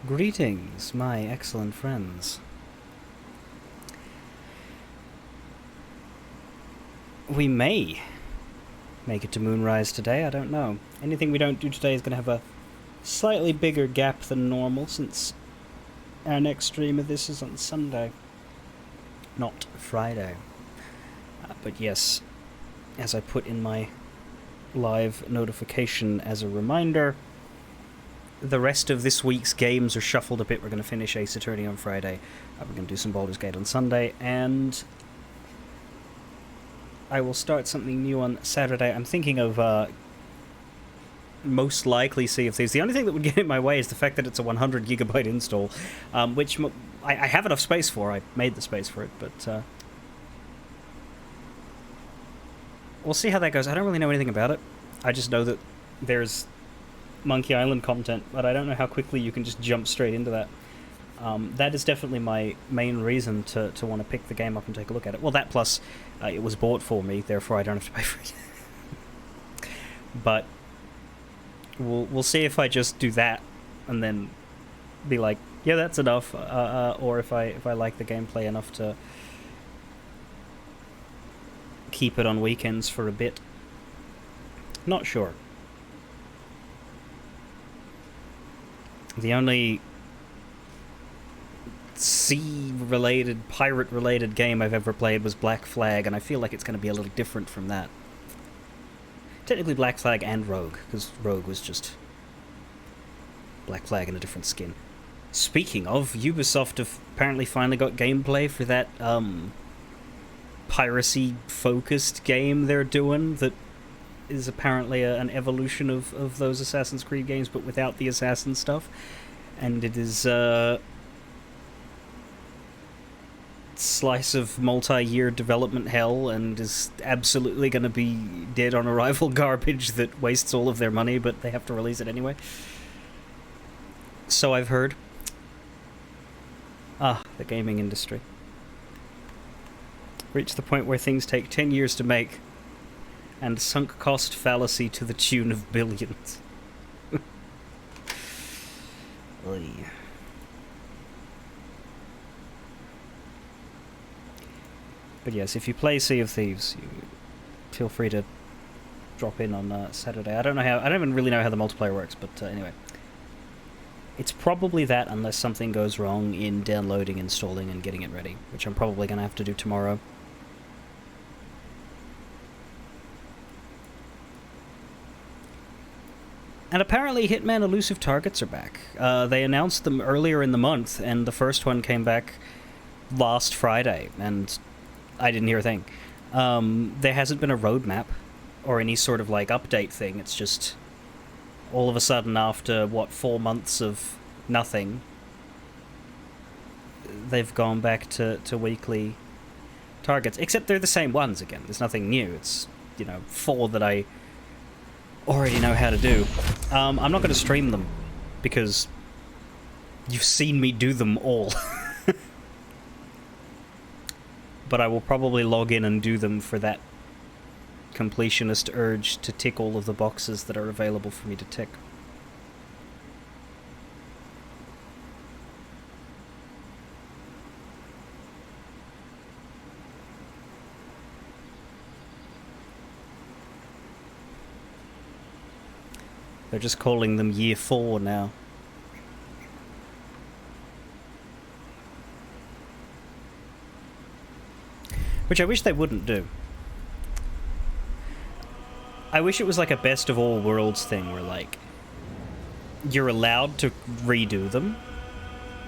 Greetings, my excellent friends. We may make it to Moonrise today, I don't know. Anything we don't do today is going to have a slightly bigger gap than normal, since our next stream of this is on Sunday, not Friday. But yes, as I put in my live notification as a reminder, the rest of this week's games are shuffled a bit. We're going to finish Ace Attorney on Friday. We're going to do some Baldur's Gate on Sunday, and I will start something new on Saturday. I'm thinking of most likely Sea of Thieves. The only thing that would get in my way is the fact that it's a 100 gigabyte install, which I have enough space for. I made the space for it, but we'll see how that goes. I don't really know anything about it. I just know that there's Monkey Island content, but I don't know how quickly you can just jump straight into that. That is definitely my main reason to want to pick the game up and take a look at it. Well, that plus it was bought for me, therefore I don't have to pay for it. But we'll see if I just do that and then be like, yeah, that's enough, or if I like the gameplay enough to keep it on weekends for a bit. Not sure. The only sea-related, pirate-related game I've ever played was Black Flag, and I feel like it's going to be a little different from that. Technically Black Flag and Rogue, because Rogue was just Black Flag in a different skin. Speaking of, Ubisoft have apparently finally got gameplay for that piracy-focused game they're doing that is apparently an evolution of those Assassin's Creed games, but without the assassin stuff. And it is slice of multi-year development hell, and is absolutely going to be dead on arrival garbage that wastes all of their money, but they have to release it anyway. So I've heard. The gaming industry. Reached the point where things take 10 years to make, and sunk cost fallacy to the tune of billions. But yes, if you play Sea of Thieves, feel free to drop in on Saturday. I don't even really know how the multiplayer works, but anyway. It's probably that unless something goes wrong in downloading, installing, and getting it ready, which I'm probably going to have to do tomorrow. And apparently Hitman Elusive Targets are back. They announced them earlier in the month, and the first one came back last Friday, and I didn't hear a thing. There hasn't been a roadmap or any sort of, like, update thing. It's just all of a sudden after, 4 months of nothing, they've gone back to weekly targets. Except they're the same ones again. There's nothing new. It's, 4 that I already know how to do. I'm not going to stream them, because you've seen me do them all. But I will probably log in and do them for that completionist urge to tick all of the boxes that are available for me to tick. They're just calling them Year 4 now. Which I wish they wouldn't do. I wish it was like a best of all worlds thing where, like, you're allowed to redo them,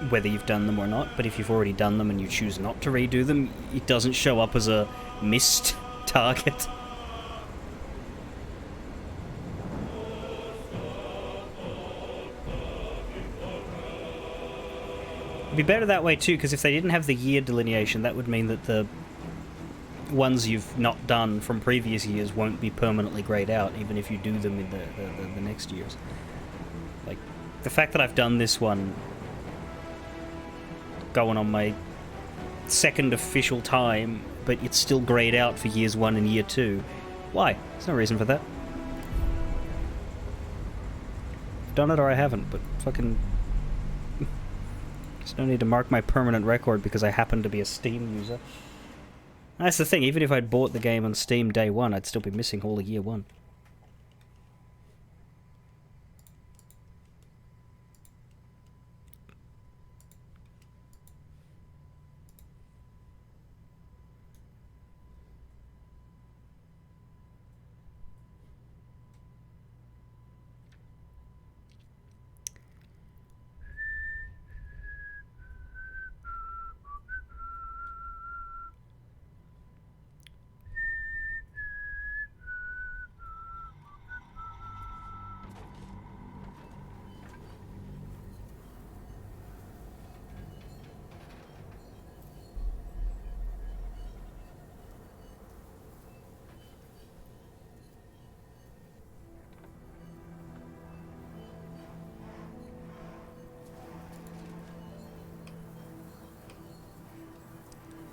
whether you've done them or not, but if you've already done them and you choose not to redo them, it doesn't show up as a missed target. It'd be better that way too, because if they didn't have the year delineation, that would mean that the ones you've not done from previous years won't be permanently grayed out, even if you do them in the next years. Like, the fact that I've done this one going on my second official time, but it's still grayed out for years 1 and year 2. Why? There's no reason for that. I've done it or I haven't, but fucking There's no need to mark my permanent record because I happen to be a Steam user. That's the thing, even if I'd bought the game on Steam day one, I'd still be missing all of year one.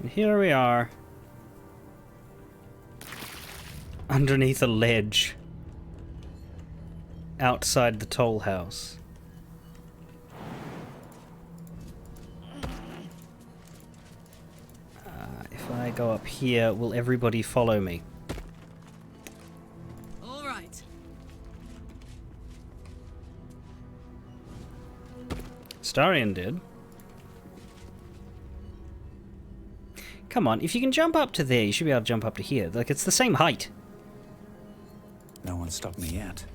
And here we are. Underneath a ledge. Outside the toll house. If I go up here, will everybody follow me? All right. Starion did. Come on, if you can jump up to there, you should be able to jump up to here. Like, it's the same height. No one stopped me yet.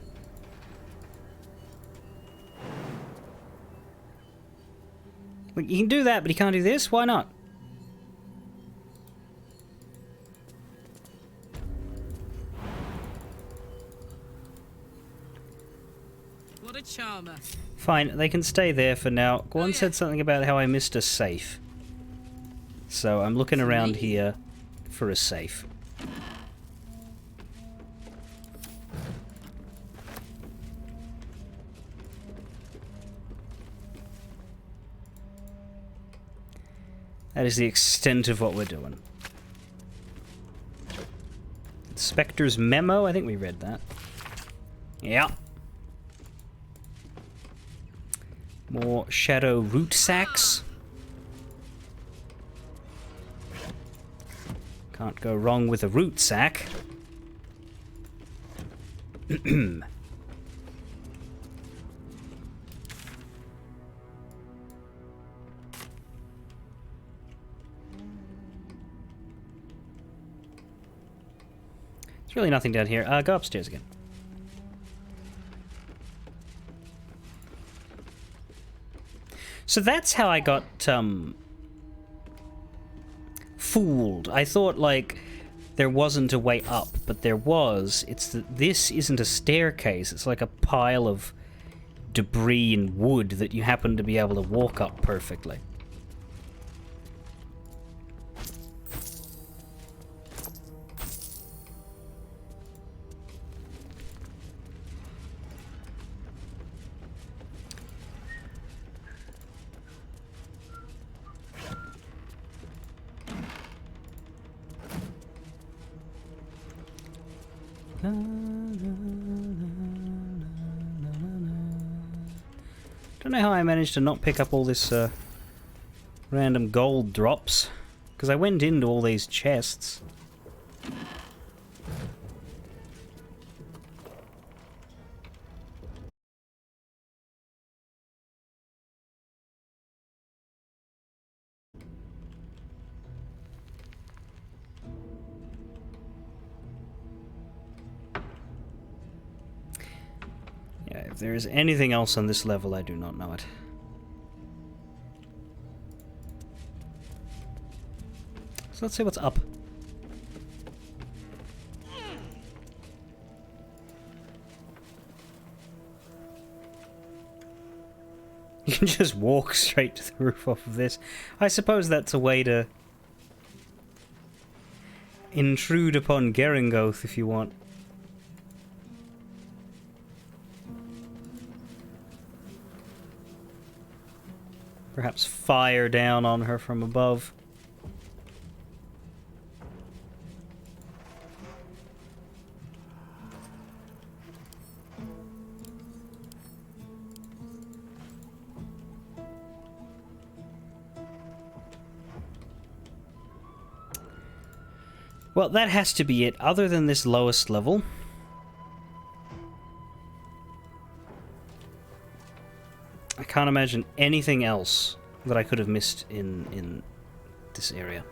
Like, you can do that, but you can't do this? Why not? What a charmer. Fine, they can stay there for now. Guan said something about how I missed a safe. So I'm looking around here for a safe. That is the extent of what we're doing. Inspector's memo? I think we read that. Yeah. More shadow root sacks. Can't go wrong with a root sack. There's really nothing down here. Go upstairs again. So that's how I got, fooled. I thought, like, there wasn't a way up, but there was. It's that this isn't a staircase. It's like a pile of debris and wood that you happen to be able to walk up perfectly. Don't know how I managed to not pick up all this random gold drops, because I went into all these chests. Yeah, if there is anything else on this level, I do not know it. So let's see what's up. You can just walk straight to the roof off of this. I suppose that's a way to intrude upon Geringoth if you want. Perhaps fire down on her from above. Well, that has to be it, other than this lowest level. I can't imagine anything else that I could have missed in this area.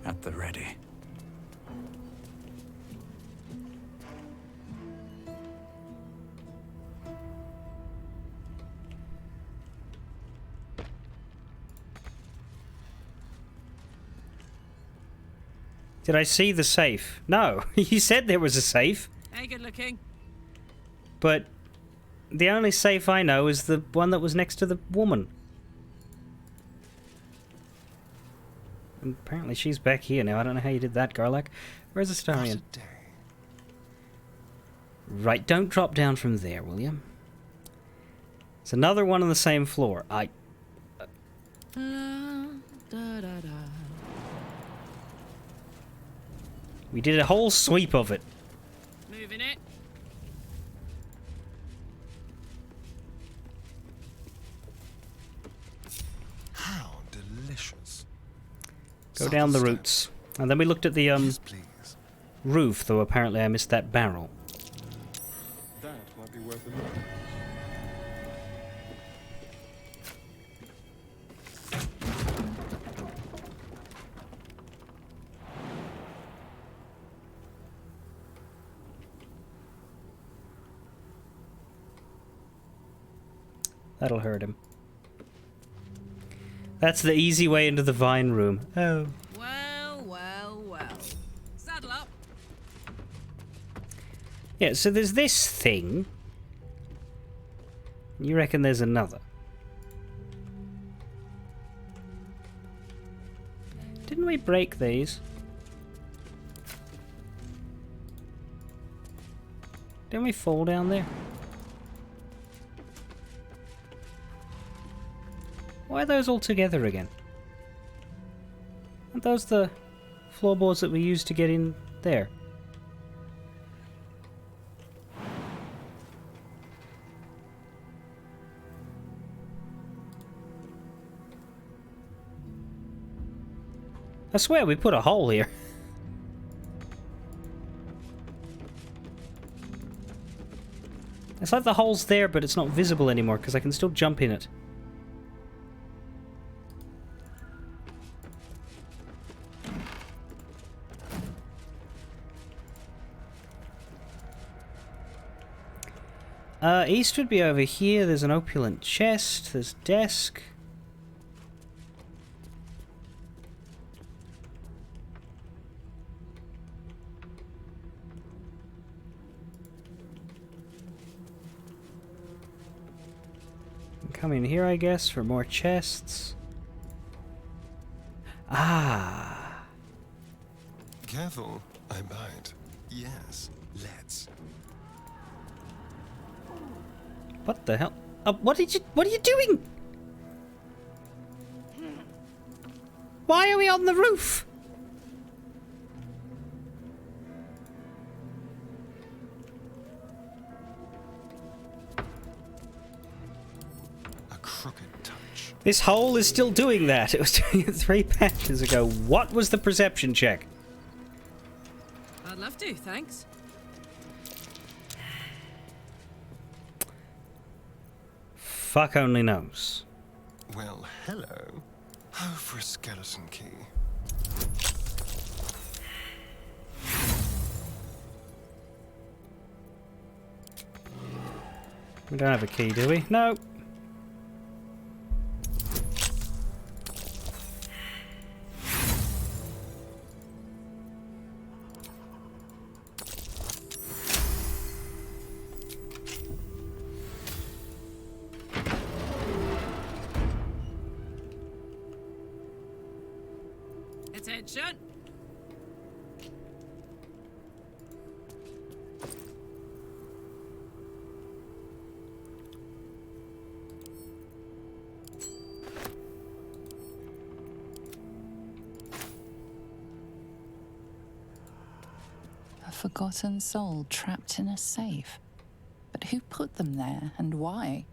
At the ready. Did I see the safe? No, you said there was a safe, Hey, good looking. but the only safe I know is the one that was next to the woman. And apparently she's back here now. I don't know how you did that, Garlac. Where's the Astarion? Right, don't drop down from there, will you? It's another one on the same floor. Da, da, da. We did a whole sweep of it. Moving it. How delicious. Go down the roots. And then we looked at the Yes, please. roof, though apparently I missed that barrel. That might be worth a look. That'll hurt him. That's the easy way into the vine room. Oh. Well, well, well. Saddle up. Yeah, so there's this thing. You reckon there's another? Didn't we break these? Didn't we fall down there? Why are those all together again? Aren't those the floorboards that we used to get in there? I swear we put a hole here. It's like the hole's there, but it's not visible anymore because I can still jump in it. East would be over here. There's an opulent chest. There's desk. Come in here, I guess, for more chests. Ah. Careful, I bite. Yes, let's. What the hell? What are you doing? Why are we on the roof? A crooked touch. This hole is still doing that. It was doing it 3 patches ago. What was the perception check? I'd love to, thanks. Fuck only knows. Well, hello. Oh, for a skeleton key. We don't have a key, do we? No. Attention. forgotten soul trapped in a safe. But who put them there and why?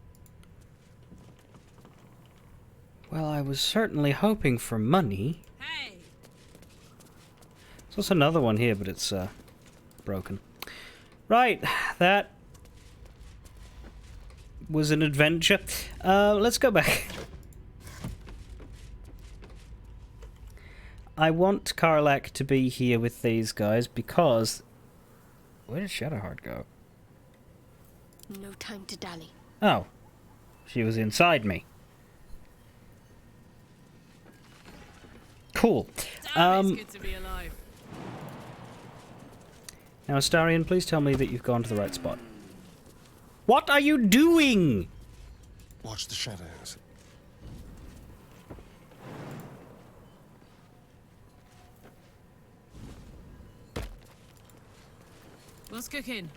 Well, I was certainly hoping for money. Hey! There's also another one here, but it's broken. Right, that was an adventure. Let's go back. I want Karlak to be here with these guys because... Where did Shadowheart go? No time to dally. Oh. She was inside me. Cool. Damn, it's good to be alive. Now, Astarion, please tell me that you've gone to the right spot. What are you doing? Watch the shadows. What's cooking?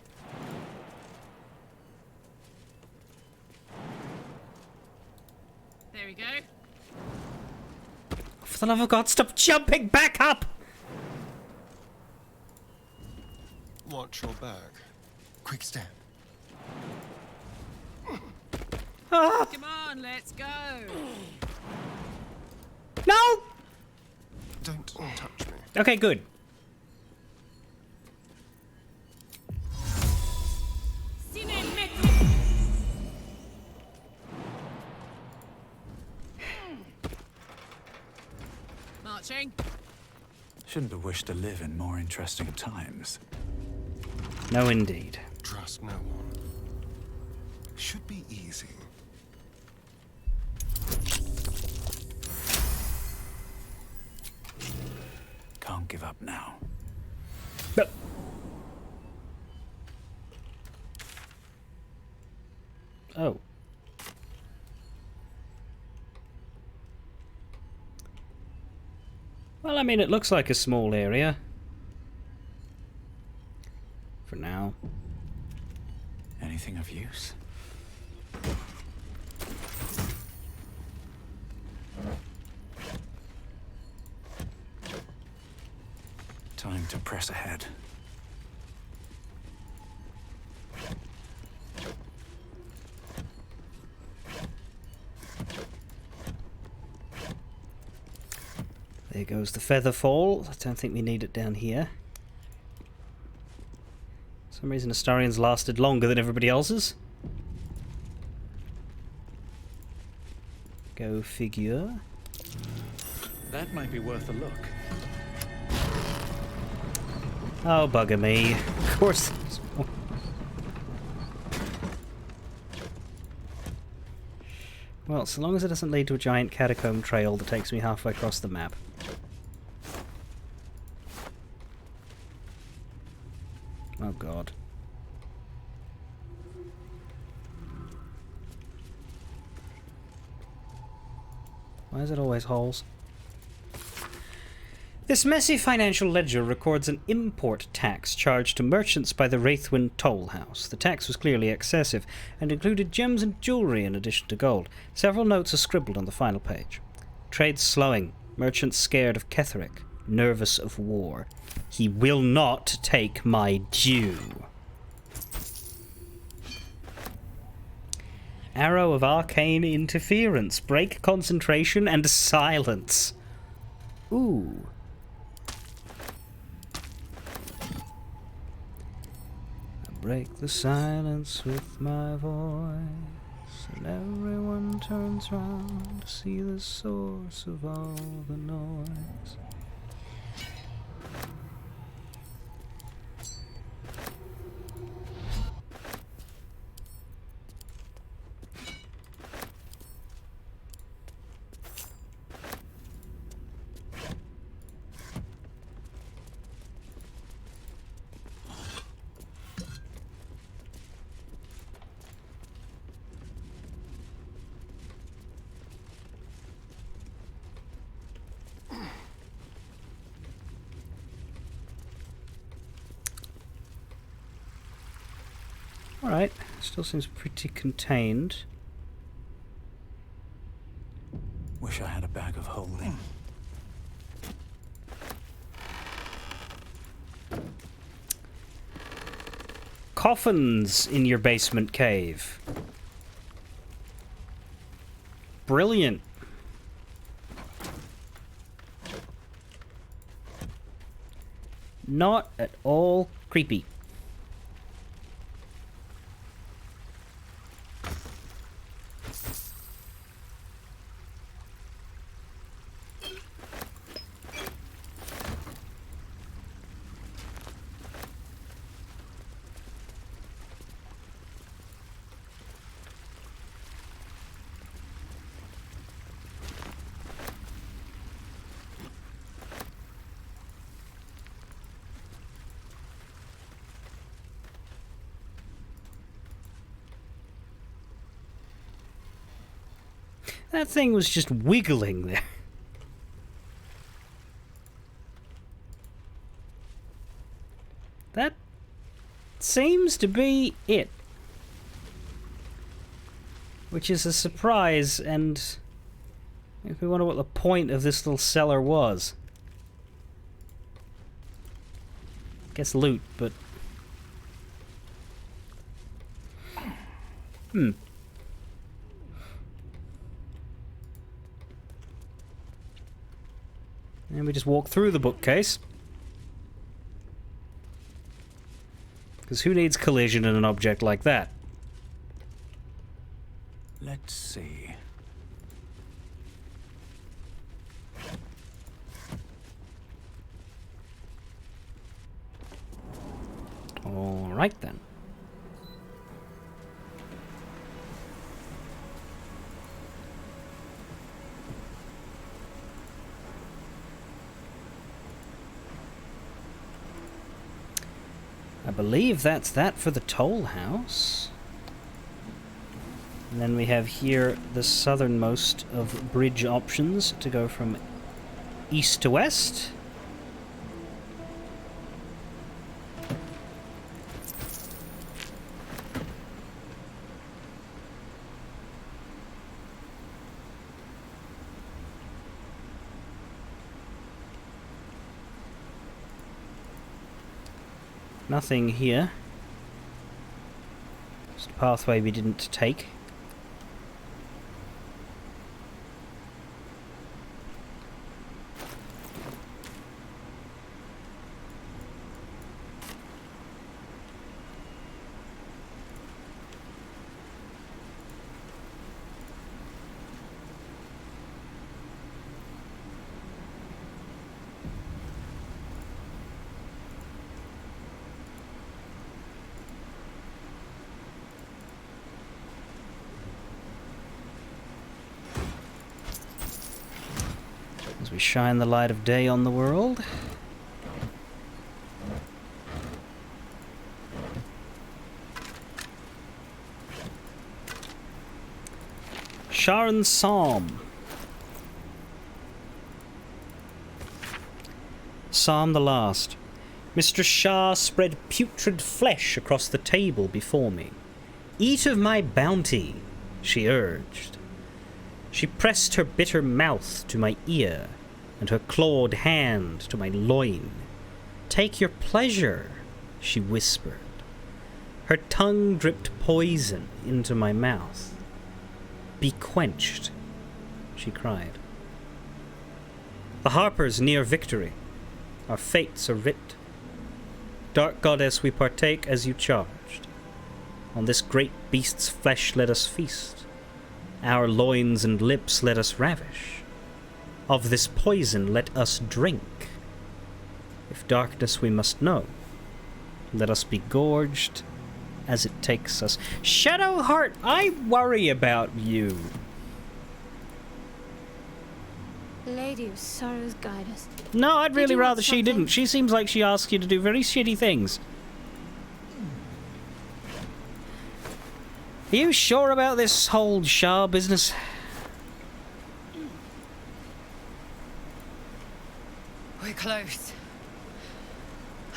There we go. For the love of God, stop jumping back up! Watch your back. Quick step. Ah, Come on, let's go. no! Don't touch me. Okay, good. Marching. Shouldn't have wished to live in more interesting times. No, indeed. Trust no one. Should be easy. Can't give up now. But oh. Well, I mean, it looks like a small area. For now. Anything of use? Time to press ahead. There goes the feather fall. I don't think we need it down here. For some reason Astarion's lasted longer than everybody else's. Go figure. That might be worth a look. Oh, bugger me. Of course. there's more. Well, so long as it doesn't lead to a giant catacomb trail that takes me halfway across the map. Oh god. Why is it always holes? This messy financial ledger records an import tax charged to merchants by the Wraithwind Toll House. The tax was clearly excessive and included gems and jewellery in addition to gold. Several notes are scribbled on the final page. Trade slowing. Merchants scared of Ketheric. Nervous of war. He will not take my due. Arrow of arcane interference. Break concentration and silence. Ooh. Break the silence with my voice, and everyone turns round to see the source of all the noise. Alright, still seems pretty contained. Wish I had a bag of holding. coffins in your basement cave. Brilliant. Not at all creepy. That thing was just wiggling there. That seems to be it. Which is a surprise, and if we wonder what the point of this little cellar was. Guess loot, but... And we just walk through the bookcase. Because who needs collision in an object like that? Let's see. All right then. I believe that's that for the toll house. And then we have here the southernmost of bridge options to go from east to west. Nothing here. Just a pathway we didn't take. As we shine the light of day on the world. Sharon's Psalm. Psalm the last. Mistress Shah spread putrid flesh across the table before me. Eat of my bounty, she urged. She pressed her bitter mouth to my ear, and her clawed hand to my loin. Take your pleasure, she whispered. Her tongue dripped poison into my mouth. Be quenched, she cried. The harpers near victory. Our fates are writ. Dark goddess, we partake as you charged. On this great beast's flesh let us feast. Our loins and lips let us ravish. Of this poison let us drink. If darkness we must know, let us be gorged as it takes us. Shadowheart, I worry about you. Lady of Sorrows, guide us. No, I'd really you want rather she something? didn't. She seems like she asks you to do very shitty things. Are you sure about this whole Shah business? We're close.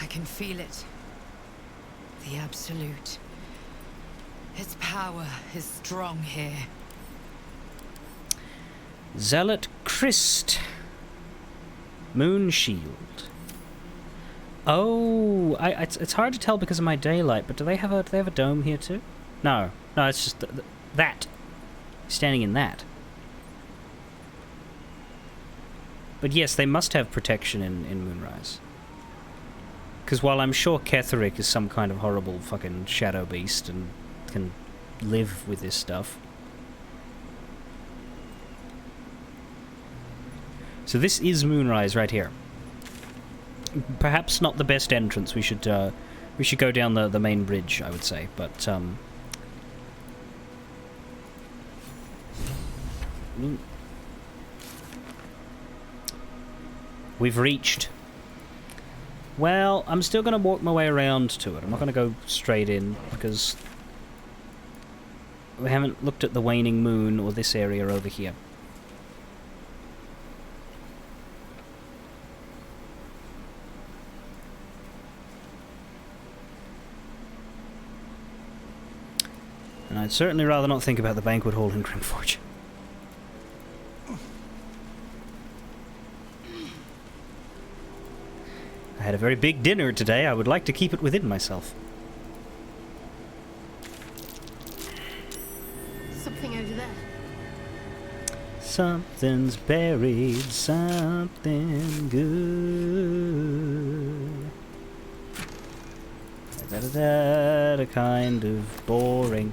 I can feel it. The Absolute. Its power is strong here. Zealot Christ. Moon Shield. Oh, it's hard to tell because of my daylight, but do they have a dome here too? No, it's just that. Standing in that. But yes, they must have protection in Moonrise. Because while I'm sure Ketherick is some kind of horrible fucking shadow beast and can live with this stuff. So this is Moonrise right here. Perhaps not the best entrance. We should go down the main bridge, I would say. But we've reached. Well, I'm still going to walk my way around to it. I'm not going to go straight in because we haven't looked at the waning moon or this area over here. And I'd certainly rather not think about the banquet hall in Grimforge. I had a very big dinner today. I would like to keep it within myself. Something over there. Something's buried, something good. Da-da-da-da, kind of boring.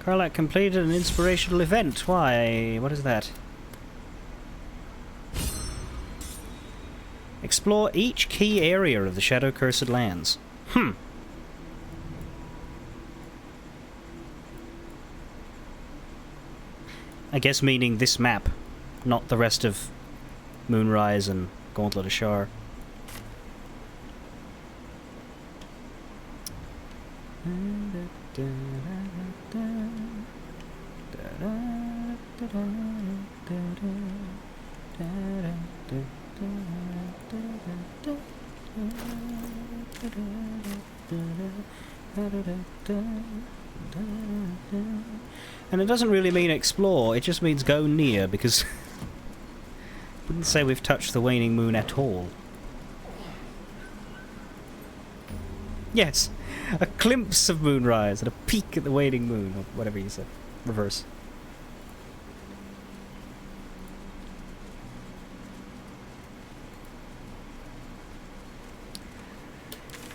Carlac completed an inspirational event. Why? What is that? Explore each key area of the Shadow-Cursed Lands. I guess meaning this map, not the rest of Moonrise and Gauntlet of Shar. And it doesn't really mean explore, it just means go near, because I wouldn't say we've touched the waning moon at all. Yes, a glimpse of Moonrise and a peek at the waning moon, or whatever you said. Reverse.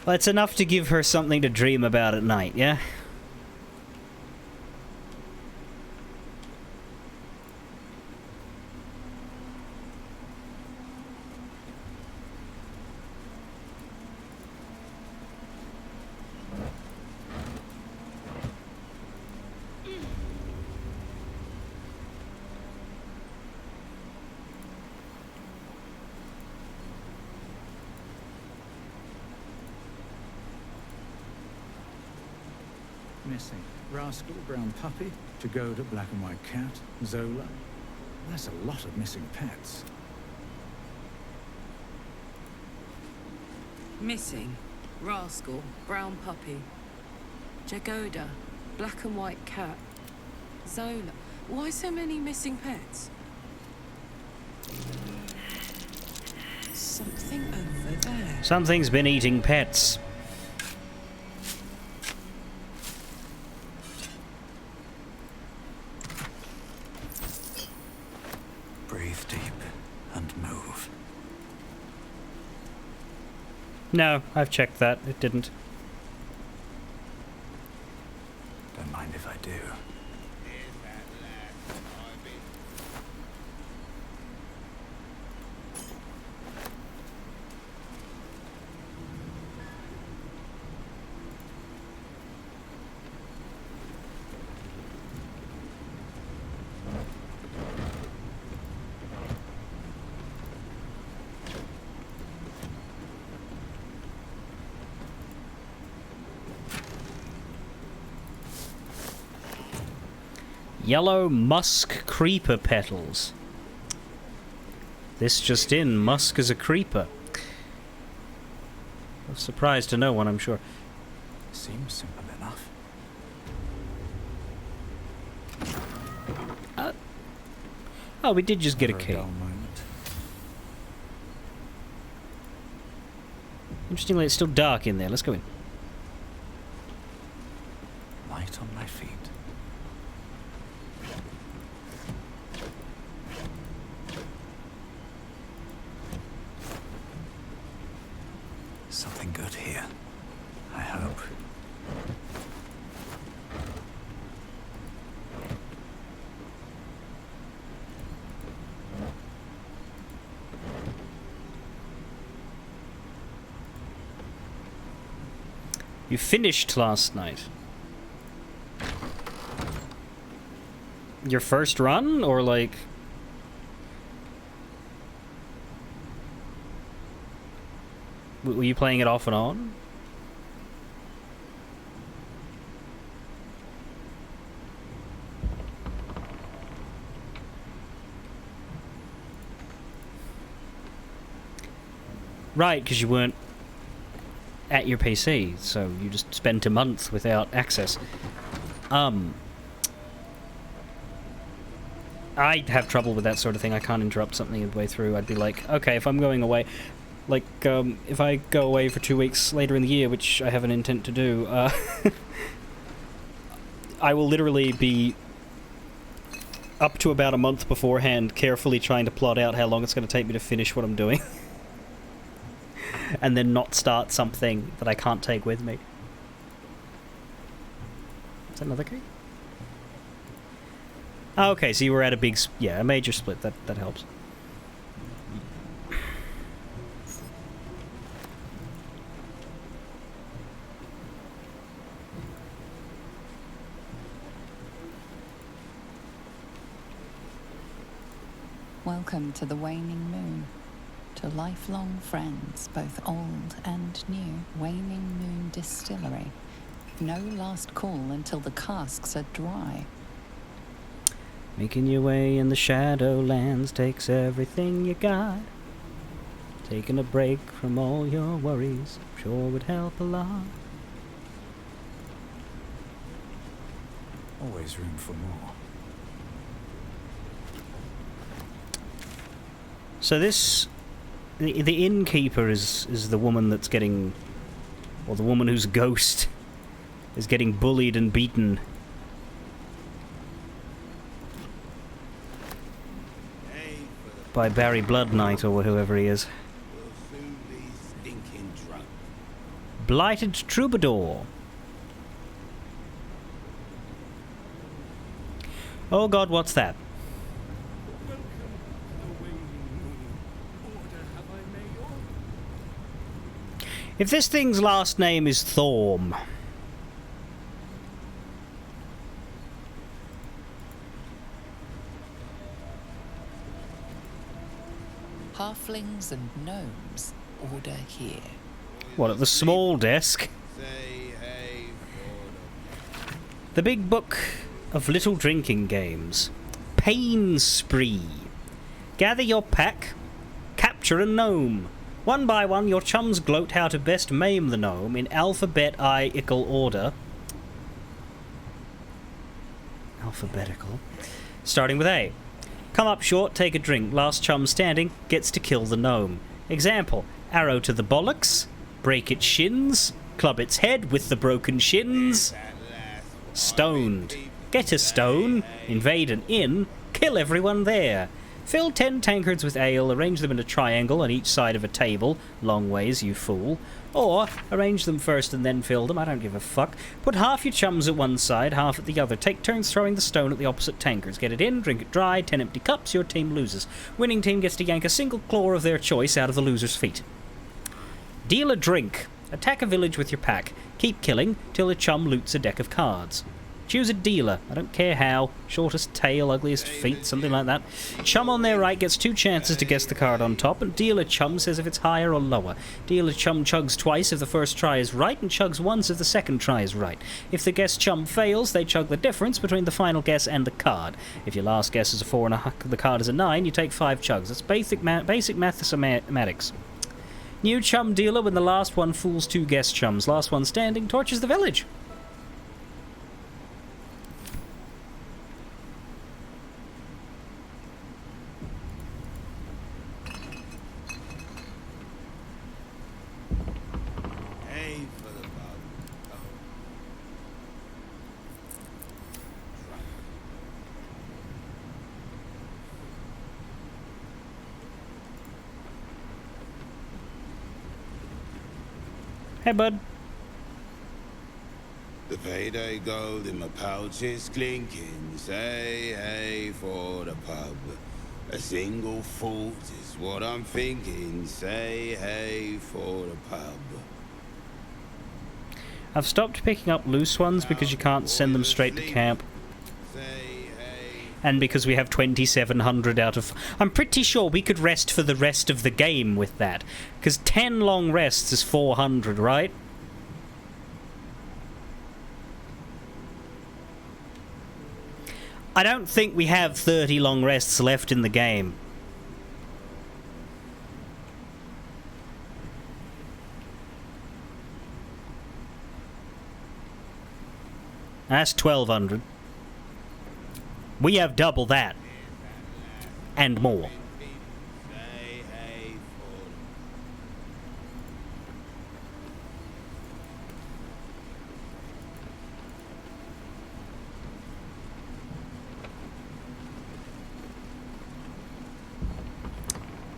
Well, it's enough to give her something to dream about at night, yeah? Missing. Rascal, brown puppy, Jagoda, black and white cat, Zola. That's a lot of missing pets. Missing. Rascal. Brown puppy. Jagoda. Black and white cat. Zola. Why so many missing pets? Something over there. Something's been eating pets. Breathe deep and move. No, I've checked that. It didn't. Don't mind if I do. Yellow musk creeper petals. This just in, Musk is a creeper. A surprise to no one, I'm sure. Seems simple enough. Oh, we did just get a Never key. dull moment. Interestingly, it's still dark in there. Let's go in. Light on my feet. Something good here. I hope. You finished last night. Your first run, or like... Were you playing it off and on? Right, because you weren't at your PC, so you just spent a month without access. I have trouble with that sort of thing. I can't interrupt something midway through. I'd be like, okay, if I'm going away, like, if I go away for 2 weeks later in the year, which I have an intent to do, I will literally be up to about a month beforehand carefully trying to plot out how long it's going to take me to finish what I'm doing. And then not start something that I can't take with me. Is that another key? Oh, okay, so you were at a big... yeah, a major split. That helps. Welcome to the waning moon. To lifelong friends, both old and new. Waning Moon Distillery. No last call until the casks are dry. Making your way in the Shadowlands takes everything you got. Taking a break from all your worries sure would help a lot. Always room for more. So this... The innkeeper is the woman that's getting... or the woman whose ghost is getting bullied and beaten. By Barry Bloodknight or whoever he is. Blighted Troubadour. Oh god, what's that? If this thing's last name is Thorm... Halflings and gnomes, order here. What, at the small desk? The big book of little drinking games. Pain Spree. Gather your pack. Capture a gnome. One by one, your chums gloat how to best maim the gnome in alphabetical order. Alphabetical. Starting with A. Come up short, take a drink. Last chum standing gets to kill the gnome. Example. Arrow to the bollocks. Break its shins. Club its head with the broken shins. Stoned. Get a stone. Invade an inn. Kill everyone there. Fill 10 tankards with ale, arrange them in a triangle on each side of a table. Long ways, you fool. Or, arrange them first and then fill them, I don't give a fuck. Put half your chums at one side, half at the other. Take turns throwing the stone at the opposite tankards. Get it in, drink it dry, 10 empty cups, your team loses. Winning team gets to yank a single claw of their choice out of the loser's feet. Deal a drink. Attack a village with your pack. Keep killing till a chum loots a deck of cards. Choose a dealer. I don't care how. Shortest tail, ugliest feet, something like that. Chum on their right gets 2 chances to guess the card on top, and dealer chum says if it's higher or lower. Dealer chum chugs twice if the first try is right, and chugs once if the second try is right. If the guess chum fails, they chug the difference between the final guess and the card. If your last guess is a 4 and the card is a 9, you take 5 chugs. That's basic mathematics. New chum dealer when the last one fools 2 guess chums. Last one standing torches the village. Hey, bud. The payday gold in my pouch is clinking. Say hey for the pub. A single fault is what I'm thinking. Say hey for the pub. I've stopped picking up loose ones because you can't send them straight to camp. And because we have 2,700 out of... I'm pretty sure we could rest for the rest of the game with that. Because 10 long rests is 400, right? I don't think we have 30 long rests left in the game. That's 1,200. We have double that. And more.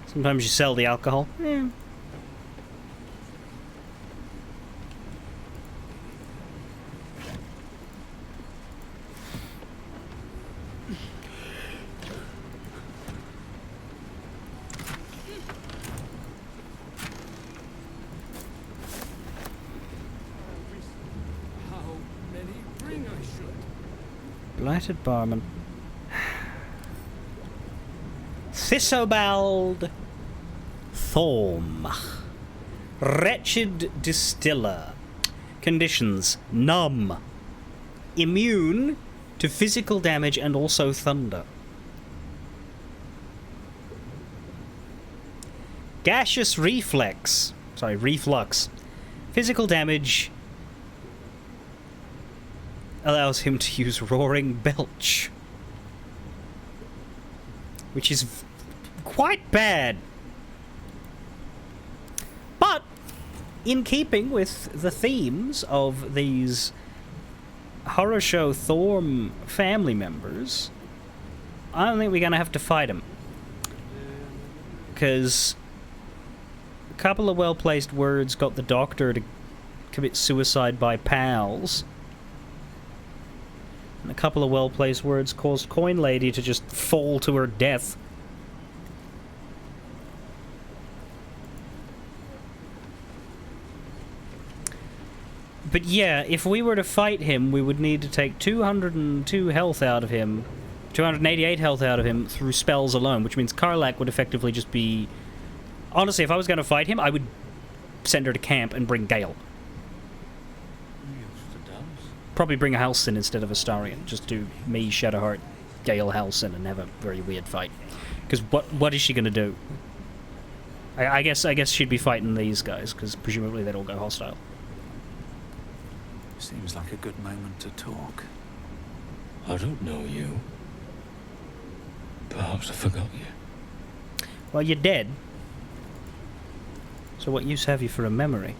Sometimes you sell the alcohol. Yeah. Blighted barman. Thisobald Thorm. Wretched distiller. Conditions: numb. Immune to physical damage and also thunder. Gaseous reflex. Sorry, reflux. Physical damage allows him to use roaring belch, which is quite bad. But in keeping with the themes of these horror show Thorm family members, I don't think we're gonna have to fight him, because a couple of well-placed words got the doctor to commit suicide by pals. And a couple of well-placed words caused Coin Lady to just fall to her death. But yeah, if we were to fight him, we would need to take 202 health out of him, 288 health out of him through spells alone, which means Karlak would effectively just be... Honestly, if I was going to fight him, I would send her to camp and bring Gale. Probably bring a Halcyon instead of Astarion. Just do me, Shadowheart, Gale, Halcyon, and have a very weird fight. Because what is she going to do? I guess she'd be fighting these guys, because presumably they'd all go hostile. Seems like a good moment to talk. I don't know you. Perhaps I forgot you. Well, you're dead. So what use have you for a memory?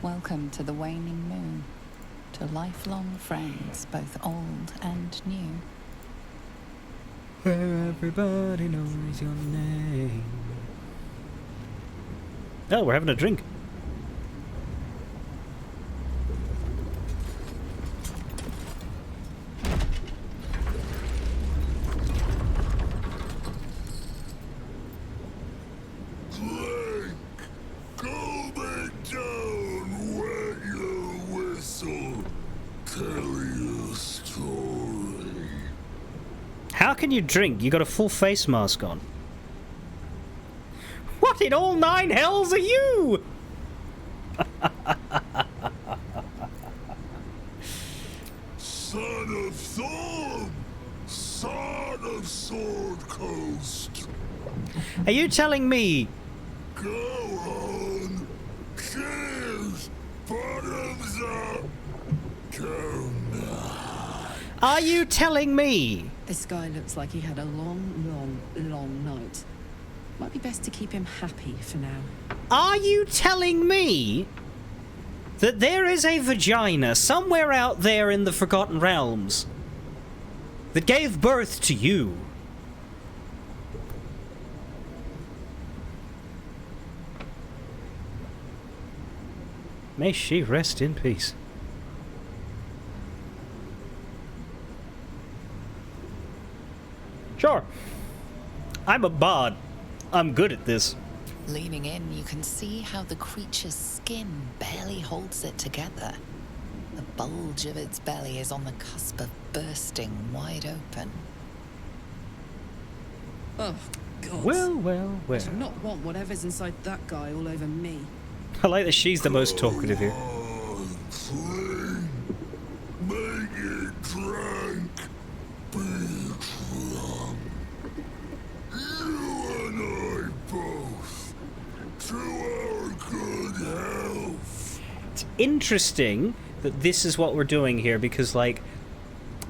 Welcome to the waning moon, to lifelong friends, both old and new. Where everybody knows your name. Oh, we're having a drink. Drink! Go back down, wagon! can you drink? You got a full face mask on. What in all nine hells are you? Son of Thorn! Son of Sword Coast! Are you telling me? Go on! Cheers! Bottoms up! Go now! Are you telling me? This guy looks like he had a long night. Might be best to keep him happy for now. Are you telling me that there is a vagina somewhere out there in the Forgotten Realms that gave birth to you? May she rest in peace. Sure. I'm a bard. I'm good at this. Leaning in, you can see how the creature's skin barely holds it together. The bulge of its belly is on the cusp of bursting wide open. Oh, God. Well. I do not want whatever's inside that guy all over me. I like that she's the most talkative here. Clean. Make it drink. Be drunk. You and I both. To our good health. It's interesting that this is what we're doing here because, like,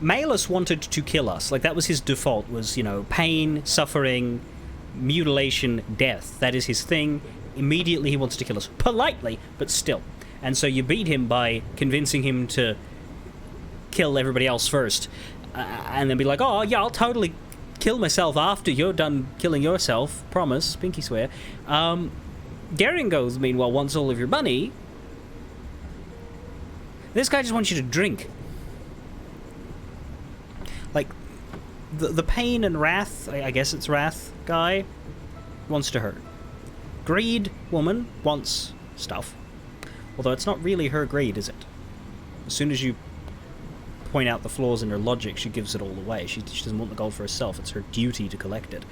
Malus wanted to kill us. Like, that was his default, was, you know, pain, suffering, mutilation, death. That is his thing. Immediately he wants to kill us. Politely, but still. And so you beat him by convincing him to kill everybody else first. And then be like, oh, yeah, I'll totally kill myself after you're done killing yourself. Promise. Pinky swear. Garen goes, meanwhile, wants all of your money. This guy just wants you to drink. Like, the pain and wrath, I guess it's wrath guy, wants to hurt. Greed woman wants stuff. Although it's not really her greed, is it? As soon as you point out the flaws in her logic, she gives it all away. She doesn't want the gold for herself. It's her duty to collect it.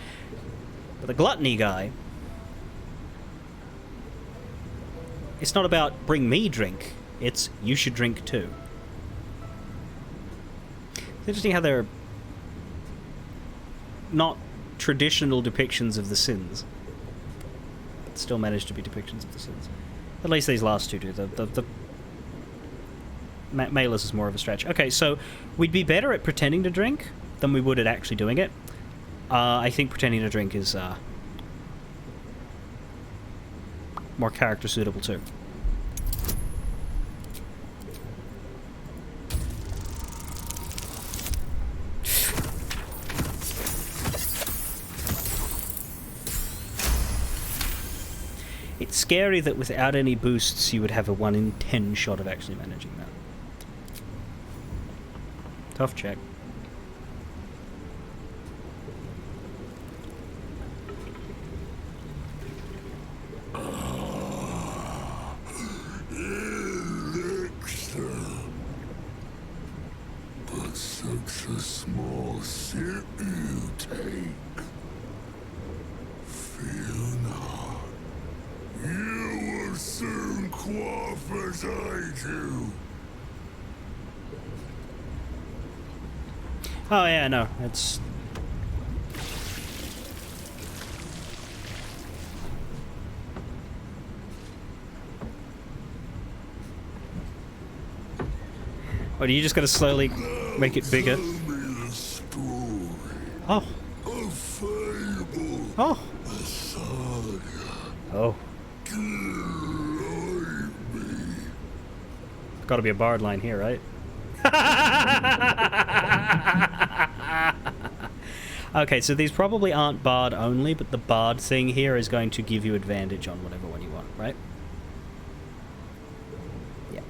But the gluttony guy, it's not about bring me drink. It's you should drink too. It's interesting how they're not traditional depictions of the sins, but still manage to be depictions of the sins. At least these last two do. The Malus is more of a stretch. Okay, so we'd be better at pretending to drink than we would at actually doing it. I think pretending to drink is more character suitable too. It's scary that without any boosts you would have a 1 in 10 shot of actually managing that. Tough check. Elixir. But such a small sip you take. Fear not. You will soon quaff as I do. Oh yeah, no, it's... What, are you just gonna slowly make it bigger? Tell me the story. Oh. A fable. Oh. A saga. Oh. Delight me. Gotta be a bard line here, right? Okay, so these probably aren't bard only, but the bard thing here is going to give you advantage on whatever one you want, right? Yeah.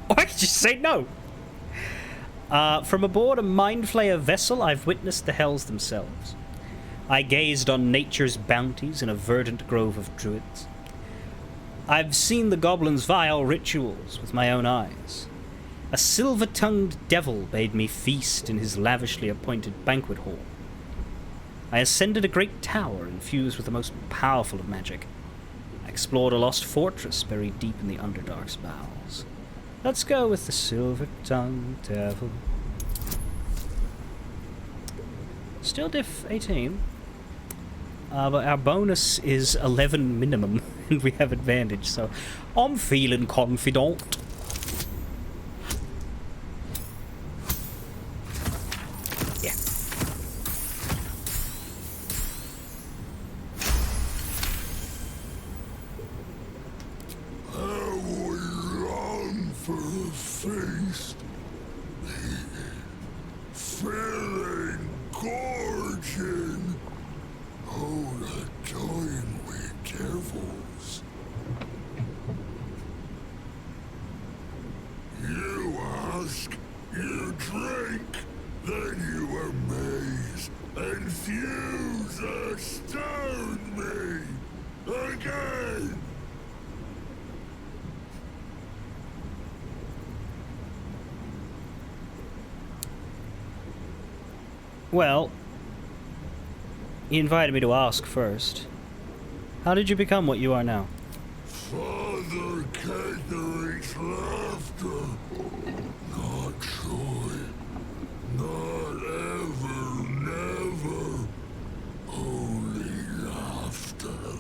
Or I could just say no! From aboard a mind flayer vessel, I've witnessed the hells themselves. I gazed on nature's bounties in a verdant grove of druids. I've seen the goblins' vile rituals with my own eyes. A silver-tongued devil bade me feast in his lavishly appointed banquet hall. I ascended a great tower infused with the most powerful of magic. I explored a lost fortress buried deep in the Underdark's bowels. Let's go with the silver-tongued devil. Still diff 18. But our bonus is 11 minimum, and we have advantage, so I'm feeling confident. Yeah. How we long for a feast. Filling, gorging. Oh, the time we devils. You ask, you drink, then you amaze, infuse, astound me. Again. Well, he invited me to ask first. How did you become what you are now? Father Catherine's laughter. Not joy. Not ever, never. Only laughter.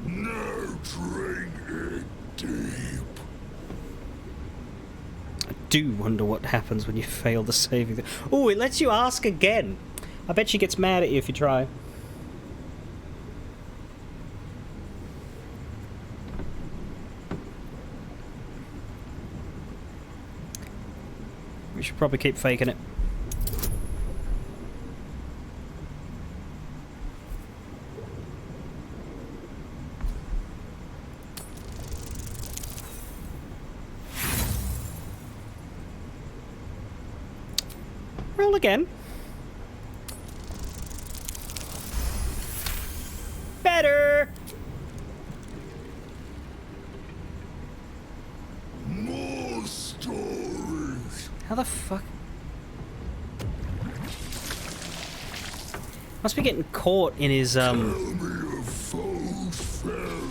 Now drink it deep. I do wonder what happens when you fail the saving. Oh, it lets you ask again. I bet she gets mad at you if you try. We should probably keep faking it. Roll again. Better. More stories. How the fuck? Must be getting caught in his Tell me of foes fell.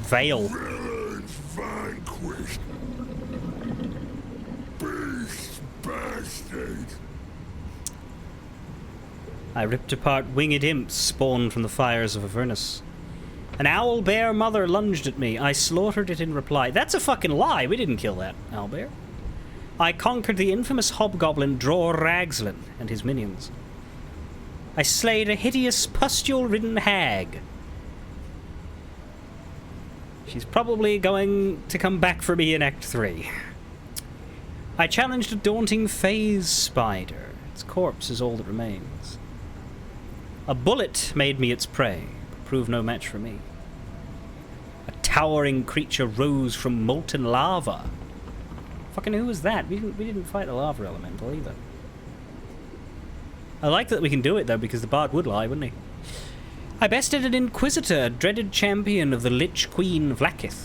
veil. Villains vanquished. Beasts bastards. I ripped apart winged imps spawned from the fires of Avernus. An owlbear mother lunged at me. I slaughtered it in reply. That's a fucking lie. We didn't kill that owlbear. I conquered the infamous hobgoblin Dror Ragslin and his minions. I slayed a hideous pustule-ridden hag. She's probably going to come back for me in Act 3. I challenged a daunting phase spider. Its corpse is all that remains. A bullet made me its prey, but proved no match for me. A towering creature rose from molten lava. Fucking who was that? We didn't fight the lava elemental either. I like that we can do it though, because the bard would lie, wouldn't he? I bested an inquisitor, a dreaded champion of the Lich Queen Vlakith.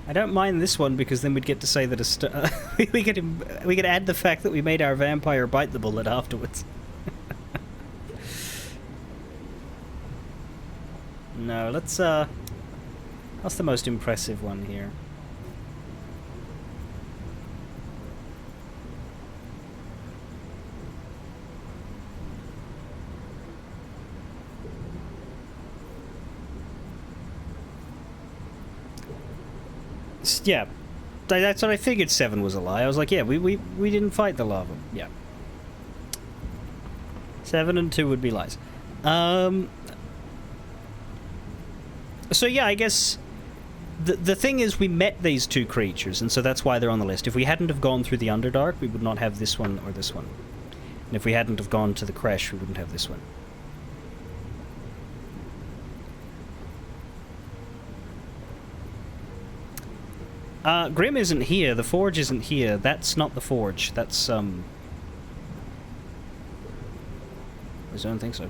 I don't mind this one because then we'd get to say that we could add the fact that we made our vampire bite the bullet afterwards. No, let's what's the most impressive one here? Yeah, that's what I figured 7 was a lie. I was like, yeah, we didn't fight the lava. Yeah. 7 and 2 would be lies. So yeah, I guess the thing is we met these two creatures, and so that's why they're on the list. If we hadn't have gone through the Underdark, we would not have this one or this one. And if we hadn't have gone to the Creche, we wouldn't have this one. Grim isn't here. The Forge isn't here. That's not the Forge. That's, I don't think so.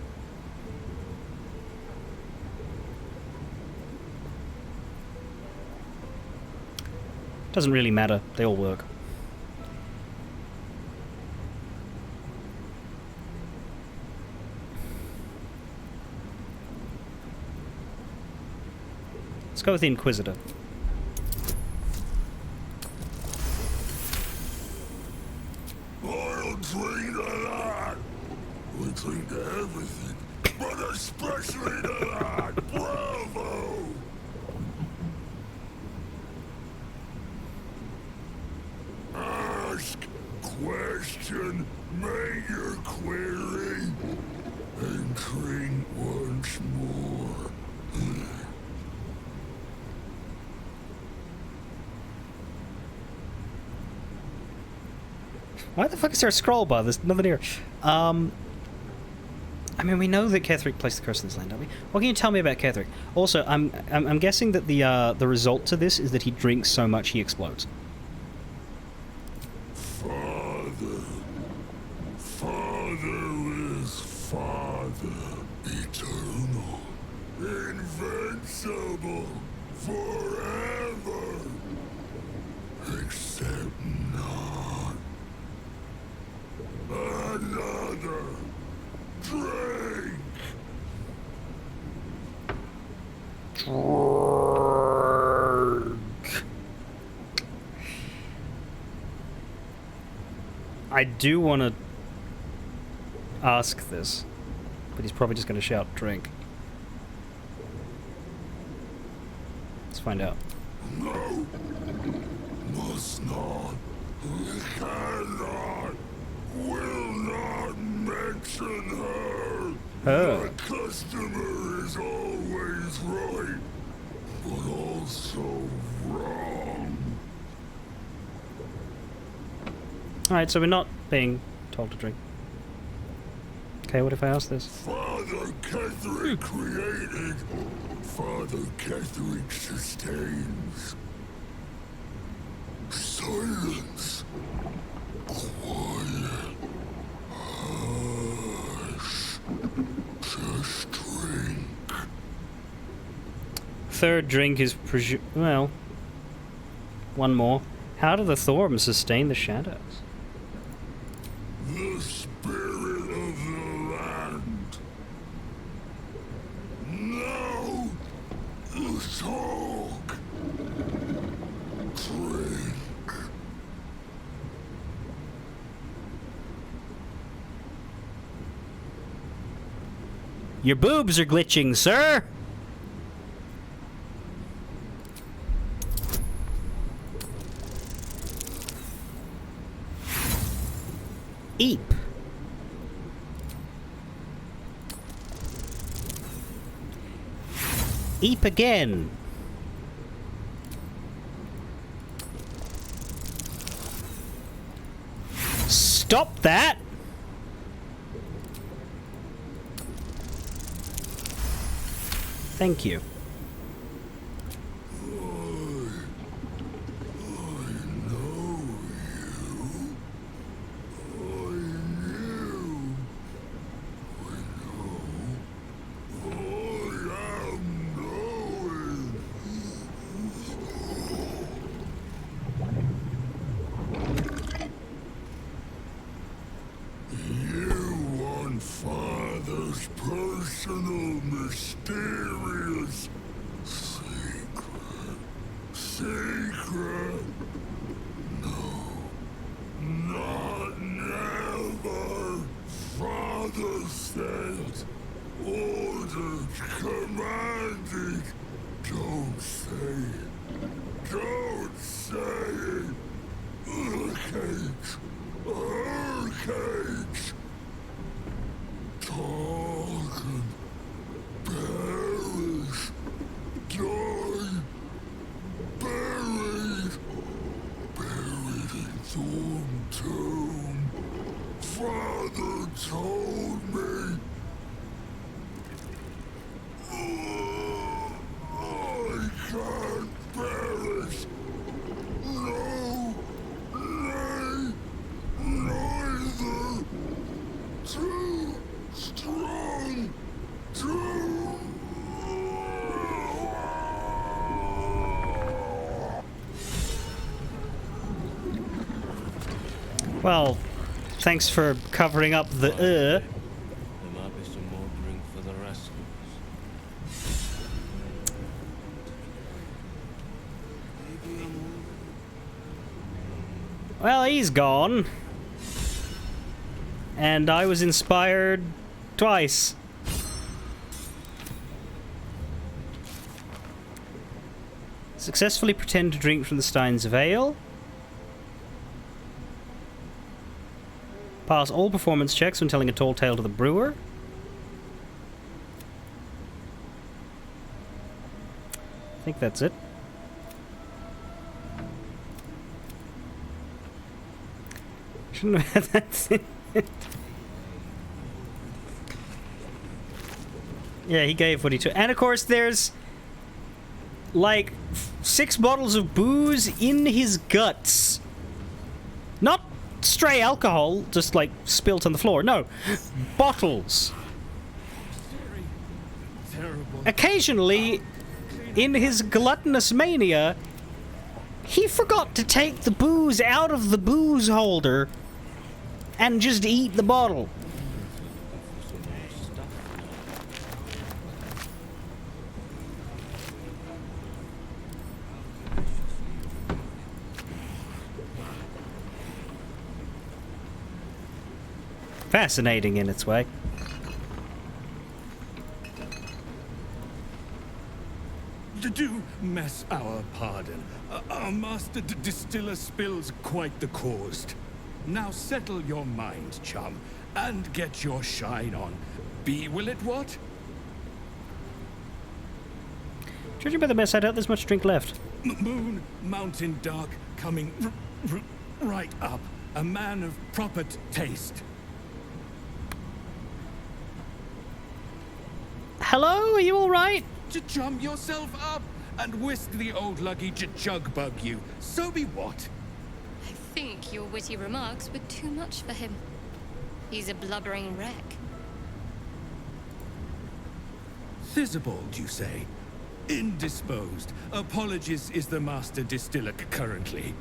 Doesn't really matter. They all work. Let's go with the Inquisitor. I'll drink to that. We drink to everything, but especially to that. Bravo! Ask, question, make your query, and drink once more. Why the fuck is there a scroll bar? There's nothing here. I mean, we know that Ketheric placed the curse in this land, don't we? What can you tell me about Ketheric? Also, I'm guessing that the result to this is that he drinks so much he explodes. Father. Father is Father. Eternal. Invincible. Forever. Except not. Another. Drink. I do want to ask this, but he's probably just going to shout drink. Let's find out. No. Must not. Cannot. Will not mention her. Her? The customer is always right, but also wrong. Alright, so we're not being told to drink. Okay, what if I ask this? Father Ketheric created. Father Ketheric sustains. Silence. Quiet. Hush. Just drink. Third drink is well, one more. How do the Thorms sustain the shadows? The spirit of the land. Now, talk. Drink. Your boobs are glitching, sir! Eep. Eep again. Stop that! Thank you. Father's personal, mysterious secret. Secret? No. Not never. Father said, ordered, commanded. Don't say it. Don't say it. Cage. Her cage. Talk and perish, die, buried, buried in Thorn Tomb. Father told me. I can't perish. No, nay, neither. Too strong. Well, thanks for covering up the There might be some more drink for the rascals. Well, he's gone. And I was inspired twice. Successfully pretend to drink from the steins of ale. Pass all performance checks when telling a tall tale to the brewer. I think that's it. Shouldn't have had that. Yeah, he gave what he took. And of course there's like 6 bottles of booze in his guts. Not stray alcohol, just like spilt on the floor. No, bottles. Terrible. Occasionally, in his gluttonous mania, he forgot to take the booze out of the booze holder and just eat the bottle. Fascinating in its way. Do mess our pardon. Our master distiller spills quite the cause. Now settle your mind, chum, and get your shine on. Be will it what? Judging by the mess, I doubt there's much drink left. Moon, mountain dark, coming right up. A man of proper taste. Hello, are you alright? To chum yourself up and whisk the old luggy jug bug you. So be what? I think your witty remarks were too much for him. He's a blubbering wreck. Thizibald, you say? Indisposed. Apologies is the master distiller currently.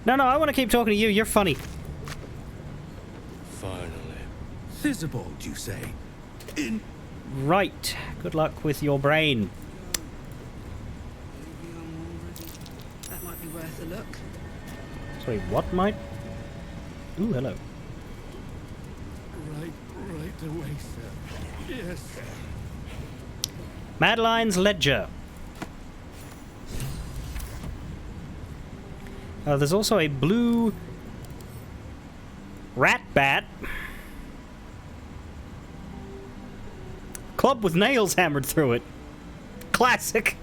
No, I want to keep talking to you. You're funny. Finally. Thizibald, you say? Right. Good luck with your brain. That might be worth a look. Sorry, what might? Ooh, hello. Right away, sir. Yes. Madeline's Ledger. There's also a blue rat bat. Club with nails hammered through it. Classic.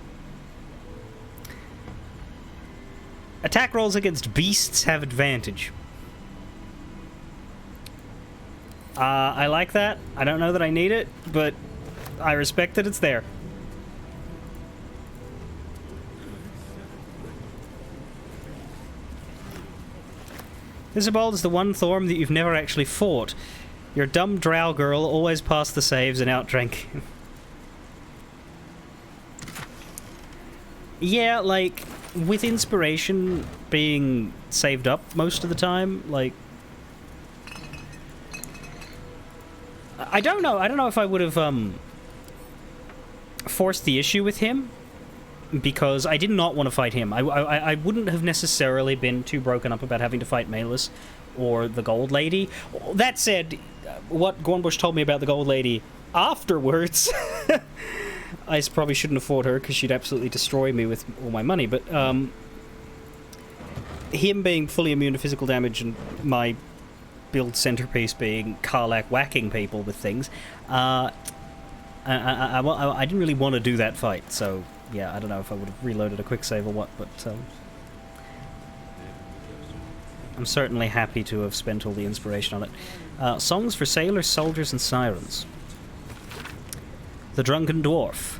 Attack rolls against beasts have advantage. I like that. I don't know that I need it, but I respect that it's there. Thizibald is the one Thorm that you've never actually fought. Your dumb drow girl always passed the saves and outdrank. Yeah, like, with inspiration being saved up most of the time, like... I don't know if I would have, forced the issue with him, because I did not want to fight him. I wouldn't have necessarily been too broken up about having to fight Malus or the Gold Lady. That said, what Gornbush told me about the Gold Lady afterwards, I probably shouldn't have fought her because she'd absolutely destroy me with all my money, but him being fully immune to physical damage and my build centerpiece being Karlach whacking people with things, I didn't really want to do that fight, so yeah, I don't know if I would have reloaded a quick save or what, but I'm certainly happy to have spent all the inspiration on it. Songs for Sailors, Soldiers, and Sirens. The Drunken Dwarf.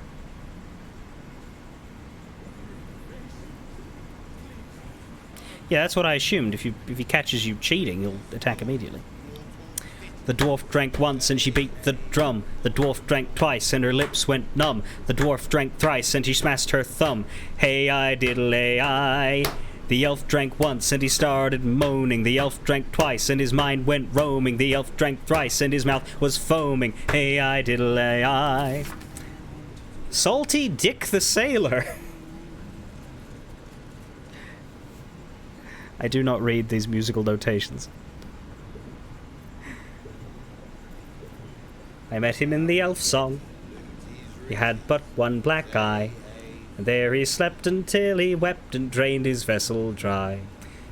Yeah, that's what I assumed. If he catches you cheating, he'll attack immediately. The dwarf drank once and she beat the drum. The dwarf drank twice and her lips went numb. The dwarf drank thrice and she smashed her thumb. Hey, I diddle-ay, The elf drank once and he started moaning. The elf drank twice and his mind went roaming. The elf drank thrice and his mouth was foaming. Hey, I diddle I. Salty Dick the Sailor. I do not read these musical notations. I met him in the elf song. He had but one black eye, and there he slept until he wept and drained his vessel dry.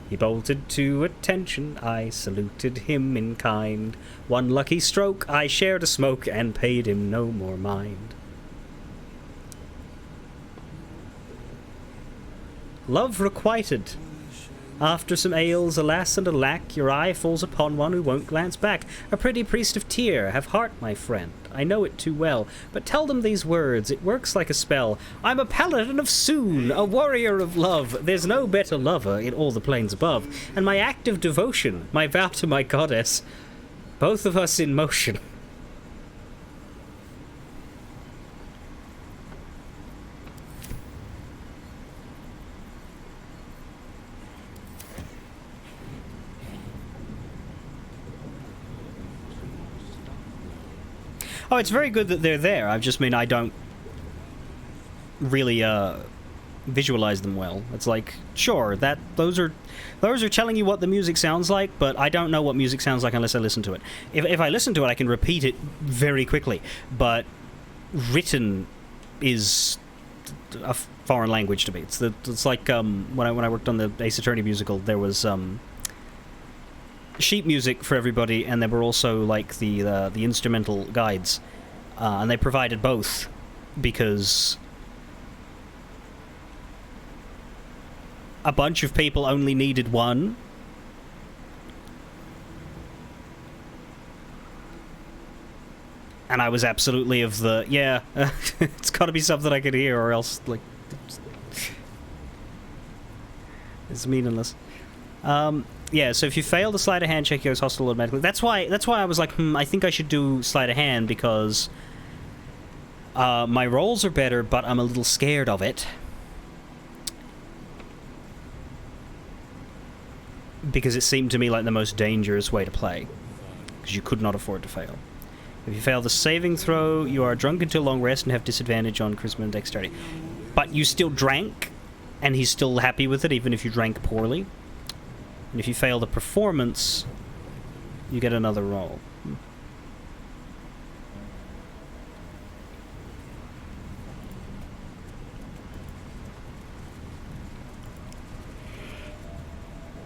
He bolted to attention, I saluted him in kind. One lucky stroke, I shared a smoke and paid him no more mind. Love requited. After some ales, alas and alack, your eye falls upon one who won't glance back. A pretty priest of tear, have heart, my friend. I know it too well, but tell them these words, it works like a spell. I'm a paladin of Soon, a warrior of love. There's no better lover in all the plains above. And my act of devotion, my vow to my goddess, both of us in motion. Oh, it's very good that they're there. I just mean I don't really visualize them well. It's like, sure, those are telling you what the music sounds like, but I don't know what music sounds like unless I listen to it. If I listen to it, I can repeat it very quickly. But written is a foreign language to me. It's like when I worked on the Ace Attorney musical, there was sheet music for everybody, and there were also like the instrumental guides, and they provided both because a bunch of people only needed one. And I was absolutely of the, yeah, it's got to be something I can hear, or else like it's meaningless. Yeah, so if you fail the sleight of hand check, it goes hostile automatically. That's why I was like, I think I should do sleight of hand, because my rolls are better, but I'm a little scared of it. Because it seemed to me like the most dangerous way to play. Because you could not afford to fail. If you fail the saving throw, you are drunk until long rest and have disadvantage on charisma and dexterity. But you still drank, and he's still happy with it, even if you drank poorly. And if you fail the performance, you get another roll.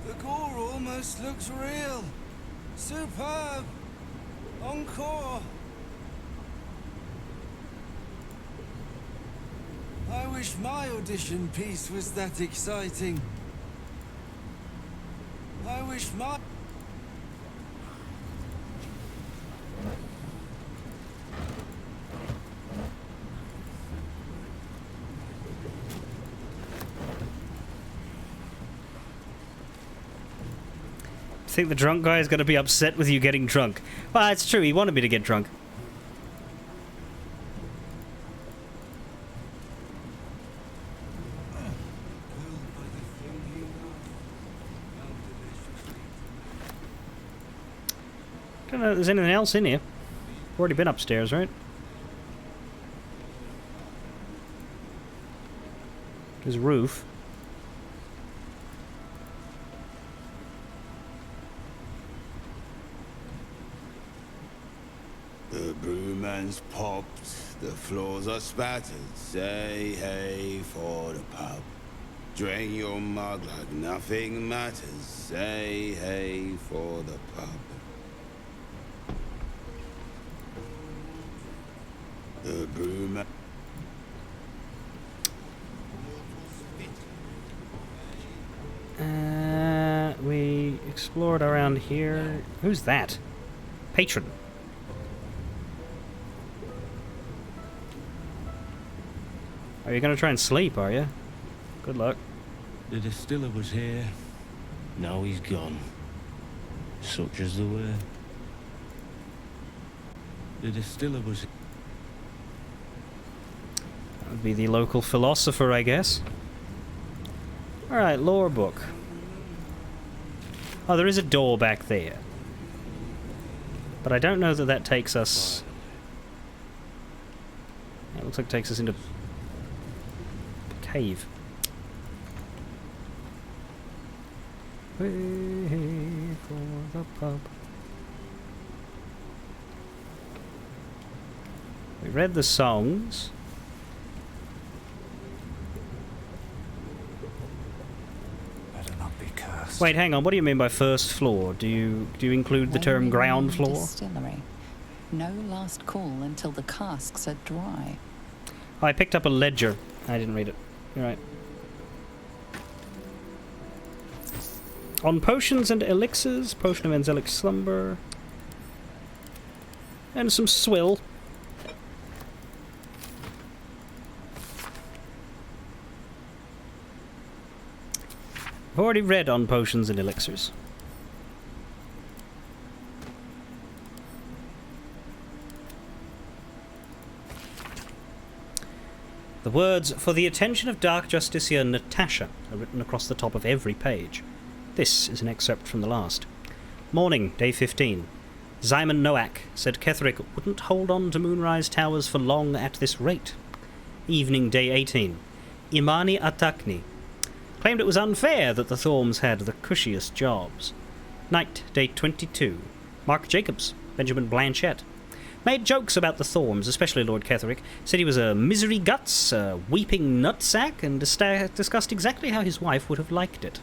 The gore almost looks real. Superb. Encore. I wish my audition piece was that exciting. I wish my... I think the drunk guy is going to be upset with you getting drunk. Well, it's true, he wanted me to get drunk. Don't know if there's anything else in here. Already been upstairs, right? There's a roof. The brewman's popped, the floors are spattered. Say hey for the pub. Drain your mug like nothing matters. Say hey for the pub. The brewman... We explored around here. Who's that? Patron. Are you gonna try and sleep, are you? Good luck. The distiller was here. Now he's gone. Such as the way. The distiller was... That would be the local philosopher, I guess. Alright, lore book. Oh, there is a door back there. But I don't know that that takes us... It looks like it takes us into the cave. Way for the pub. We read the songs. Better not be cursed. Wait, hang on. What do you mean by first floor? Do you include the term Waning ground Moon floor? Distillery. No last call until the casks are dry. Oh, I picked up a ledger. I didn't read it. You're right. On potions and elixirs, potion of angelic slumber, and some swill. I've already read on potions and elixirs. The words, "For the attention of Dark Justiciar Natasha," are written across the top of every page. This is an excerpt from the last. Morning, day 15. Xymon Noack said Ketherick wouldn't hold on to Moonrise Towers for long at this rate. Evening, day 18. Imani Atakni claimed it was unfair that the Thorms had the cushiest jobs. Night, day 22. Mark Jacobs, Benjamin Blanchett, made jokes about the Thorms, especially Lord Ketherick, said he was a misery guts, a weeping nutsack, and discussed exactly how his wife would have liked it.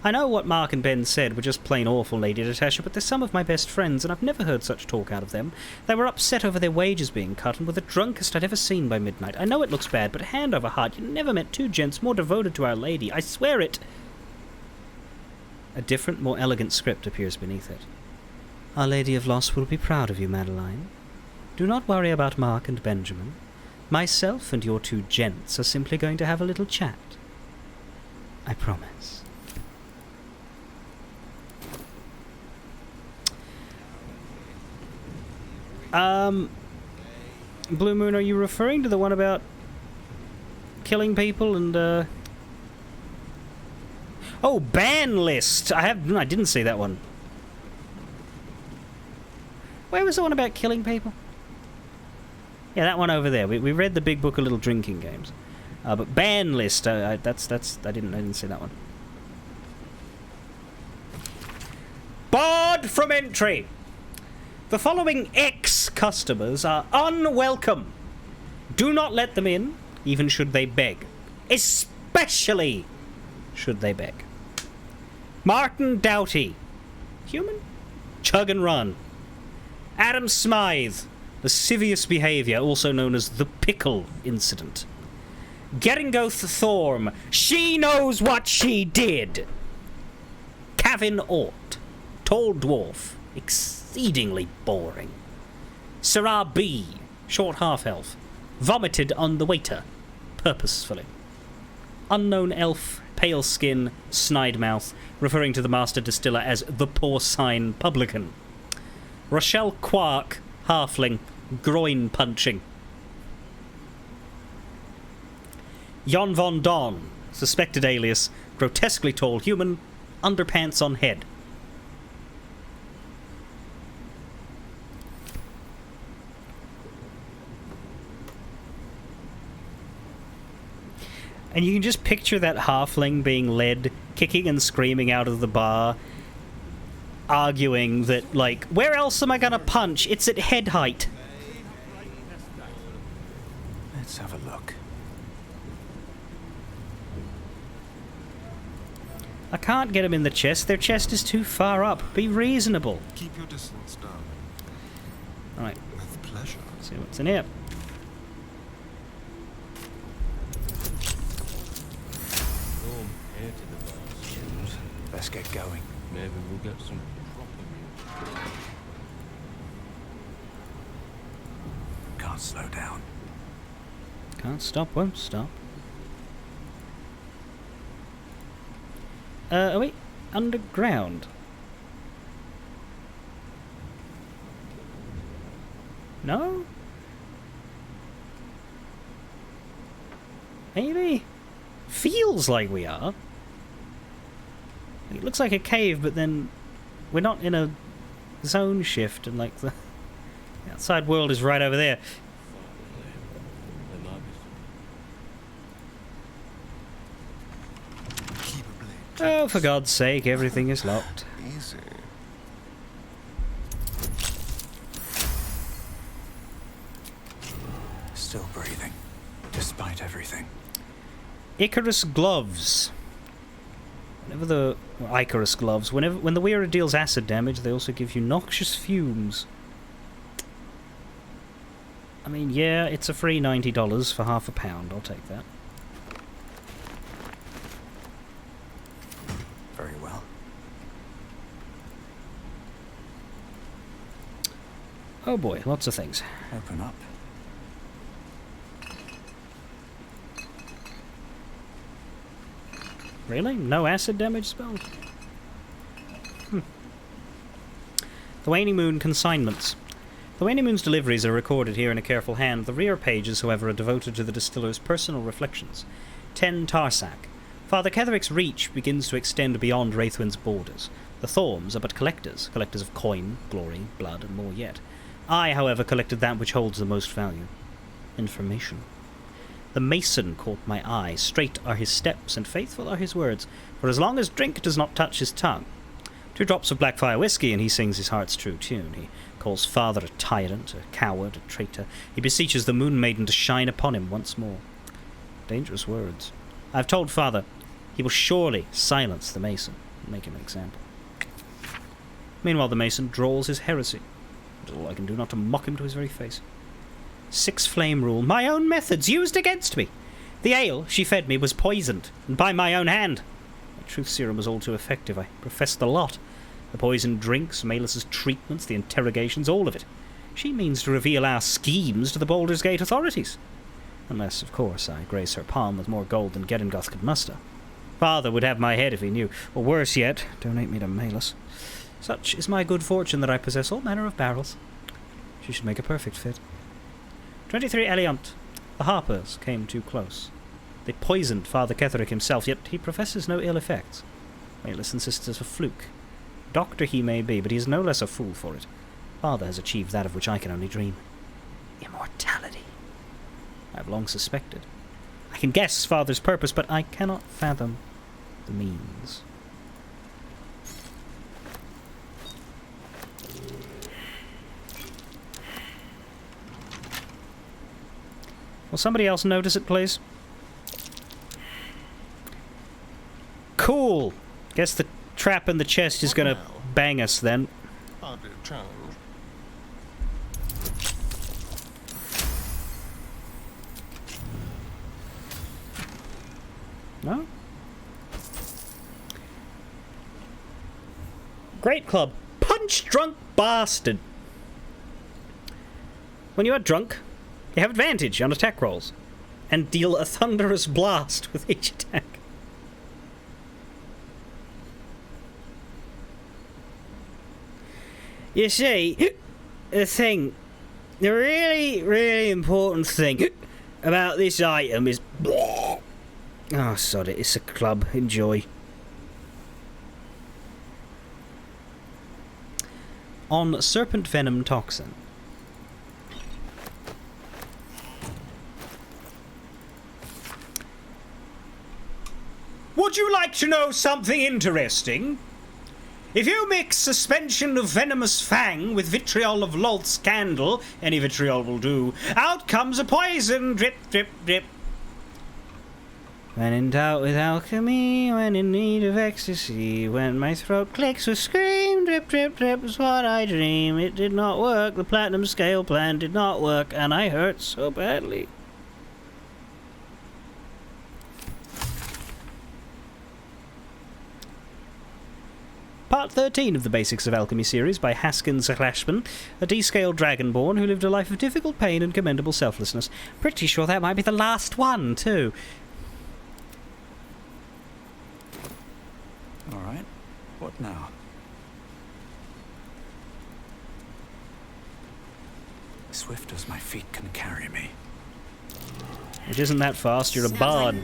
I know what Mark and Ben said were just plain awful, Lady Natasha, but they're some of my best friends, and I've never heard such talk out of them. They were upset over their wages being cut, and were the drunkest I'd ever seen by midnight. I know it looks bad, but hand over heart, you never met two gents more devoted to Our Lady. I swear it. A different, more elegant script appears beneath it. Our Lady of Loss will be proud of you, Madeline. Do not worry about Mark and Benjamin. Myself and your two gents are simply going to have a little chat. I promise. Blue Moon, are you referring to the one about killing people and, Oh, ban list! I didn't see that one. Where was the one about killing people? Yeah, that one over there. We read the big book of little drinking games. But ban list, I didn't see that one. Barred from entry! The following ex-customers are unwelcome. Do not let them in, even should they beg. Especially should they beg. Martin Doughty. Human? Chug and run. Adam Smythe. Lascivious behaviour, also known as the Pickle Incident. Geringoth Thorm. She knows what she did. Kavin Ort. Tall dwarf. Exceedingly boring. Sarah B. Short half-elf. Vomited on the waiter. Purposefully. Unknown elf. Pale skin. Snide mouth. Referring to the master distiller as the porcine publican. Rochelle Quark. Halfling. Groin punching. Jon Von Don. Suspected alias. Grotesquely tall human. Underpants on head. And you can just picture that halfling being led, kicking and screaming out of the bar, arguing that, like, where else am I gonna punch? It's at head height. Let's have a look. I can't get him in the chest. Their chest is too far up. Be reasonable. Keep your distance, darling. Alright, With pleasure. let's see what's in here. Let's get going. Maybe we'll get some proper news. Can't slow down. Can't stop, won't stop. Are we underground? No? Maybe? Feels like we are. It looks like a cave, but then we're not in a zone shift, and like the outside world is right over there. Oh, for God's sake, everything is locked. Easy. Still breathing, despite everything. Icarus gloves. Icarus gloves. When the wearer deals acid damage, they also give you noxious fumes. I mean, yeah, it's a free $90 for half a pound. I'll take that. Very well. Oh boy, lots of things. Open up. Really? No acid damage spell? The Waning Moon consignments. The Waning Moon's deliveries are recorded here in a careful hand. The rear pages, however, are devoted to the distiller's personal reflections. 10 Tarsak. Father Ketheric's reach begins to extend beyond Wraithwind's borders. The Thorns are but collectors of coin, glory, blood, and more yet. I, however, collected that which holds the most value. Information. The mason caught my eye. Straight are his steps, and faithful are his words, for as long as drink does not touch his tongue. 2 drops of Blackfire whiskey, and he sings his heart's true tune. He calls father a tyrant, a coward, a traitor. He beseeches the Moon Maiden to shine upon him once more. Dangerous words. I have told father he will surely silence the mason and make him an example. Meanwhile, the mason drawls his heresy. It is all I can do not to mock him to his very face. 6 flame rule. My own methods used against me. The ale she fed me was poisoned, and by my own hand. My truth serum was all too effective. I professed the lot. The poisoned drinks, Malus's treatments, the interrogations, all of it. She means to reveal our schemes to the Baldur's Gate authorities. Unless, of course, I grace her palm with more gold than Gerengoth could muster. Father would have my head if he knew, or worse yet, donate me to Malus. Such is my good fortune that I possess all manner of barrels. She should make a perfect fit. 23 Eliant. The Harpers came too close. They poisoned Father Ketheric himself, yet he professes no ill effects. Malus insists it's a fluke. Doctor he may be, but he is no less a fool for it. Father has achieved that of which I can only dream. Immortality. I have long suspected. I can guess Father's purpose, but I cannot fathom the means. Will somebody else notice it, please? Cool! Guess the trap in the chest is gonna bang us then. Hardly a challenge. No? Great club. Punch drunk bastard! When you are drunk, you have advantage on attack rolls, and deal a thunderous blast with each attack. You see, the really, really important thing about this item is... Oh, sod it, it's a club. Enjoy. On serpent venom toxin. Would you like to know something interesting? If you mix suspension of venomous fang with vitriol of Lolth's candle, any vitriol will do, out comes a poison, drip, drip, drip. When in doubt with alchemy, when in need of ecstasy, when my throat clicks with scream, drip, drip, drip is what I dream. It did not work, the platinum scale plan did not work, and I hurt so badly. Part 13 of the Basics of Alchemy series by Haskins Clashman, a D-scale dragonborn who lived a life of difficult pain and commendable selflessness. Pretty sure that might be the last one, too. All right. What now? Swift as my feet can carry me. Which isn't that fast, you're a bard.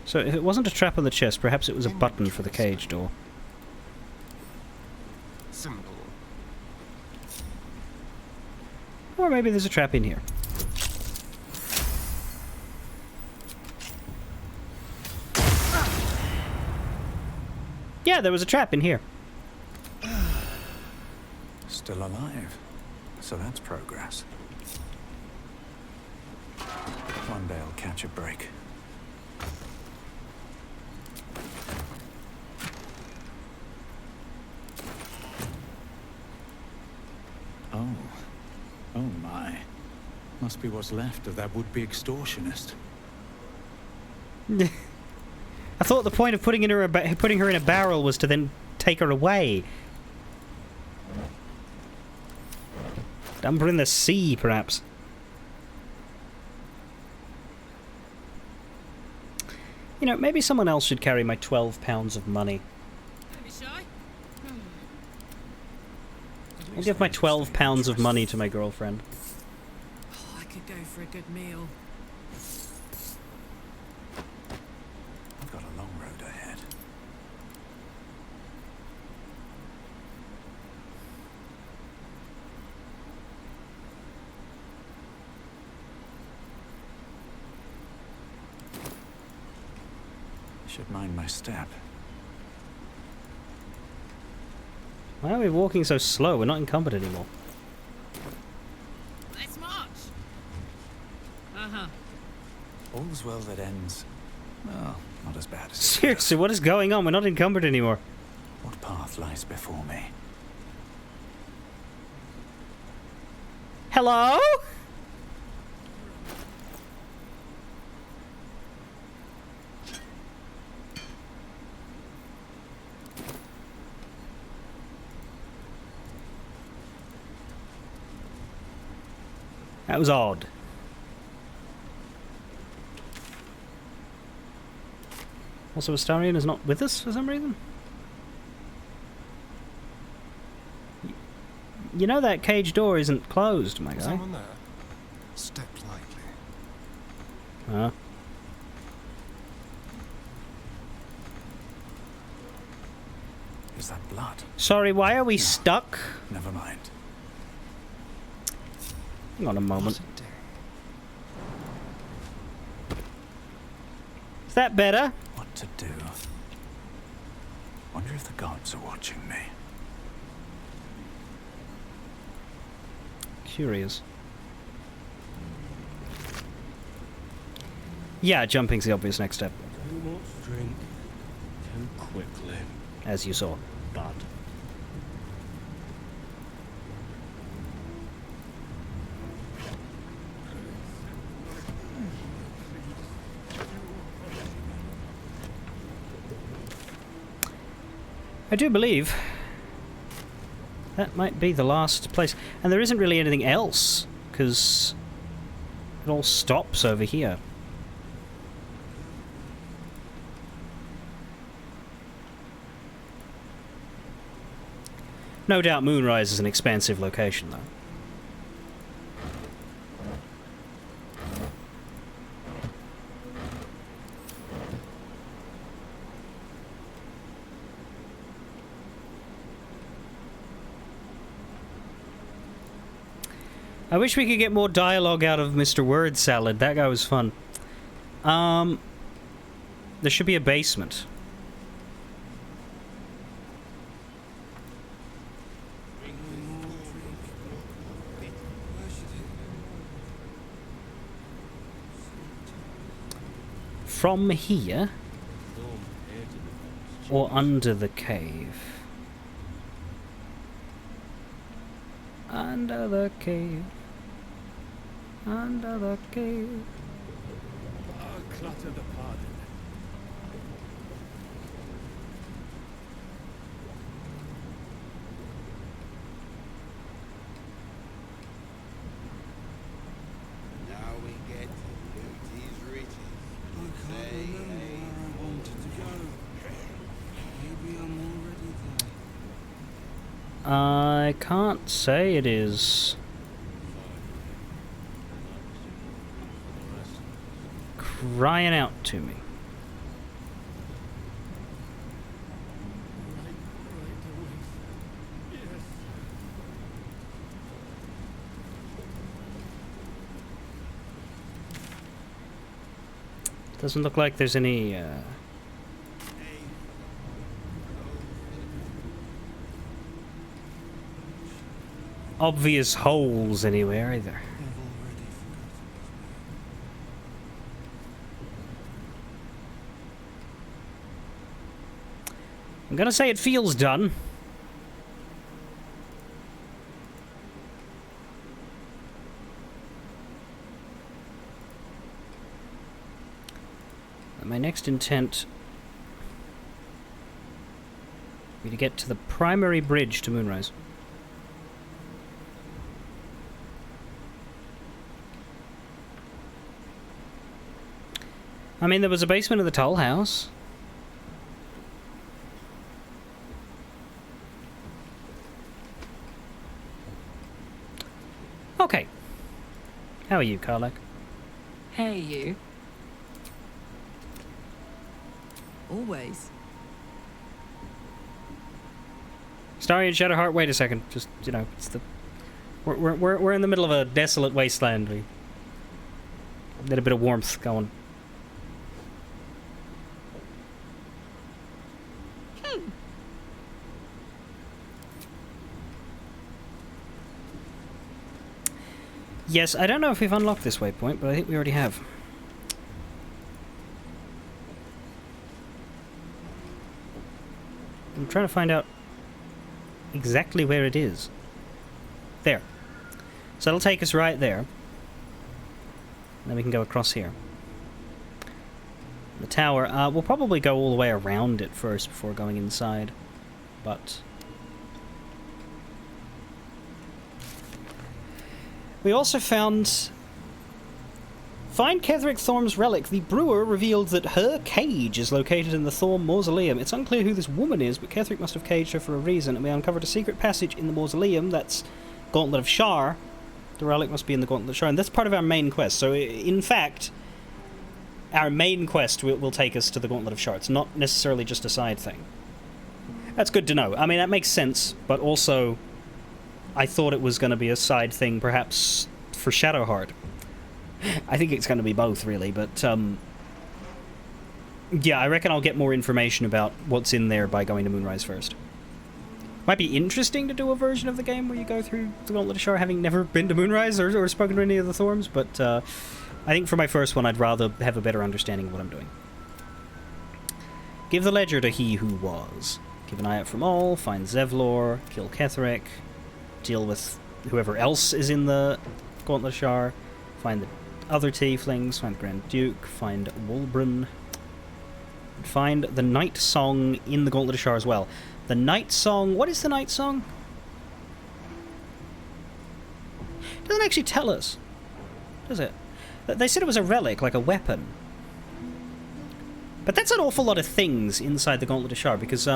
So if it wasn't a trap on the chest, perhaps it was a button for the cage door. Simple. Or maybe there's a trap in here. Yeah, there was a trap in here. Still alive. So that's progress. One day I'll catch a break. Oh. Oh my. Must be what's left of that would-be extortionist. I thought the point of putting her in a barrel was to then take her away. Dump her in the sea, perhaps. You know, maybe someone else should carry my 12 pounds of money. I'll give my 12 pounds of money to my girlfriend. Oh, I could go for a good meal. I've got a long road ahead. Should mind my step. Why are we walking so slow? We're not encumbered anymore. Let's march. Uh-huh. All's well that ends. Well, not as bad as... Seriously, what is going on? We're not encumbered anymore. What path lies before me? Hello? That was odd. Also, Astarion is not with us for some reason. You know that cage door isn't closed, my guy. Someone there? Step lightly. Huh? Is that blood? Sorry, why are we stuck? Never mind. Hang on a moment. What a day. Is that better? What to do? Wonder if the gods are watching me. Curious. Yeah, jumping's the obvious next step. Too much drink too quickly. As you saw. Bad. I do believe that might be the last place. And there isn't really anything else, because it all stops over here. No doubt Moonrise is an expansive location, though. I wish we could get more dialogue out of Mr. Word Salad. That guy was fun. There should be a basement. From here, or under the cave? Under the cave. Under the cave. I'll clutter the pardon. Now we get to Luty's riches. I can't remember where I wanted to go. Maybe I'm already there. I can't say it is. Crying out to me. Doesn't look like there's any, obvious holes anywhere either. I'm gonna say it feels done. And my next intent will be to get to the primary bridge to Moonrise. I mean, there was a basement of the Toll House. Okay. How are you, Karlak? Hey, you. Always. Starry and Shadowheart, wait a second. Just, you know, it's the... We're in the middle of a desolate wasteland. We need a bit of warmth going. Yes, I don't know if we've unlocked this waypoint, but I think we already have. I'm trying to find out exactly where it is. There. So it'll take us right there. And then we can go across here. The tower, we'll probably go all the way around it first before going inside. But... we also found... Find Ketheric Thorm's relic. The brewer revealed that her cage is located in the Thorm mausoleum. It's unclear who this woman is, but Ketheric must have caged her for a reason, and we uncovered a secret passage in the mausoleum. That's Gauntlet of Shar. The relic must be in the Gauntlet of Shar, and that's part of our main quest. So, in fact, our main quest will take us to the Gauntlet of Shar. It's not necessarily just a side thing. That's good to know. I mean, that makes sense, but also... I thought it was going to be a side thing, perhaps, for Shadowheart. I think it's going to be both, really, but, yeah, I reckon I'll get more information about what's in there by going to Moonrise first. Might be interesting to do a version of the game where you go through the Gauntlet of Shar having never been to Moonrise or spoken to any of the Thorms, but, I think for my first one I'd rather have a better understanding of what I'm doing. Give the ledger to he who was. Keep an eye out from all, find Zevlor, kill Ketheric, deal with whoever else is in the Gauntlet of Shar, find the other tieflings, find the Grand Duke, find Wulbren, and find the Night Song in the Gauntlet of Shar as well. The Night Song... what is the Night Song? It doesn't actually tell us, does it? They said it was a relic, like a weapon. But that's an awful lot of things inside the Gauntlet of Shar, because,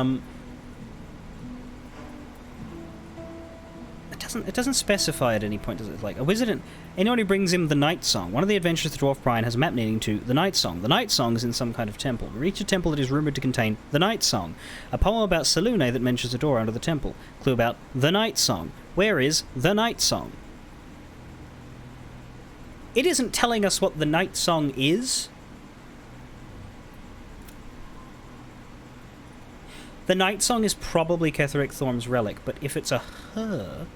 it doesn't specify at any point, does it? Like, a wizard and anyone who brings him the Night Song. One of the adventures of the Dwarf Brian has a map leading to the Night Song. The Night Song is in some kind of temple. We reach a temple that is rumoured to contain the Night Song. A poem about Selune that mentions a door under the temple. Clue about the Night Song. Where is the Night Song? It isn't telling us what the Night Song is. The Night Song is probably Ketheric Thorm's relic, but if it's a her...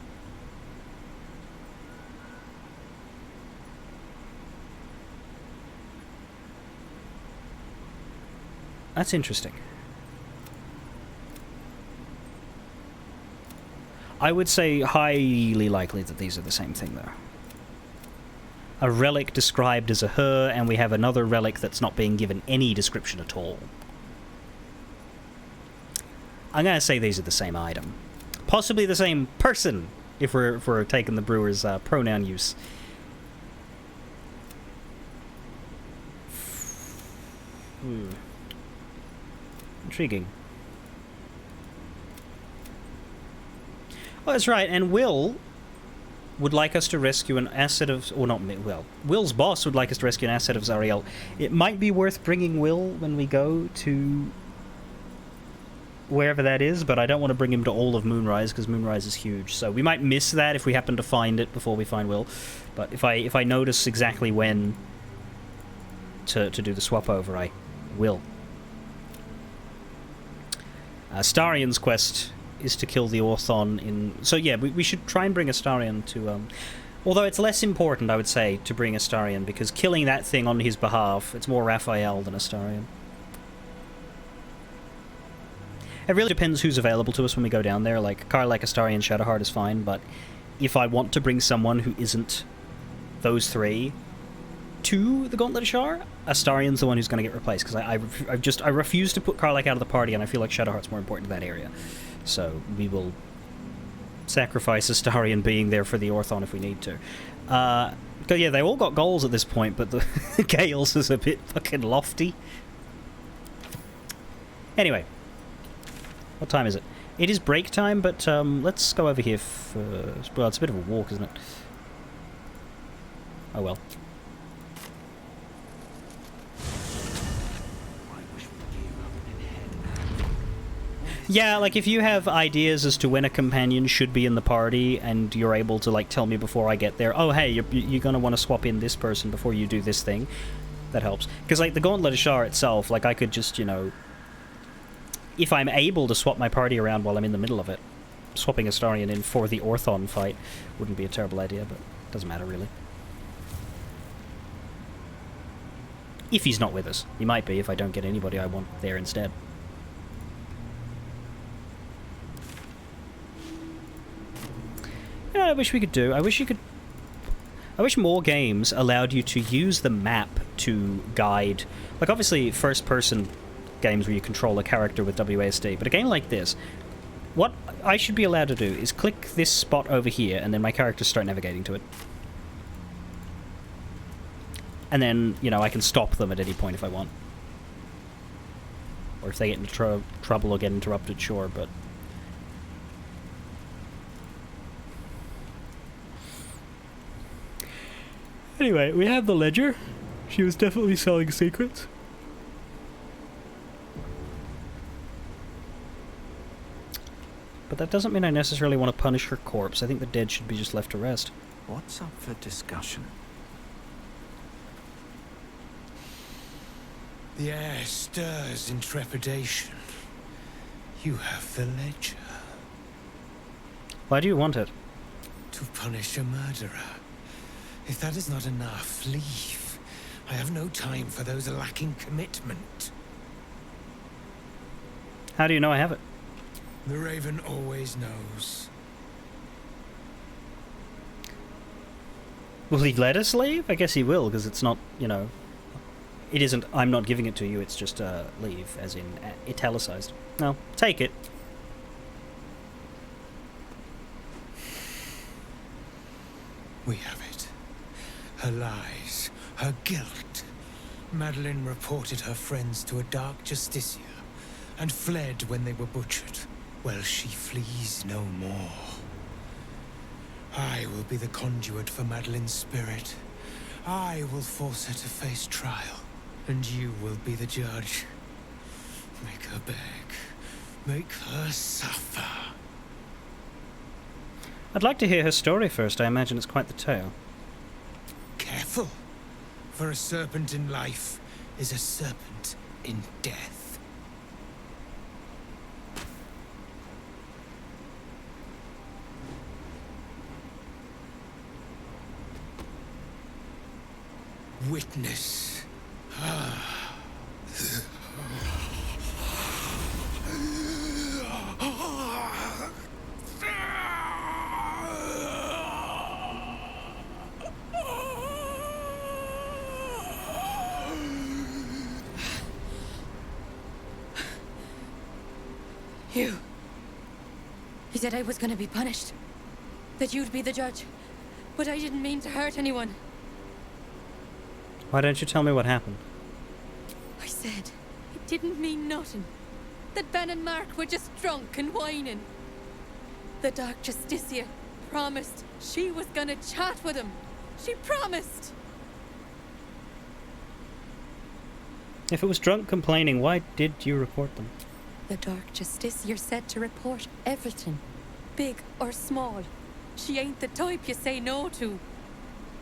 that's interesting. I would say highly likely that these are the same thing, though. A relic described as a her, and we have another relic that's not being given any description at all. I'm going to say these are the same item. Possibly the same person, if we're taking the brewer's pronoun use. Intriguing. Oh, that's right, and Will would like us to rescue an asset of... or not Will. Will's boss would like us to rescue an asset of Zariel. It might be worth bringing Will when we go to... wherever that is, but I don't want to bring him to all of Moonrise, because Moonrise is huge. So we might miss that if we happen to find it before we find Will. But if I notice exactly when to do the swap over, I will. Starian's quest is to kill the Orthon in... So yeah, we should try and bring Astarion to... although it's less important, I would say, to bring Astarion, because killing that thing on his behalf, it's more Raphael than Astarion. It really depends who's available to us when we go down there. Like, Karlach, Astarion, Shadowheart is fine, but if I want to bring someone who isn't those three to the Gauntlet of Shar, Astarion's the one who's going to get replaced, because I refuse to put Karlach out of the party, and I feel like Shadowheart's more important in that area. So we will sacrifice Astarion being there for the Orthon if we need to. Because yeah, they all got goals at this point, but the Gale's is a bit fucking lofty. Anyway. What time is it? It is break time, but let's go over here first. Well, it's a bit of a walk, isn't it? Oh well. Yeah, like if you have ideas as to when a companion should be in the party and you're able to like tell me before I get there, oh hey, you're gonna want to swap in this person before you do this thing, that helps. Because like the Gauntlet of Shar itself, like I could just, you know, if I'm able to swap my party around while I'm in the middle of it, swapping Astarion in for the Orthon fight wouldn't be a terrible idea, but it doesn't matter really. If he's not with us. He might be if I don't get anybody I want there instead. You know what I wish we could do? I wish more games allowed you to use the map to guide... Like, obviously, first-person games where you control a character with WASD, but a game like this, what I should be allowed to do is click this spot over here, and then my characters start navigating to it. And then, you know, I can stop them at any point if I want. Or if they get into trouble or get interrupted, sure, but... Anyway, we have the ledger. She was definitely selling secrets. But that doesn't mean I necessarily want to punish her corpse. I think the dead should be just left to rest. What's up for discussion? The air stirs in trepidation. You have the ledger. Why do you want it? To punish a murderer. If that is not enough, leave. I have no time for those lacking commitment. How do you know I have it? The Raven always knows. Will he let us leave? I guess he will, because it's not, you know... It isn't, I'm not giving it to you, it's just, leave, as in italicized. No, take it. We have it. Her lies, her guilt. Madeline reported her friends to a dark Justicia, and fled when they were butchered. Well, she flees no more. I will be the conduit for Madeline's spirit. I will force her to face trial, and you will be the judge. Make her beg. Make her suffer. I'd like to hear her story first. I imagine it's quite the tale. Careful, for a serpent in life is a serpent in death. Witness. You said I was going to be punished. That you'd be the judge. But I didn't mean to hurt anyone. Why don't you tell me what happened? I said it didn't mean nothing. That Ben and Mark were just drunk and whining. The Dark Justicia promised she was gonna chat with him. She promised! If it was drunk complaining, why did you report them? The Dark Justicia said to report everything, big or small. She ain't the type you say no to.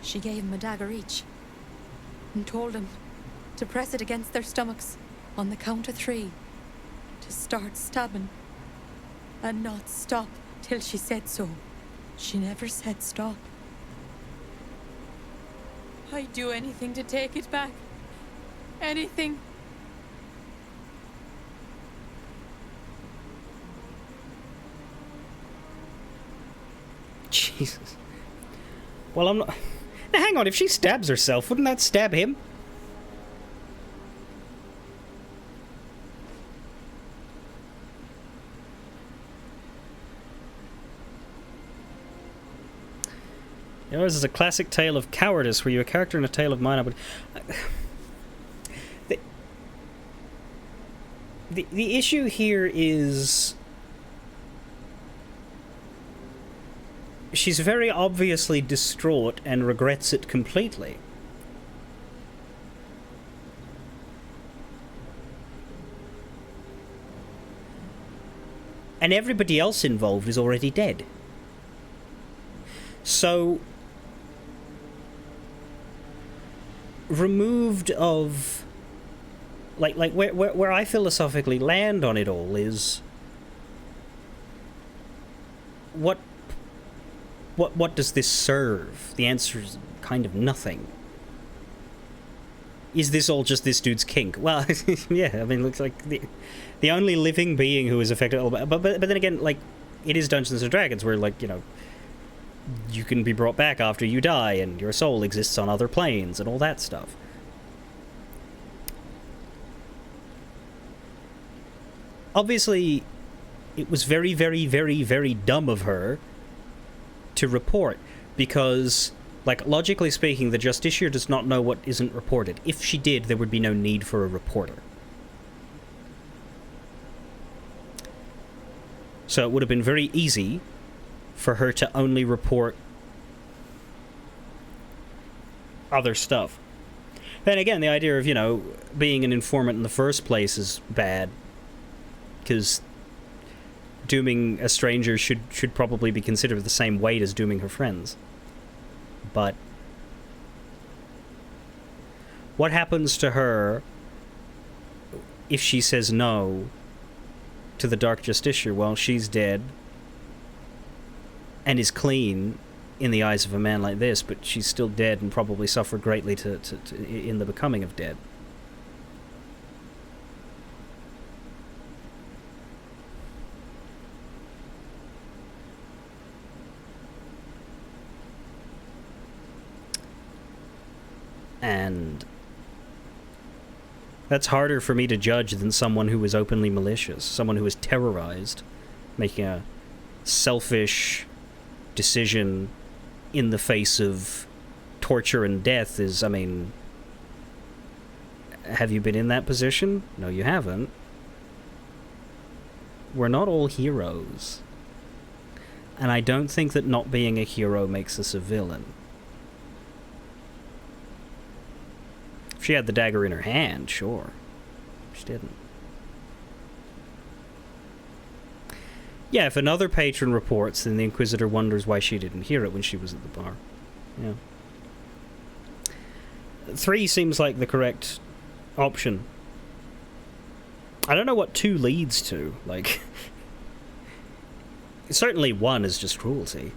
She gave him a dagger each and told him to press it against their stomachs on the count of 3, to start stabbing, and not stop till she said so. She never said stop. I'd do anything to take it back. Anything. Jesus. Well, I'm not... Now, hang on, if she stabs herself, wouldn't that stab him? Yours is a classic tale of cowardice. Were you a character in a tale of mine? I would... The issue here is... she's very obviously distraught and regrets it completely. And everybody else involved is already dead. So... removed of... Like where I philosophically land on it all is... What does this serve? The answer is kind of nothing. Is this all just this dude's kink? Well, yeah, I mean, it looks like the only living being who is affected... But then again, like, it is Dungeons & Dragons, where, like, you know, you can be brought back after you die, and your soul exists on other planes, and all that stuff. Obviously, it was very, very, very, very dumb of her to report, because, like, logically speaking, the Justiciar does not know what isn't reported. If she did, there would be no need for a reporter. So it would have been very easy for her to only report other stuff. Then again, the idea of, you know, being an informant in the first place is bad, because dooming a stranger should probably be considered the same weight as dooming her friends. But what happens to her if she says no to the Dark Justiciar? Well, she's dead and is clean in the eyes of a man like this, but she's still dead and probably suffered greatly in the becoming of dead. And that's harder for me to judge than someone who is openly malicious, someone who is terrorized, making a selfish decision in the face of torture and death is, I mean, have you been in that position? No, you haven't. We're not all heroes. And I don't think that not being a hero makes us a villain. If she had the dagger in her hand, sure. She didn't. Yeah, if another patron reports, then the Inquisitor wonders why she didn't hear it when she was at the bar. Yeah. 3 seems like the correct option. I don't know what 2 leads to. Like, certainly 1 is just cruelty.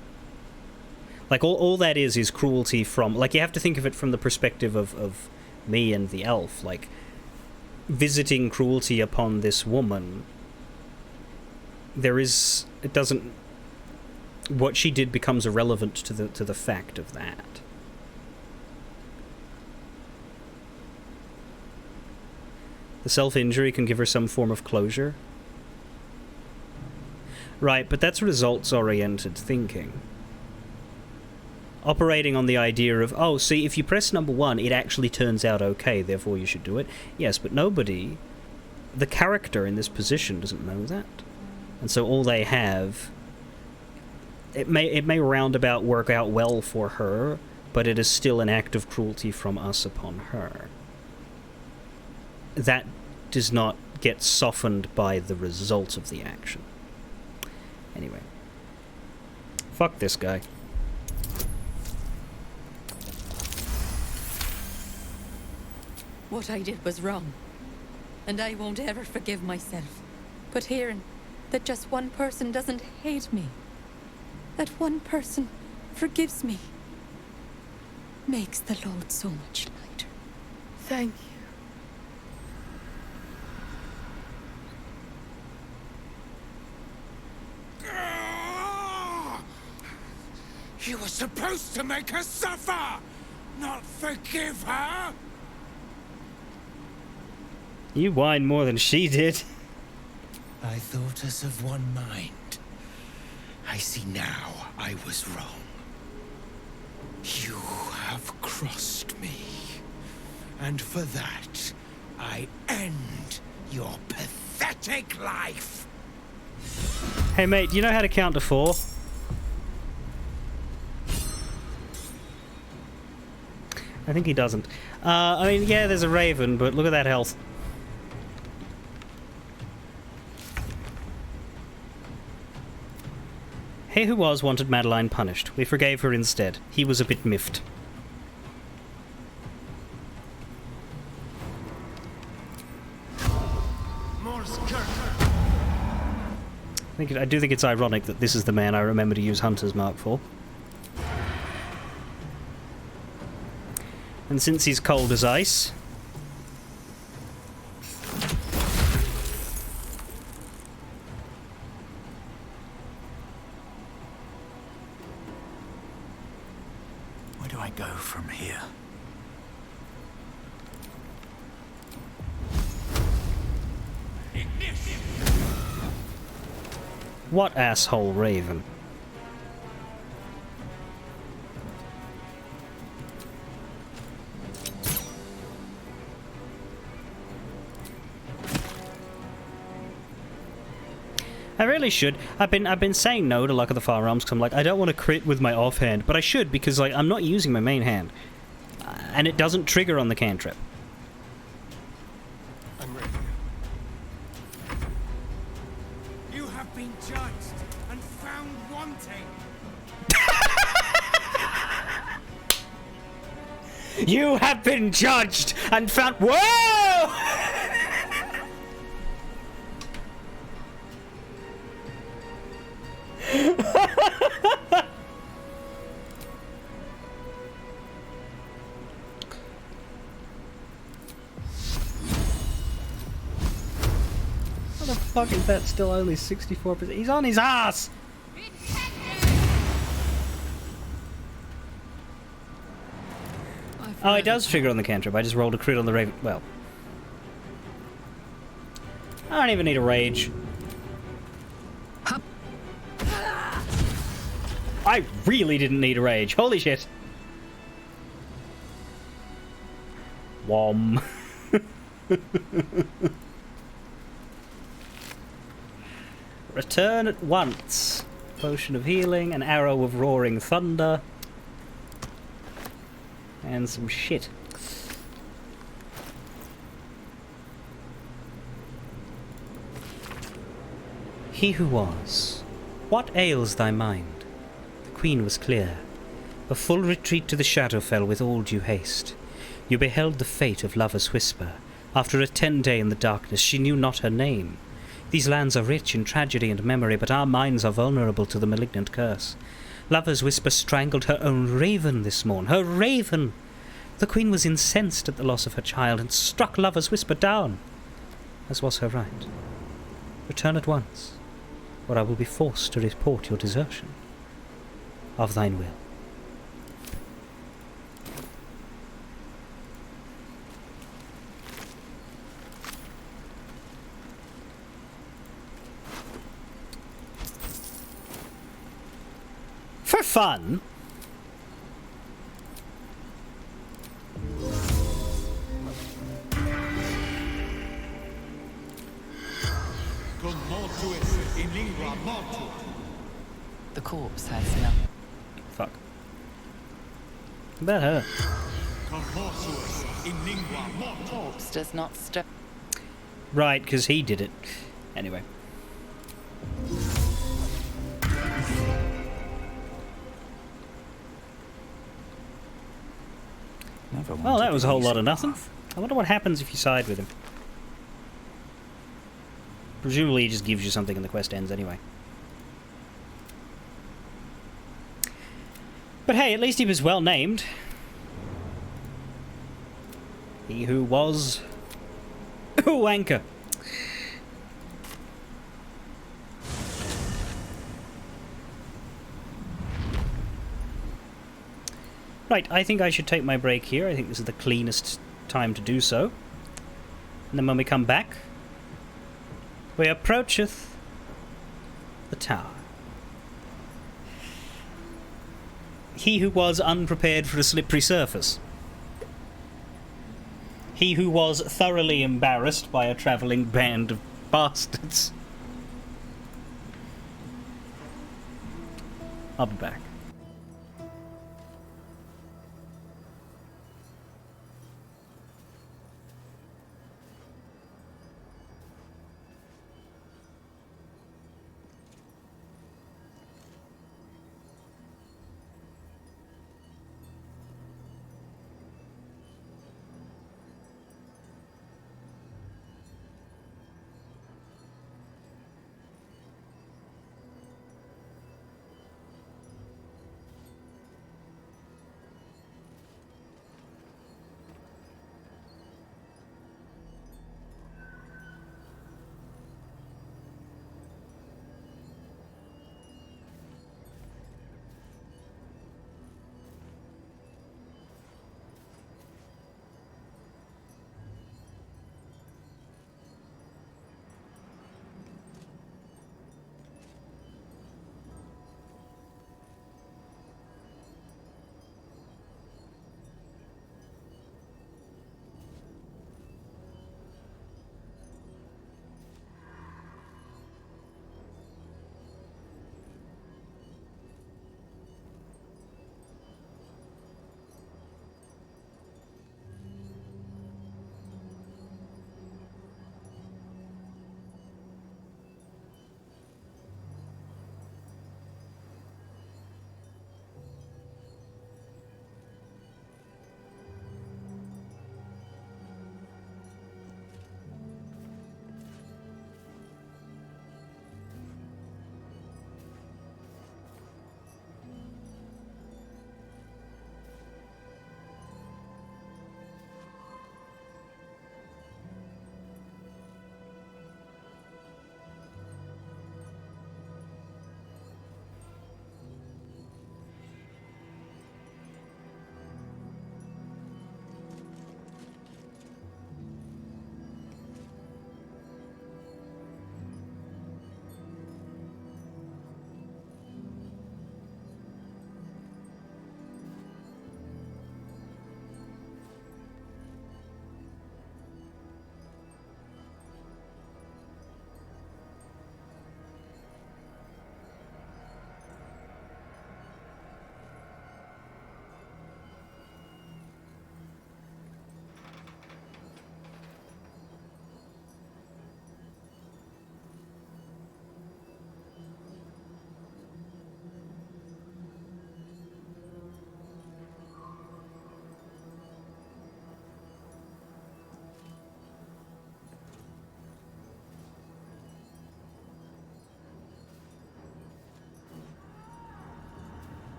Like, all that is cruelty from... Like, you have to think of it from the perspective of me and the elf, like, visiting cruelty upon this woman. It doesn't... What she did becomes irrelevant to the fact of that. The self-injury can give her some form of closure. Right, but that's results-oriented thinking. Operating on the idea of, oh, see, if you press number 1, it actually turns out okay, therefore you should do it. Yes, but nobody, the character in this position, doesn't know that. And so all they have, it may roundabout work out well for her, but it is still an act of cruelty from us upon her. That does not get softened by the result of the action. Anyway. Fuck this guy. What I did was wrong, and I won't ever forgive myself. But hearing that just one person doesn't hate me, that one person forgives me, makes the load so much lighter. Thank you. You were supposed to make her suffer, not forgive her! You whine more than she did. I thought us of one mind. I see now I was wrong. You have crossed me. And for that, I end your pathetic life! Hey mate, do you know how to count to 4? I think he doesn't. I mean, yeah, there's a raven, but look at that health. He who was wanted Madeline punished. We forgave her instead. He was a bit miffed. I do think it's ironic that this is the man I remember to use Hunter's Mark for. And since he's cold as ice... Where do I go from here? What asshole raven? I really should. I've been saying no to Luck of the Firearms because I'm like, I don't want to crit with my offhand, but I should because like I'm not using my main hand, and it doesn't trigger on the cantrip. I'm ready. You have been judged and found wanting. You have been judged and found. Whoa! How the fuck is that still only 64%? He's on his ass! Oh, it does trigger on the cantrip. I just rolled a crit on the raven. Well, I don't even need a rage. I really didn't need a rage. Holy shit. Wom. Return at once. Potion of healing, an arrow of roaring thunder, and some shit. He who was. What ails thy mind? The queen was clear. A full retreat to the Shadowfell with all due haste. You beheld the fate of Lover's Whisper. After a 10-day in the darkness, she knew not her name. These lands are rich in tragedy and memory, but our minds are vulnerable to the malignant curse. Lover's Whisper strangled her own raven this morn. Her raven! The queen was incensed at the loss of her child and struck Lover's Whisper down, as was her right. Return at once, or I will be forced to report your desertion. Of thine will. For fun. The corpse has no. Fuck. About her. Corpse does not stir. Right, because he did it. Anyway. Well, that was a whole lot of nothing. I wonder what happens if you side with him. Presumably he just gives you something and the quest ends anyway. But hey, at least he was well named. He who was... wanker. Right, I think I should take my break here. I think this is the cleanest time to do so. And then when we come back, we approacheth the tower. He who was unprepared for a slippery surface. He who was thoroughly embarrassed by a travelling band of bastards. I'll be back.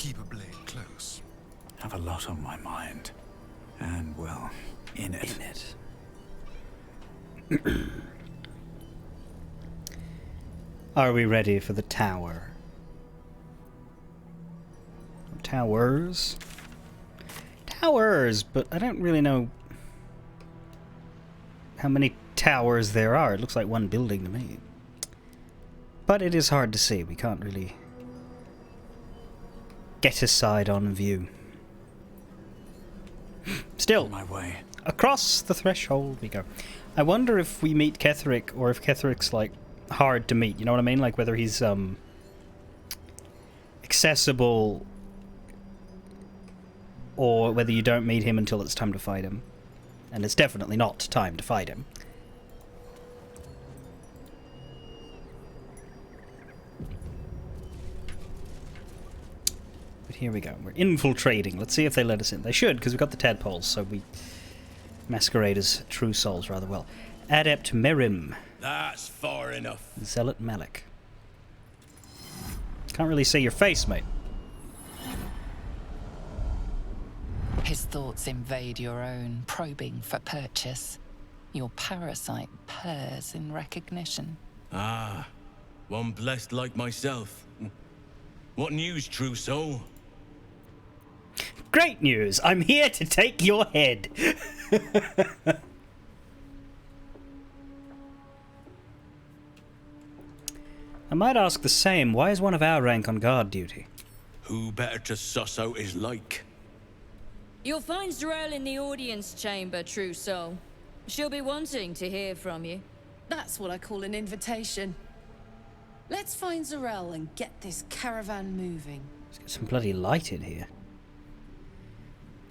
Keep a blade close. Have a lot on my mind. And, well, in it. Are we ready for the tower? Towers? Towers, but I don't really know how many towers there are. It looks like one building to me. But it is hard to see. We can't really get a side on view. Still, On my way. across the threshold we go. I wonder if we meet Ketheric, or if Ketheric's, like, hard to meet. You know what I mean? Like, whether he's, accessible, or whether you don't meet him until it's time to fight him. And it's definitely not time to fight him. But here we go. We're infiltrating. Let's see if they let us in. They should, because we've got the tadpoles, so we masquerade as true souls rather well. Adept Merim. That's far enough. Zealot Malik. Can't really see your face, mate. His thoughts invade your own, probing for purchase. Your parasite purrs in recognition. Ah, one blessed like myself. What news, true soul? Great news! I'm here to take your head! I might ask the same. Why is one of our rank on guard duty? Who better to suss out his like? You'll find Zarel in the audience chamber, true soul. She'll be wanting to hear from you. That's what I call an invitation. Let's find Zarel and get this caravan moving. Let's get some bloody light in here.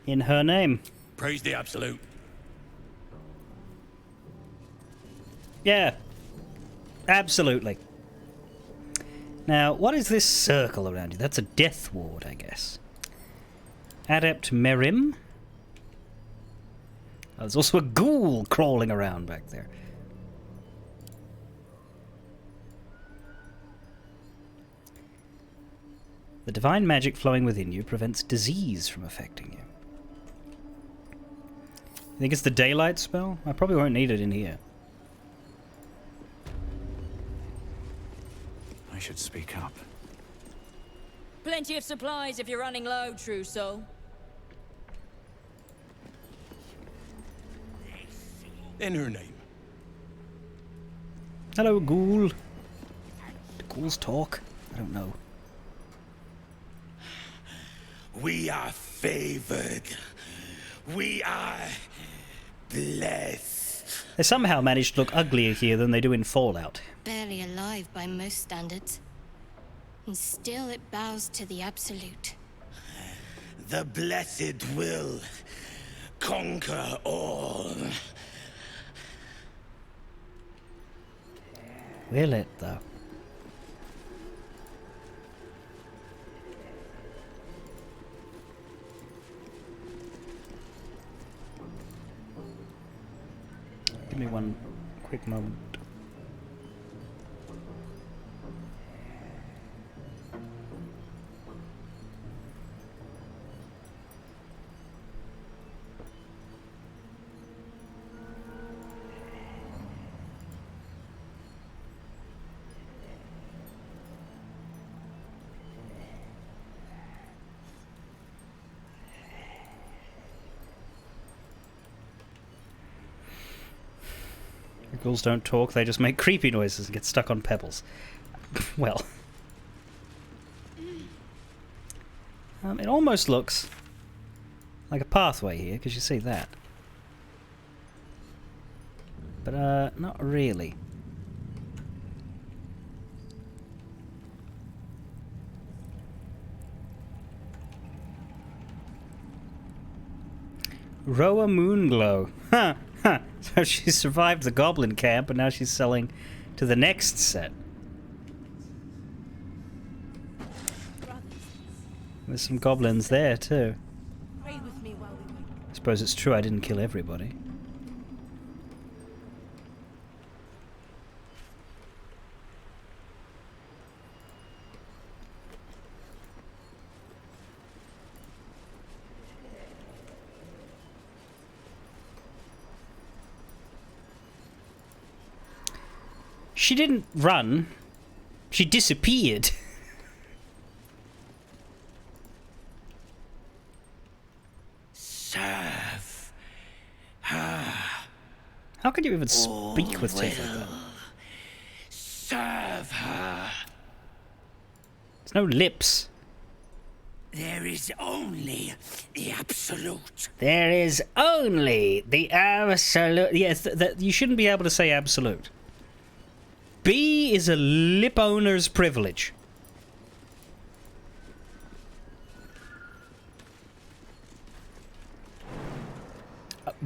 In her name. Praise the Absolute. Yeah. Absolutely. Now, what is this circle around you? That's a death ward, I guess. Adept Merim. Oh, there's also a ghoul crawling around back there. The divine magic flowing within you prevents disease from affecting you. You think it's the daylight spell? I probably won't need it in here. I should speak up. Plenty of supplies if you're running low, true soul. In her name. Hello, ghoul. Do ghouls talk? I don't know. We are favored. We are blessed. They somehow managed to look uglier here than they do in Fallout. Barely alive by most standards. And still it bows to the Absolute. The blessed will conquer all. Will it, though? Give me one quick moment. Ghouls don't talk, they just make creepy noises and get stuck on pebbles. Well. It almost looks like a pathway here, because you see that. But, not really. Roa Moonglow. Huh, huh. So she survived the goblin camp and now she's selling to the next set. There's some goblins there too. I suppose it's true I didn't kill everybody. She didn't run. She disappeared. Serve her. How can you even speak with teeth like that? Serve her. There's no lips. There is only the absolute. There is only the absolute. Yes, you shouldn't be able to say absolute. B is a lip owner's privilege.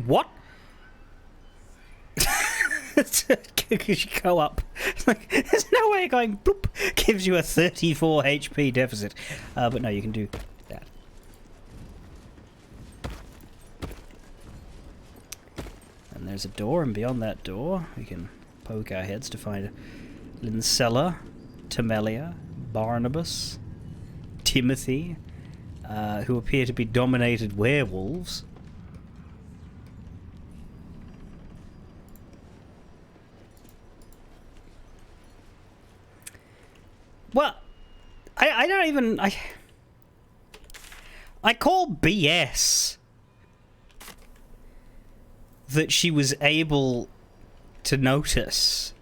What? Because you go up. Like, there's no way going boop gives you a 34 HP deficit. But no, you can do that. And there's a door, and beyond that door, we can poke our heads to find Lincella, Temelia, Barnabas, Timothy, who appear to be dominated werewolves. Well, I don't even... I call BS that she was able to notice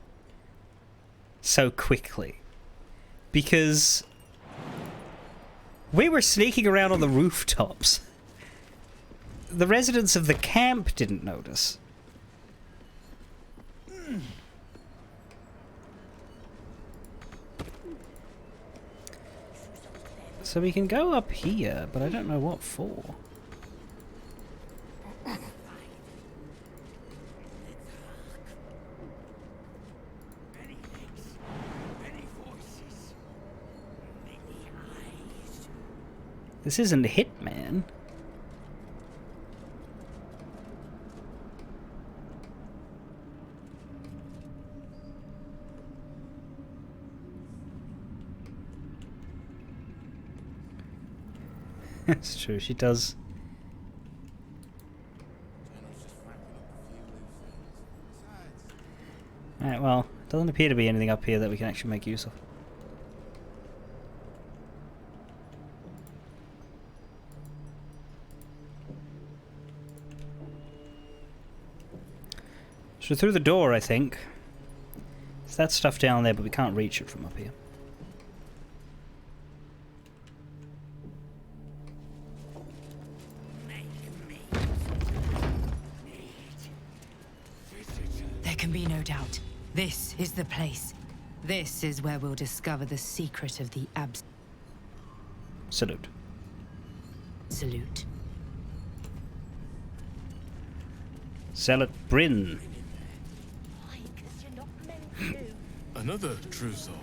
so quickly. Because we were sneaking around on the rooftops. The residents of the camp didn't notice. So we can go up here, but I don't know what for. This isn't Hitman. That's true, she does. Alright, well, doesn't appear to be anything up here that we can actually make use of. So through the door, I think. There's that stuff down there, but we can't reach it from up here. There can be no doubt. This is the place. This is where we'll discover the secret of the Salute. Salute. Zealot Bryn. Another true soul.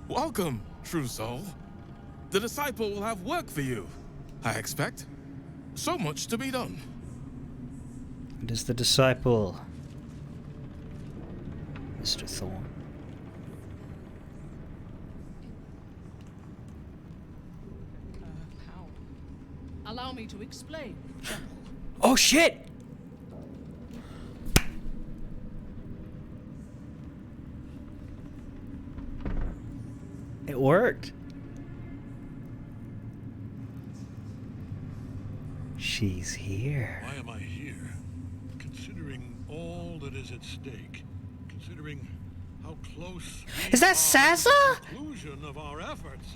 Welcome, true soul. The disciple will have work for you, I expect. So much to be done. It is the disciple, Mr. Thorn. Allow me to explain, General. Oh shit! It worked. She's here. Why am I here? Considering all that is at stake, considering how close Is that Sazza? conclusion of our efforts.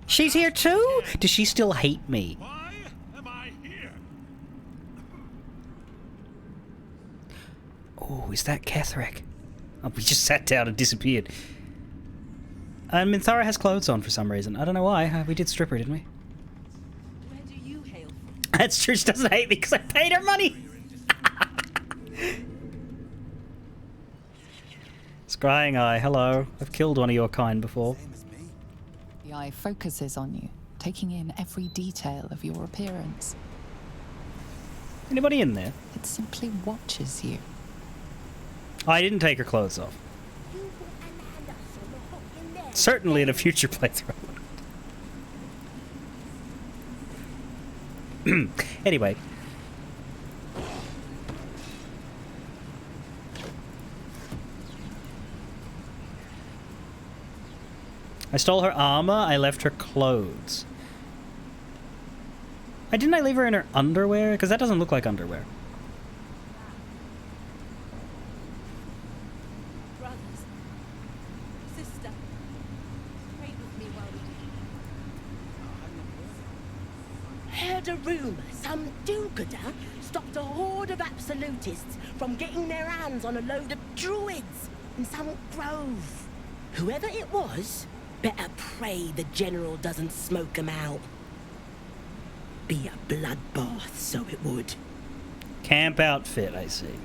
She's here too? Does she still hate me? Why am I here? Oh, is that Ketherick? Oh, we just sat down and disappeared. And Minthara has clothes on for some reason. I don't know why. We did strip her, didn't we? Where do you hail from? That's true. She doesn't hate me because I paid her money. Scrying Eye, hello. I've killed one of your kind before. The eye focuses on you, taking in every detail of your appearance. Anybody in there? It simply watches you. I didn't take her clothes off. Certainly in a future playthrough. Anyway. I stole her armor, I left her clothes. Didn't I leave her in her underwear? Because that doesn't look like underwear. Brothers, sister, pray with me while we Heard a rumour some do-gooder stopped a horde of absolutists from getting their hands on a load of druids in some grove. Whoever it was, better pray the general doesn't smoke 'em out. Be a bloodbath, so it would. Camp outfit, I see.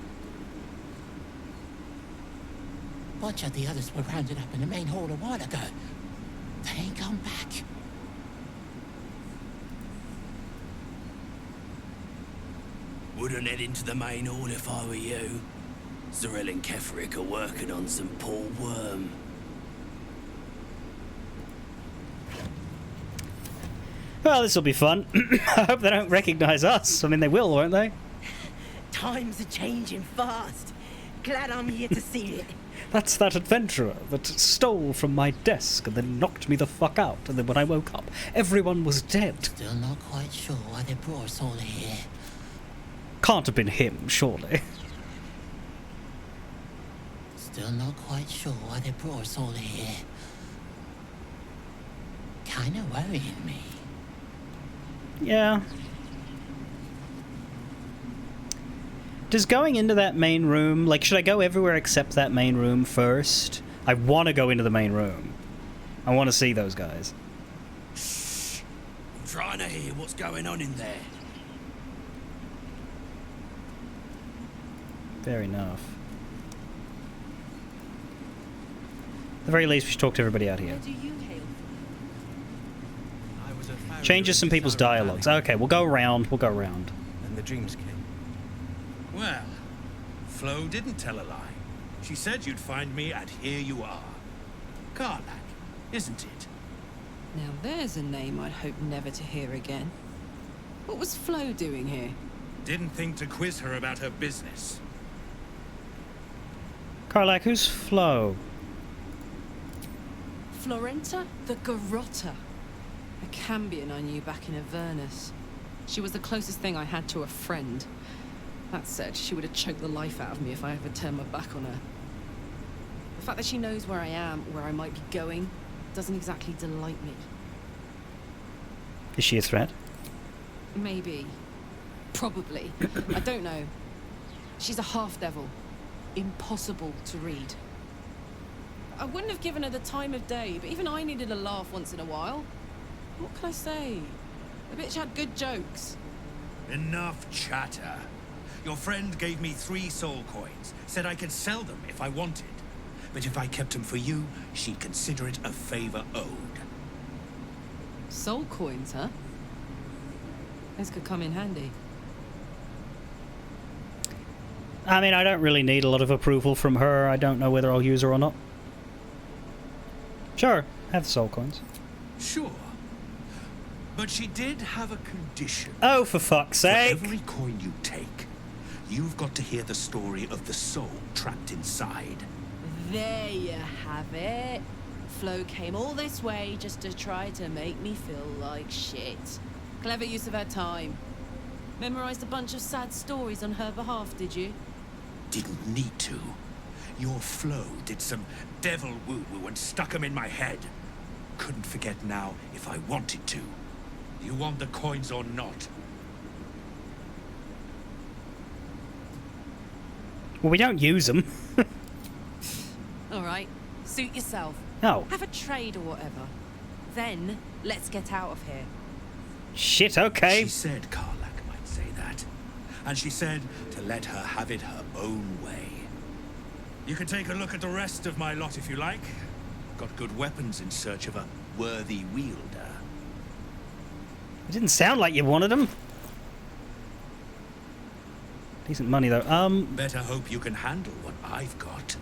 Bunch of the others were rounded up in the main hall a while ago. They ain't come back. Wouldn't head into the main hall if I were you. Zarel and Kefric are working on some poor worm. Well, this will be fun. I hope they don't recognize us. I mean, they will, won't they? Times are changing fast. Glad I'm here to see it. That's that adventurer that stole from my desk and then knocked me the fuck out. And then when I woke up, everyone was dead. Still not quite sure why they brought us all here. Can't have been him, surely. Still not quite sure why they brought us all here. Kinda worrying me. Yeah. Does going into that main room... Like, should I go everywhere except that main room first? I want to go into the main room. I want to see those guys. Shh. I'm trying to hear what's going on in there. Fair enough. At the very least, we should talk to everybody out here. Where do you hail from? Changes some people's dialogues. Okay, we'll go around. We'll go around. And the dreams came. Well, Flo didn't tell a lie. She said you'd find me, and here you are. Karlak, isn't it? Now there's a name I'd hope never to hear again. What was Flo doing here? Didn't think to quiz her about her business. Karlak, who's Flo? Florenta the Garotta. A Cambion I knew back in Avernus. She was the closest thing I had to a friend. That said, she would have choked the life out of me if I ever turned my back on her. The fact that she knows where I am, where I might be going, doesn't exactly delight me. Is she a threat? Maybe. Probably. I don't know. She's a half-devil. Impossible to read. I wouldn't have given her the time of day, but even I needed a laugh once in a while. What can I say? The bitch had good jokes. Enough chatter. Your friend gave me 3 soul coins, said I could sell them if I wanted. But if I kept them for you, she'd consider it a favor owed. Soul coins, huh? This could come in handy. I mean, I don't really need a lot of approval from her. I don't know whether I'll use her or not. Sure, have the soul coins. Sure. But she did have a condition. Oh, for fuck's sake! For every coin you take, you've got to hear the story of the soul trapped inside. There you have it. Flo came all this way just to try to make me feel like shit. Clever use of her time. Memorized a bunch of sad stories on her behalf, did you? Didn't need to. Your Flo did some devil woo-woo and stuck 'em in my head. Couldn't forget now if I wanted to. You want the coins or not? Well, we don't use them. All right, suit yourself. Oh. Have a trade or whatever. Then, let's get out of here. Shit, okay. She said Karlak might say that. And she said to let her have it her own way. You can take a look at the rest of my lot if you like. Got good weapons in search of a worthy wielder. It didn't sound like you wanted them. Decent money, though. Better hope you can handle what I've got.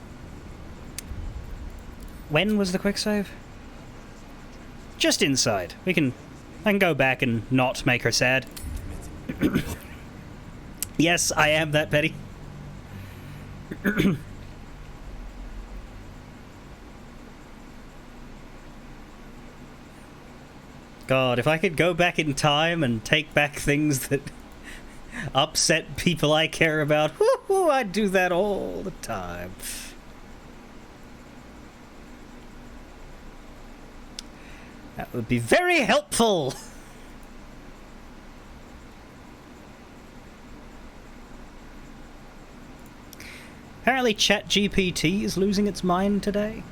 When was the quick save? Just inside. I can go back and not make her sad. Yes, I am that petty. God, if I could go back in time and take back things that upset people I care about, whoo, I'd do that all the time. That would be very helpful. Apparently ChatGPT is losing its mind today.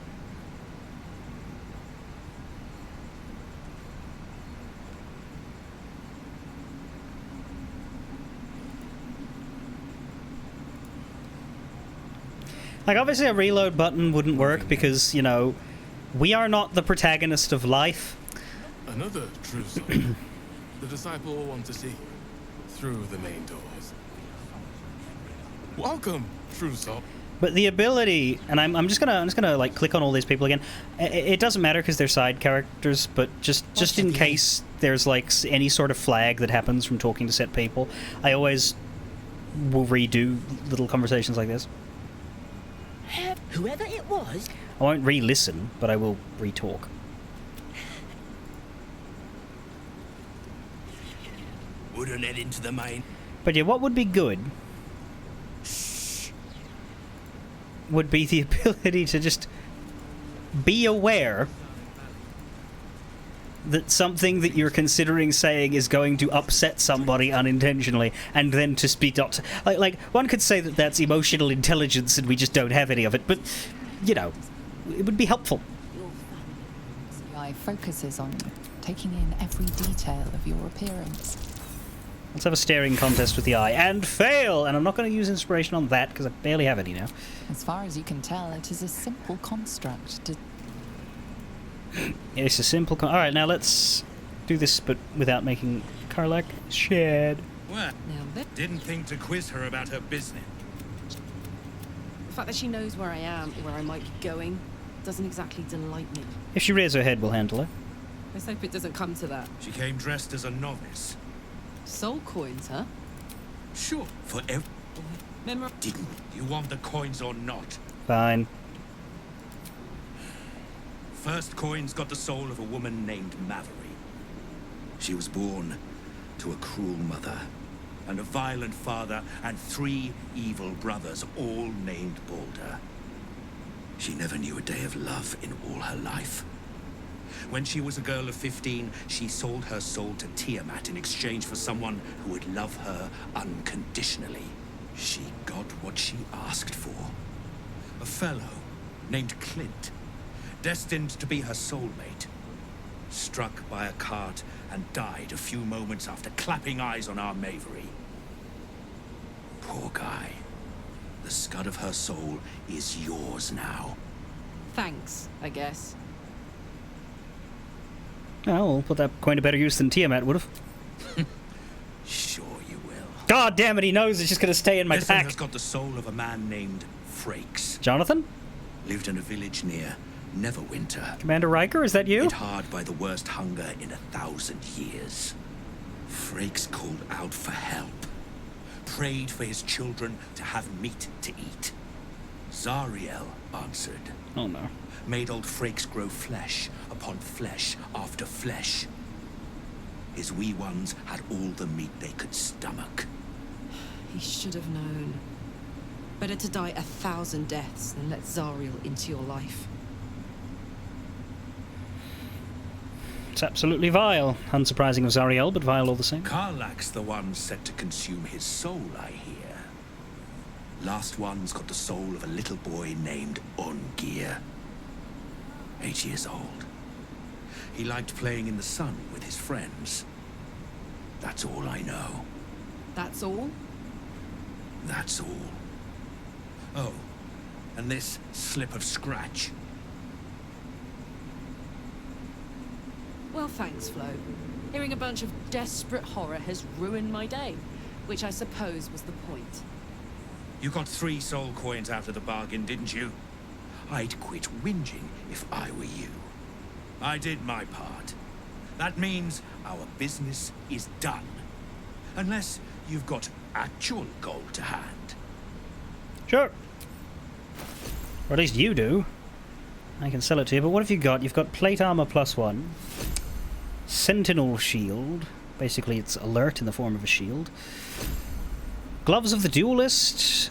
Like, obviously a reload button wouldn't work because, you know, we are not the protagonist of life. Another true soul. The disciple will want to see you through the main doors. Welcome, true soul. But the ability, and I'm just gonna like click on all these people again. It doesn't matter because they're side characters, but just in case there's like any sort of flag that happens from talking to set people, I always will redo little conversations like this. Whoever it was... I won't re-listen, but I will re-talk. Wouldn't head into the main... But yeah, what would be good would be the ability to just be aware that something that you're considering saying is going to upset somebody unintentionally, and then to speak up. Like one could say that that's emotional intelligence and we just don't have any of it, but, you know, it would be helpful. The eye focuses on you, taking in every detail of your appearance. Let's have a staring contest with the eye, and fail! And I'm not going to use inspiration on that, because I barely have any now. As far as you can tell, it is a simple construct. It's a simple alright, now let's do this, but without making Karlach shed. Well, didn't think to quiz her about her business. The fact that she knows where I am, where I might be going, doesn't exactly delight me. If she rears her head, we'll handle her. Let's hope it doesn't come to that. She came dressed as a novice. Soul coins, huh? Sure, for every... Didn't you want the coins or not? Fine. First coins got the soul of a woman named Maveri. She was born to a cruel mother, and a violent father, and 3 evil brothers, all named Baldur. She never knew a day of love in all her life. When she was a girl of 15, she sold her soul to Tiamat in exchange for someone who would love her unconditionally. She got what she asked for. A fellow named Clint, destined to be her soulmate, struck by a cart and died a few moments after clapping eyes on our Mavery. Poor guy. The scud of her soul is yours now. Thanks, I guess. Oh, we'll put that coin to better use than Tiamat would have. Sure you will. God damn it, he knows it's just going to stay in my This pack. has got the soul of a man named Frakes. Jonathan? Lived in a village near Neverwinter. Commander Riker, is that you? Hit hard by the worst hunger in 1,000 years. Frakes called out for help. Prayed for his children to have meat to eat. Zariel answered. Oh no. Made old Frakes grow flesh upon flesh after flesh. His wee ones had all the meat they could stomach. He should have known. Better to die 1,000 deaths than let Zariel into your life. It's absolutely vile. Unsurprising of Zariel, but vile all the same. Karlach's the one set to consume his soul, I hear. Last one's got the soul of a little boy named Ungir. 8 years old. He liked playing in the sun with his friends. That's all I know. That's all? That's all. Oh, and this slip of scratch. Well, thanks, Flo. Hearing a bunch of desperate horror has ruined my day, which I suppose was the point. You got 3 soul coins out of the bargain, didn't you? I'd quit whinging if I were you. I did my part. That means our business is done. Unless you've got actual gold to hand. Sure. Or at least you do. I can sell it to you, but what have you got? You've got plate armor +1. Sentinel shield. Basically, it's alert in the form of a shield. Gloves of the Duelist.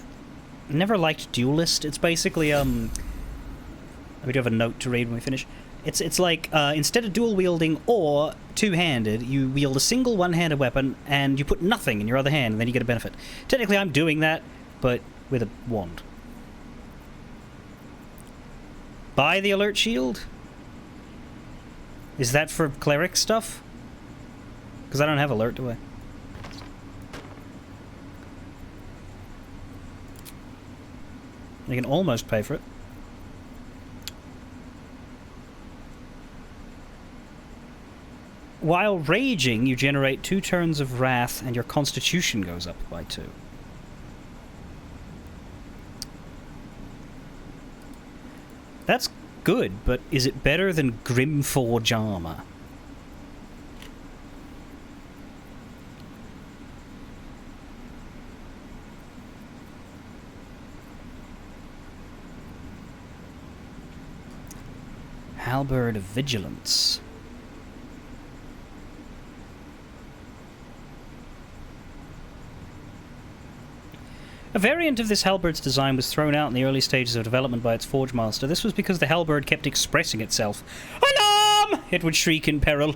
Never liked Duelist. It's basically, we do have a note to read when we finish. It's like, instead of dual-wielding or two-handed, you wield a single one-handed weapon, and you put nothing in your other hand, and then you get a benefit. Technically, I'm doing that, but with a wand. Buy the alert shield? Is that for cleric stuff? Because I don't have alert, do I? You can almost pay for it. While raging, you generate 2 turns of wrath, and your constitution goes up by 2. That's good, but is it better than Grimforge armor? Halberd of Vigilance. A variant of this halberd's design was thrown out in the early stages of development by its forge master. This was because the halberd kept expressing itself. "Alarm!" it would shriek in peril.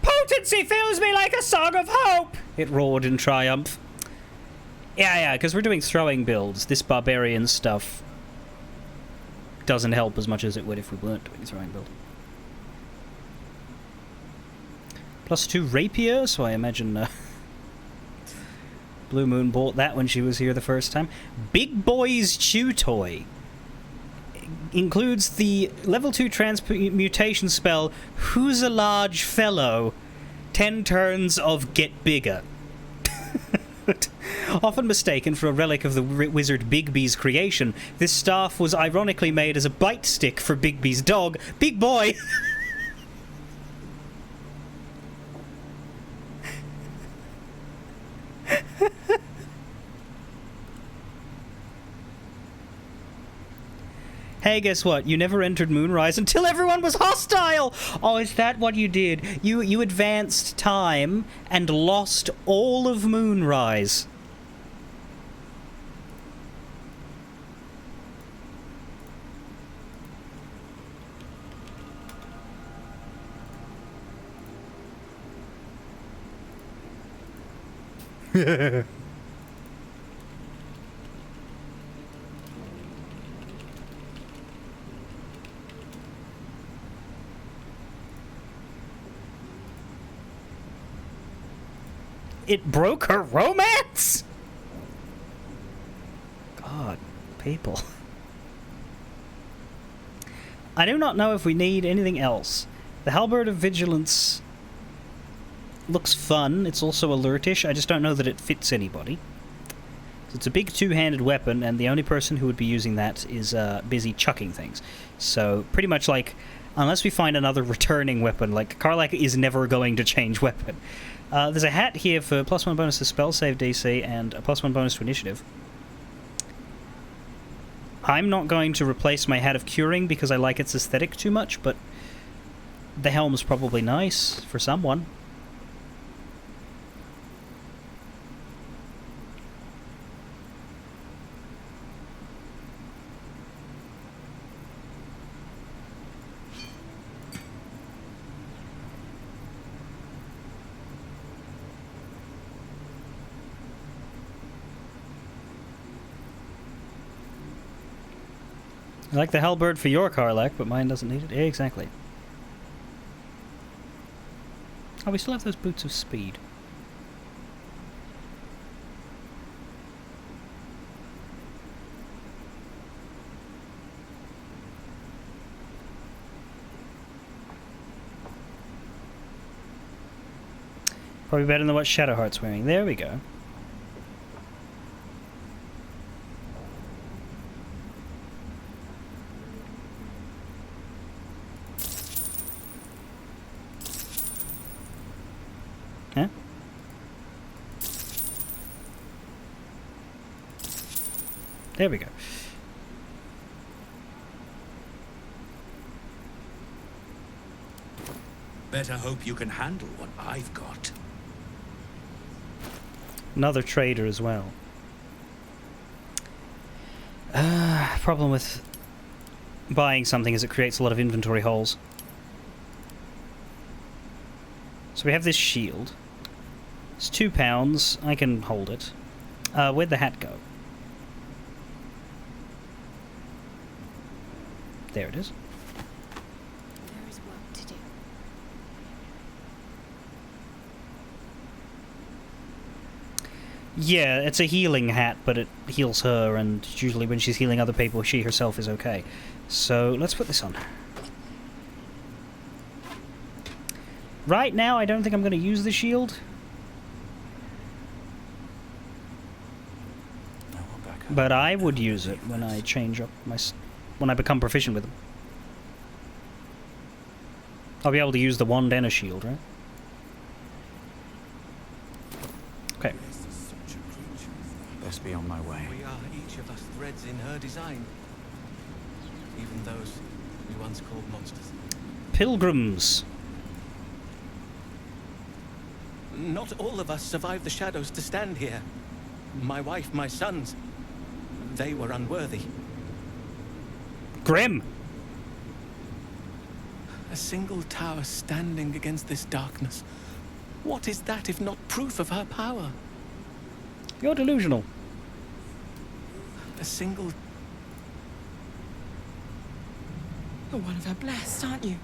"Potency fills me like a song of hope!" it roared in triumph. Yeah, because we're doing throwing builds. This barbarian stuff doesn't help as much as it would if we weren't doing throwing build. +2 rapier, so I imagine Blue Moon bought that when she was here the first time. Big Boy's Chew Toy. Includes the level 2 transmutation spell, Who's a Large Fellow? 10 turns of Get Bigger. Often mistaken for a relic of the wizard Bigby's creation, this staff was ironically made as a bite stick for Bigby's dog, Big Boy. Hey, guess what? You never entered Moonrise until everyone was hostile! Oh, is that what you did? You advanced time and lost all of Moonrise. It broke her romance? God, people. I do not know if we need anything else. The Halberd of Vigilance looks fun. It's also alertish. I just don't know that it fits anybody. It's a big two-handed weapon, and the only person who would be using that is busy chucking things. So, pretty much like, unless we find another returning weapon, like, Karlach is never going to change weapon. There's a hat here for +1 bonus to spell save DC and a +1 bonus to initiative. I'm not going to replace my hat of curing because I like its aesthetic too much, but the helm's probably nice for someone. I like the halberd for your Karlach, but mine doesn't need it. Yeah, exactly. Oh, we still have those boots of speed. Probably better than what Shadowheart's wearing. There we go. Huh? There we go. Better hope you can handle what I've got. Another trader as well. Problem with buying something is it creates a lot of inventory holes. So we have this shield. It's £2. I can hold it. Where'd the hat go? There it is. There is work to do. Yeah, it's a healing hat, but it heals her, and usually when she's healing other people, she herself is okay. So, let's put this on. Right now, I don't think I'm going to use the shield. But I would use it when I change up my... when I become proficient with them. I'll be able to use the wand and a shield, right? Okay. Best be on my way. We are each of us threads in her design. Even those we once called monsters. Pilgrims. Not all of us survived the shadows to stand here. My wife, my sons, they were unworthy. Grim. A single tower standing against this darkness. What is that if not proof of her power? You're delusional. A single... You're one of her blessed, aren't you?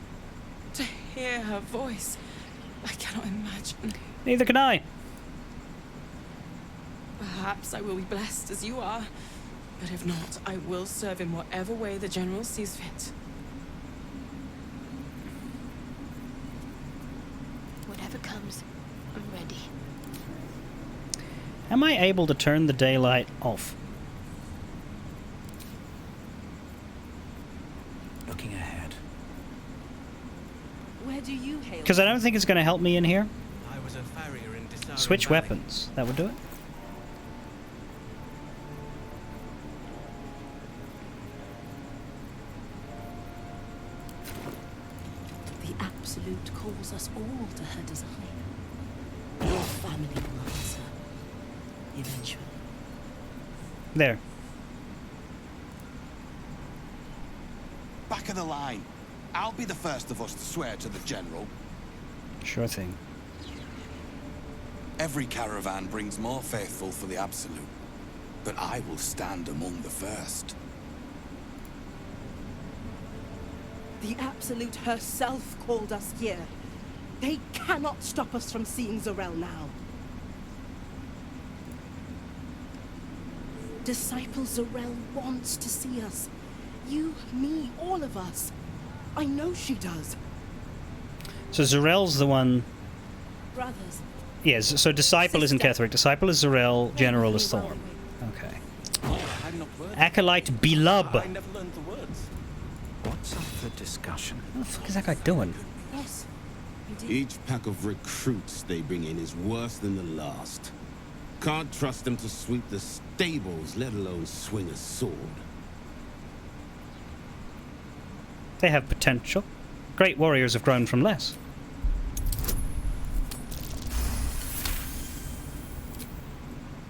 To hear her voice, I cannot imagine. Neither can I. Perhaps I will be blessed as you are. But if not, I will serve in whatever way the General sees fit. Whatever comes, I'm ready. Am I able to turn the daylight off? Looking ahead. Where do you hail? Because I don't think it's going to help me in here. I was a farrier in Disarran Switch Valley. weapons. That would do it. The Absolute calls us all to her design. Your family will answer. Eventually. There. Back of the line. I'll be the first of us to swear to the General. Sure thing. Every caravan brings more faithful for the Absolute, but I will stand among the first. The Absolute herself called us here. They cannot stop us from seeing Zorel now. Disciple Zorel wants to see us. You, me, all of us. I know she does. So Zorel's the one... Brothers. Yes, so Disciple isn't Ketheric. Disciple is Zorel, General is Thorm. Okay. Acolyte Belub. I never learned the words. What's up for discussion? What the fuck is that guy doing? Yes, we do. Each pack of recruits they bring in is worse than the last. Can't trust them to sweep the stables, let alone swing a sword. They have potential. Great warriors have grown from less.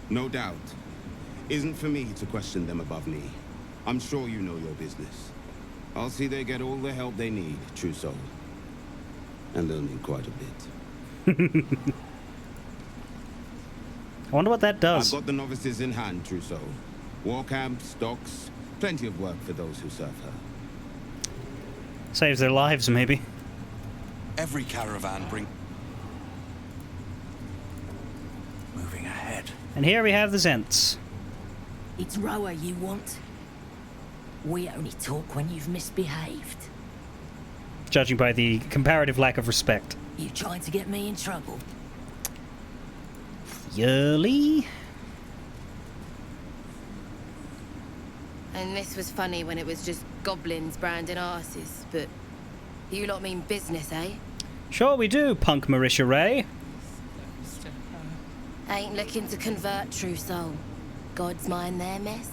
No doubt. Isn't for me to question them above me. I'm sure you know your business. I'll see they get all the help they need, true soul. And they'll need quite a bit. I wonder what that does. I've got the novices in hand, true soul. War camps, docks, plenty of work for those who serve her. Saves their lives, maybe. Every caravan brings... Moving ahead. And here we have the Zents. It's Roa you want. We only talk when you've misbehaved. Judging by the comparative lack of respect. You trying to get me in trouble? Yearly? And this was funny when it was just goblins branding arses, but you lot mean business, eh? Sure we do, punk Marisha Ray. Ain't looking to convert, true soul. Gods mind their mess,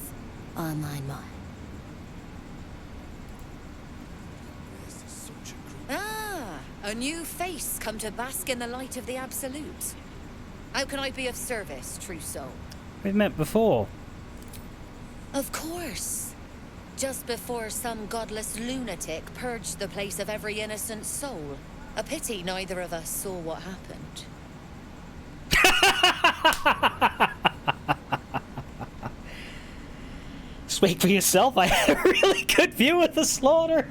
I mind mine. Ah, a A new face come to bask in the light of the Absolute. How can I be of service, true soul? We've met before. Of course. Just before some godless lunatic purged the place of every innocent soul. A pity neither of us saw what happened. Speak for yourself, I had a really good view of the slaughter.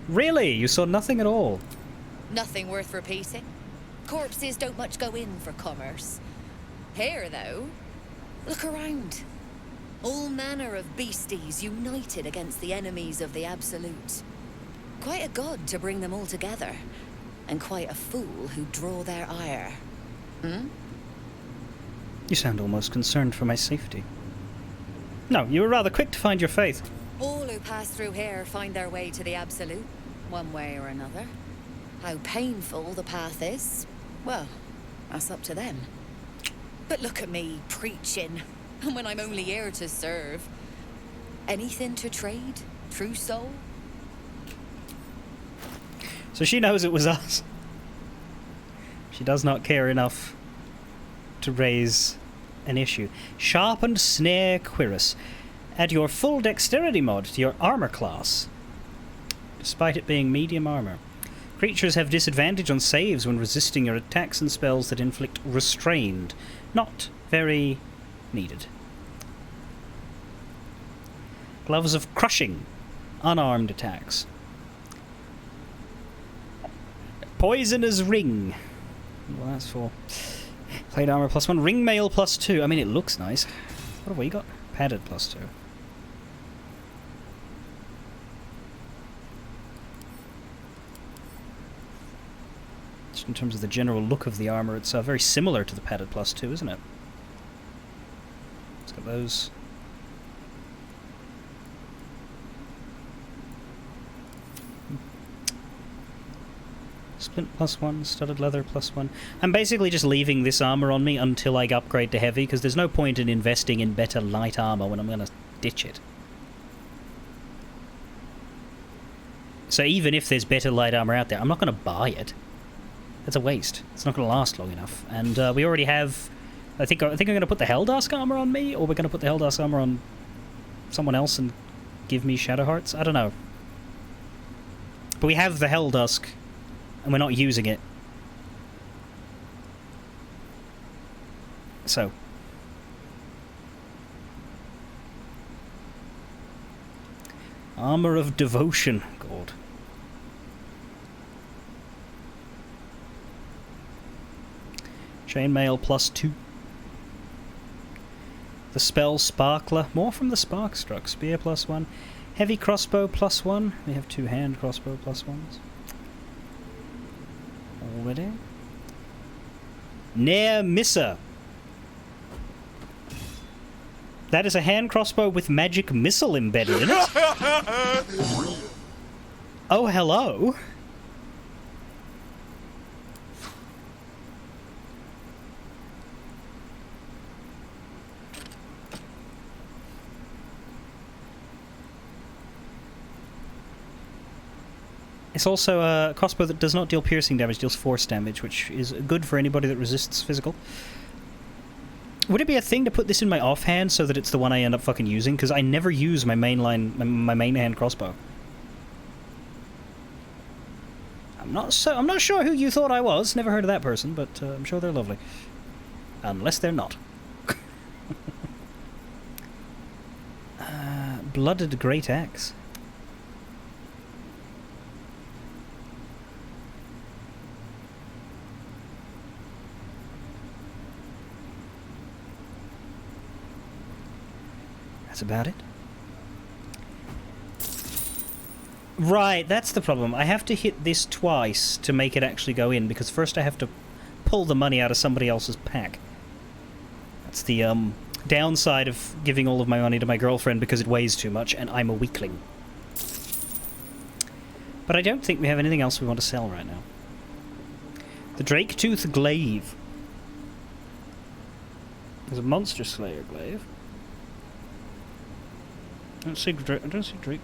Really? You saw nothing at all? Nothing worth repeating. Corpses don't much go in for commerce. Here, though, look around. All manner of beasties united against the enemies of the Absolute. Quite a god to bring them all together, and quite a fool who draw their ire. Hmm? You sound almost concerned for my safety. No, you were rather quick to find your faith. All who pass through here find their way to the Absolute, one way or another. How painful the path is, well, that's up to them. But look at me preaching, and when I'm only here to serve. Anything to trade, true soul? So she knows it was us. She does not care enough to raise an issue. Sharpened Snare Cuirass. Add your full dexterity mod to your armor class, despite it being medium armor. Creatures have disadvantage on saves when resisting your attacks and spells that inflict restrained. Not very needed. Gloves of Crushing. Unarmed attacks. Poisoner's Ring. Well, that's for plate armor +1. Ring mail +2. I mean, it looks nice. What have we got? Padded +2. Just in terms of the general look of the armor, it's very similar to the padded +2, isn't it? It's got those. Splint +1, studded leather +1. I'm basically just leaving this armor on me until I upgrade to heavy, because there's no point in investing in better light armor when I'm going to ditch it. So even if there's better light armor out there, I'm not going to buy it. That's a waste. It's not going to last long enough. And we already have... I think I'm going to put the Helldusk armor on me, or we're going to put the Helldusk armor on someone else and give me Shadow Hearts. I don't know. But we have the Helldusk, and we're not using it. So. Armor of Devotion. God. Chainmail +2. The spell Sparkler. More from the Sparkstruck. Spear +1. Heavy crossbow +1. We have 2 hand crossbow +1s. Already. Near Misser. That is a hand crossbow with magic missile embedded in it. Oh, hello. It's also a crossbow that does not deal piercing damage, deals force damage, which is good for anybody that resists physical. Would it be a thing to put this in my offhand so that it's the one I end up fucking using? Because I never use my main hand crossbow. I'm not sure who you thought I was. Never heard of that person, but I'm sure they're lovely. Unless they're not. Blooded Great Axe. That's about it. Right, that's the problem. I have to hit this twice to make it actually go in, because first I have to pull the money out of somebody else's pack. That's the downside of giving all of my money to my girlfriend, because it weighs too much and I'm a weakling. But I don't think we have anything else we want to sell right now. The Draketooth Glaive. There's a Monster Slayer Glaive. I don't see Drake.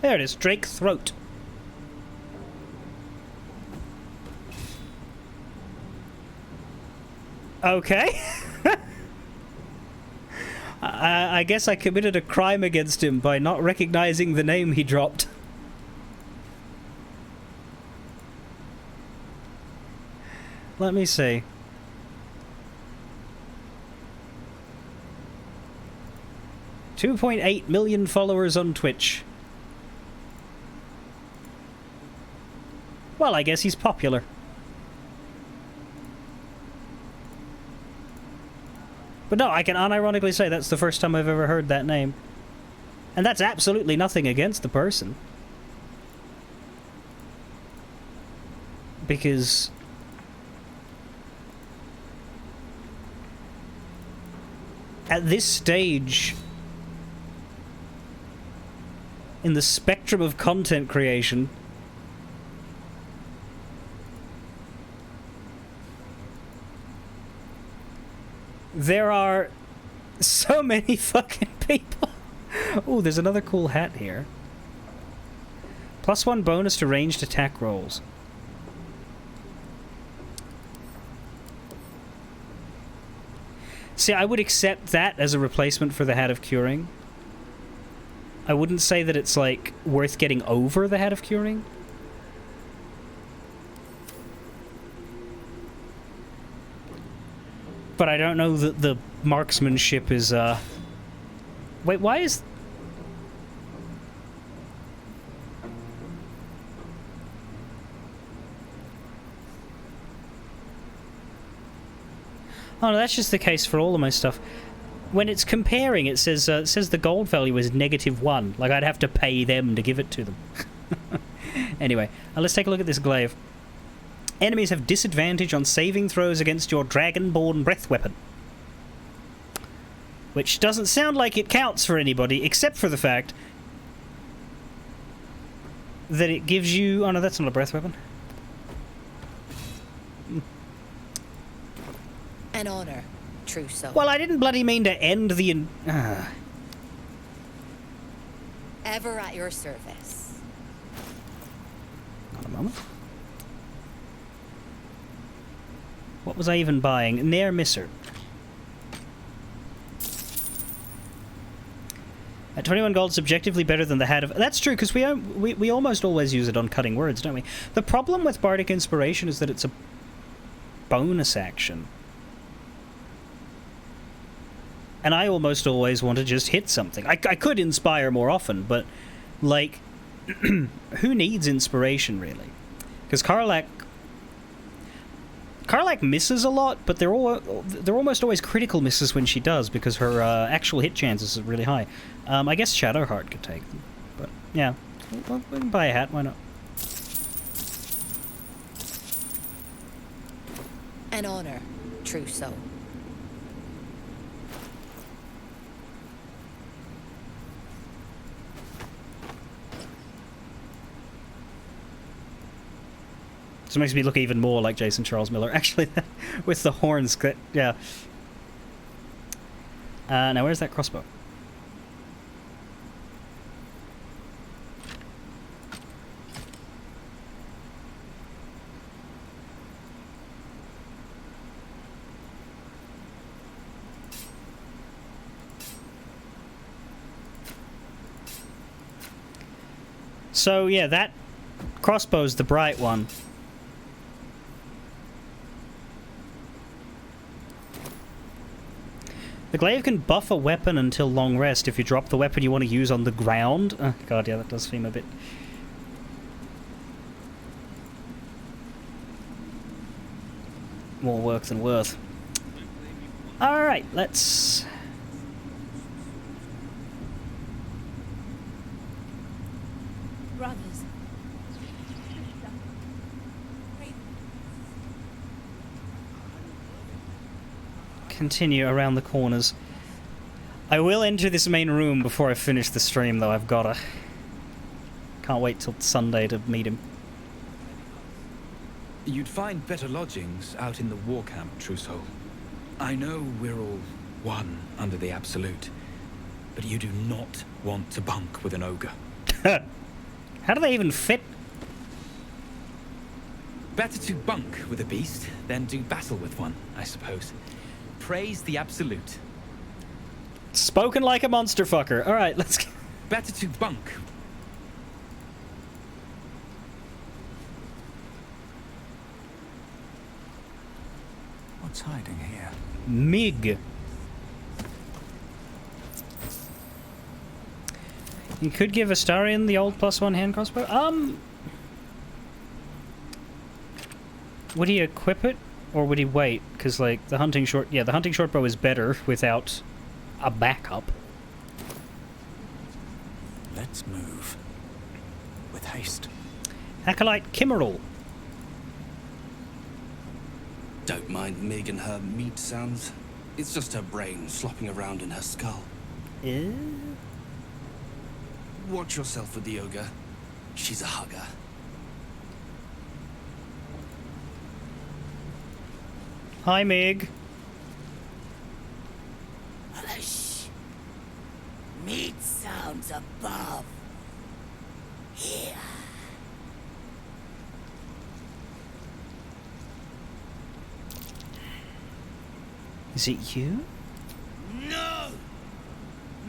There it is, Drake Throat. Okay. I guess I committed a crime against him by not recognizing the name he dropped. Let me see. $2.8 million followers on Twitch. Well, I guess he's popular. But no, I can unironically say that's the first time I've ever heard that name. And that's absolutely nothing against the person. Because... at this stage... in the spectrum of content creation... there are so many fucking people. Oh, there's another cool hat here. +1 bonus to ranged attack rolls. See, I would accept that as a replacement for the Hat of Curing. I wouldn't say that it's, like, worth getting over the Hat of Curing. But I don't know that the marksmanship is, Wait, why is... oh, no, that's just the case for all of my stuff. When it's comparing, it says the gold value is -1. Like, I'd have to pay them to give it to them. Anyway, let's take a look at this glaive. Enemies have disadvantage on saving throws against your dragonborn breath weapon. Which doesn't sound like it counts for anybody, except for the fact that it gives you... oh no, that's not a breath weapon. An honor, true soul. Well, I didn't bloody mean to end the... Ever at your service. Hold a moment. What was I even buying? Near Misser. At 21 gold, subjectively better than the Hat of... that's true, because we almost always use it on cutting words, don't we? The problem with Bardic Inspiration is that it's a bonus action. And I almost always want to just hit something. I could inspire more often, but, like, who needs inspiration, really? Because Karlach misses a lot, but they're almost always critical misses when she does, because her actual hit chances are really high. I guess Shadowheart could take them, but yeah, we can buy a hat. Why not? An honor, true soul. This makes me look even more like Jason Charles Miller, actually, with the horns. Yeah. Now, where's that crossbow? So, yeah, that crossbow's the bright one. The glaive can buff a weapon until long rest if you drop the weapon you want to use on the ground. Oh, God, yeah, that does seem a bit... more work than worth. Alright, let's... Brothers. continue around the corners. I will enter this main room before I finish the stream, though. I've gotta. Can't wait till Sunday to meet him. You'd find better lodgings out in the war camp, Trousseau. I know we're all one under the Absolute, but you do not want to bunk with an ogre. How do they even fit? Better to bunk with a beast than do battle with one, I suppose. Praise the absolute. Spoken like a monster fucker. All right, let's. Better to bunk. What's hiding here? Mig. You could give Astarion the old +1 hand crossbow. Would he equip it, or would he wait? Because like the hunting shortbow is better without a backup. Let's move. With haste. Acolyte Kimmerl. Don't mind Mig and her meat sounds. It's just her brain slopping around in her skull. Watch yourself with the ogre. She's a hugger. Hi, Mig. Hush. Meat sounds above. Here. Is it you? No!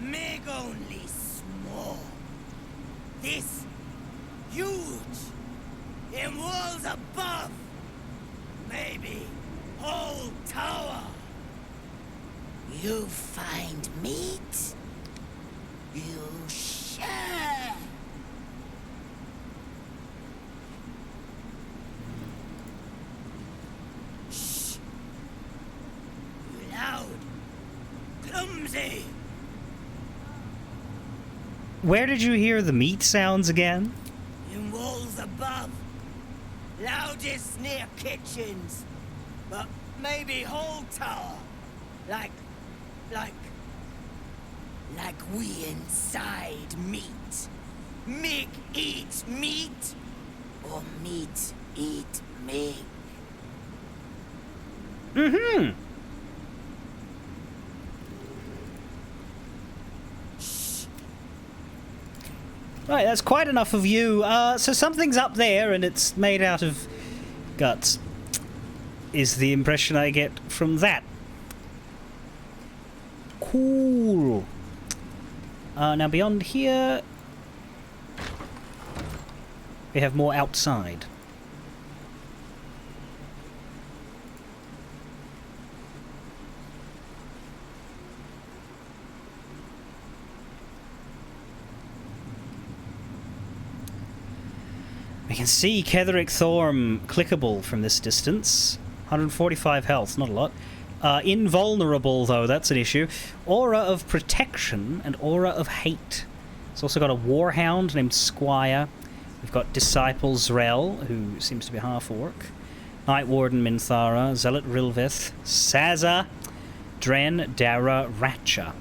Meg only small. This huge. In walls above. Maybe whole tower. You find meat. You share. Shh. You loud. Clumsy. Where did you hear the meat sounds again? In walls above. Loudest near kitchens. But maybe whole tower. Like we inside meat. Mig eats meat. Or meat eat Mig. Mm-hmm. Right, that's quite enough of you. So something's up there and it's made out of guts. Is the impression I get from that. Cool. Now beyond here, we have more outside. We can see Ketheric Thorm clickable from this distance. 145 health, not a lot. Invulnerable, though, that's an issue. Aura of Protection and Aura of Hate. It's also got a Warhound named Squire. We've got Disciple Zrel, who seems to be half-orc. Night Warden Minthara, Zealot Rilvith, Saza, Dren, Dara, Ratcha.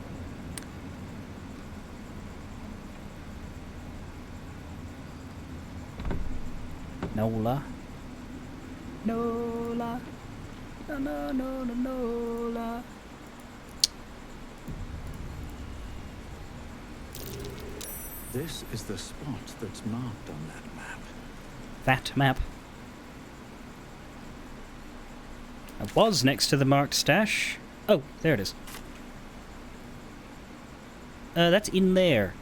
Nola. Nola. Nola. This is the spot that's marked on that map. That map. It was next to the marked stash. Oh, there it is. That's in there.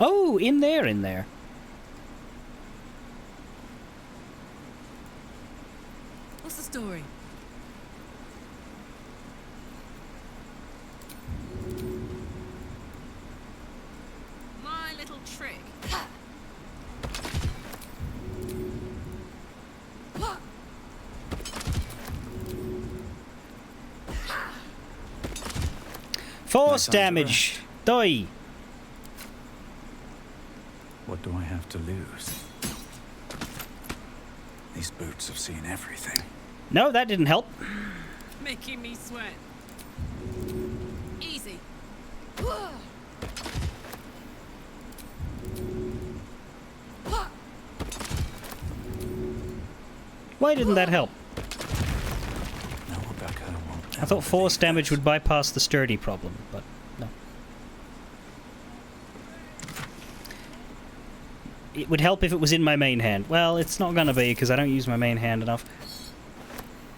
Oh, in there. What's the story? My little trick. Force damage. Die. What do I have to lose? These boots have seen everything. No, that didn't help. Making me sweat. Easy. Why didn't that help? I thought force damage would bypass the sturdy problem, but no. It would help if it was in my main hand. Well, it's not gonna be, because I don't use my main hand enough.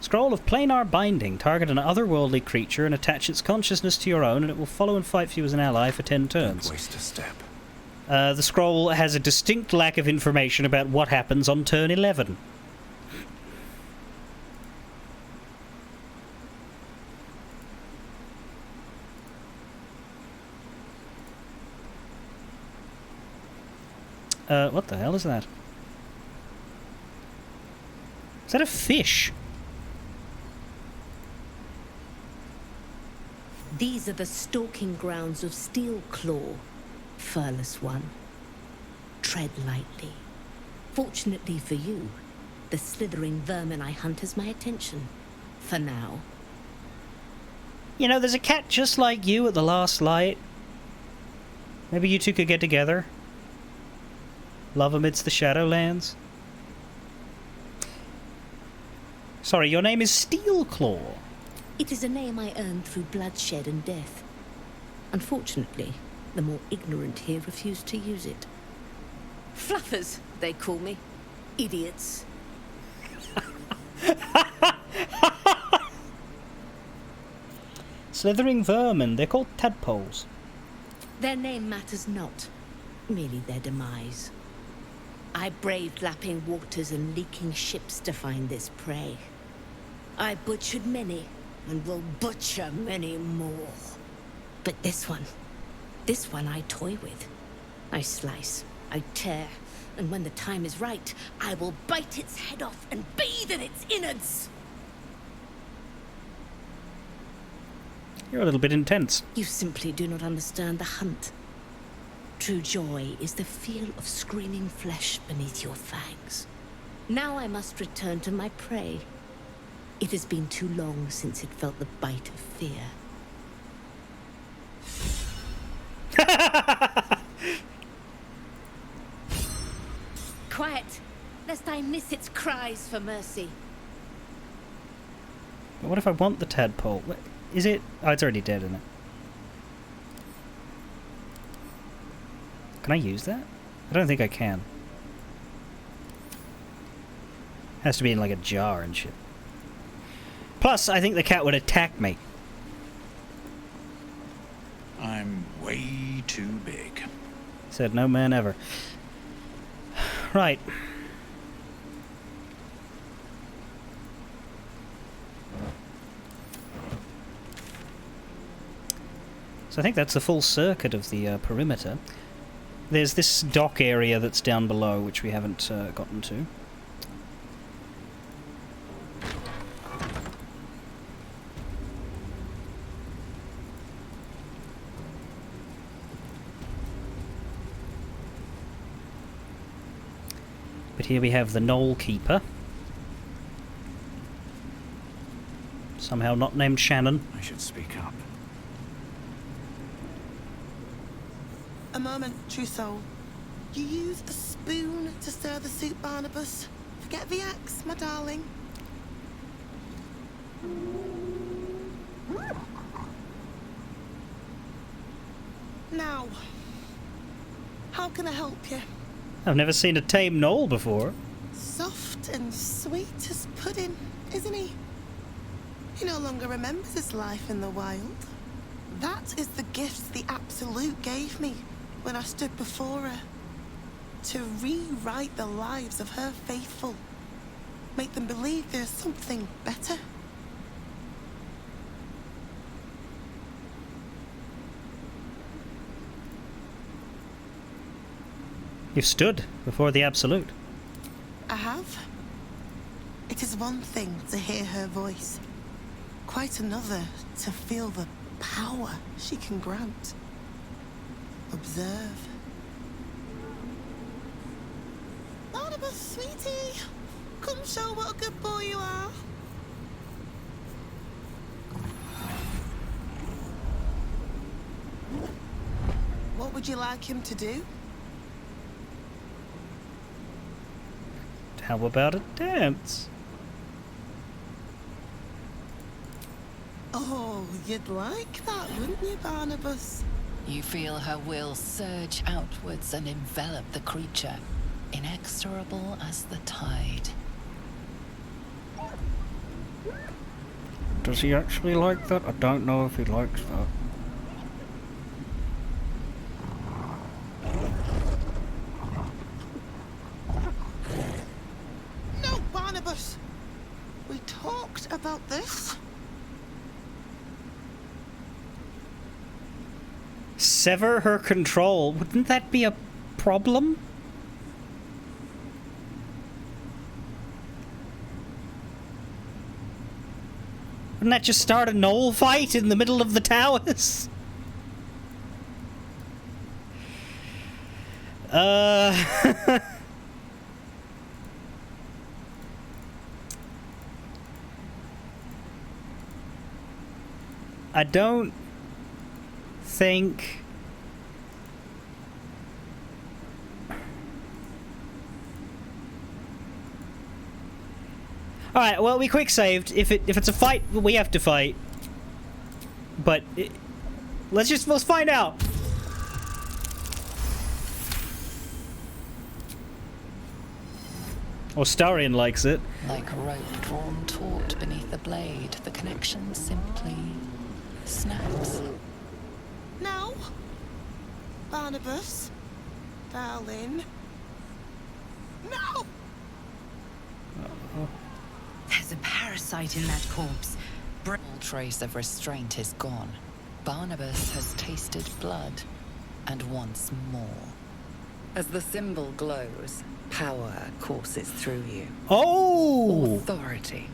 Scroll of planar binding. Target an otherworldly creature and attach its consciousness to your own, and it will follow and fight for you as an ally for 10 turns. Don't waste a step. The scroll has a distinct lack of information about what happens on turn 11. What the hell is that? Is that a fish? These are the stalking grounds of Steelclaw, furless one. Tread lightly. Fortunately for you, the slithering vermin I hunt has my attention. For now. You know, there's a cat just like you at the last light. Maybe you two could get together. Love amidst the Shadowlands. Sorry, your name is Steelclaw. It is a name I earned through bloodshed and death. Unfortunately, the more ignorant here refuse to use it. Fluffers, they call me. Idiots. Slithering vermin. They're called tadpoles. Their name matters not, merely their demise. I braved lapping waters and leaking ships to find this prey. I butchered many, and will butcher many more. But this one I toy with. I slice, I tear, and when the time is right, I will bite its head off and bathe in its innards! You're a little bit intense. You simply do not understand the hunt. True joy is the feel of screaming flesh beneath your fangs. Now I must return to my prey. It has been too long since it felt the bite of fear. Quiet, lest I miss its cries for mercy. But what if I want the tadpole? Is it? Oh, it's already dead, isn't it? Can I use that? I don't think I can. Has to be in like a jar and shit. Plus, I think the cat would attack me. I'm way too big. Said no man ever. Right. So I think that's the full circuit of the perimeter. There's this dock area that's down below, which we haven't gotten to. But here we have the Knoll Keeper. Somehow not named Shannon. I should speak up. A moment, true soul. You use a spoon to stir the soup, Barnabas. Forget the axe, my darling. Now, how can I help you? I've never seen a tame Knoll before. Soft and sweet as pudding, isn't he? He no longer remembers his life in the wild. That is the gift the Absolute gave me when I stood before her. To rewrite the lives of her faithful. Make them believe there's something better. You've stood before the Absolute. I have. It is one thing to hear her voice. Quite another to feel the power she can grant. Observe. Barnabas, sweetie, come show what a good boy you are. What would you like him to do? How about a dance? Oh, you'd like that, wouldn't you, Barnabas? You feel her will surge outwards and envelop the creature. inexorable as the tide. Does he actually like that? I don't know if he likes that. No, Barnabas! We talked about this. Sever her control. Wouldn't that be a problem? Wouldn't that just start a knoll fight in the middle of the towers? I don't think... Alright, well, we quick saved. If it's a fight, we have to fight. But let's find out. Ostarian likes it. Like a rope drawn taut beneath the blade, the connection simply snaps. No. Barnabas. Darling. No! There's a parasite in that corpse. All trace of restraint is gone. Barnabas has tasted blood, and wants more. As the symbol glows, power courses through you. Oh! Authority.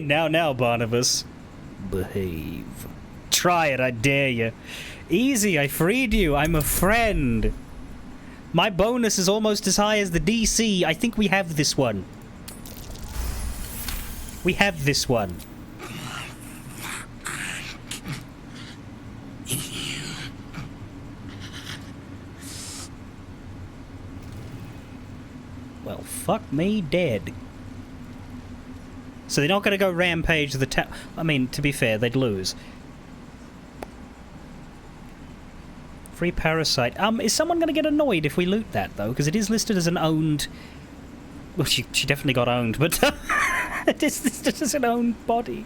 Now, Barnabas. Behave. Try it, I dare you. Easy, I freed you. I'm a friend. My bonus is almost as high as the DC. I think we have this one. We have this one. Well, fuck me dead. So they're not going to go rampage the town. I mean, to be fair, they'd lose. Free parasite. Is someone going to get annoyed if we loot that, though? Because it is listed as an owned... Well, she definitely got owned, but... it is listed as an owned body.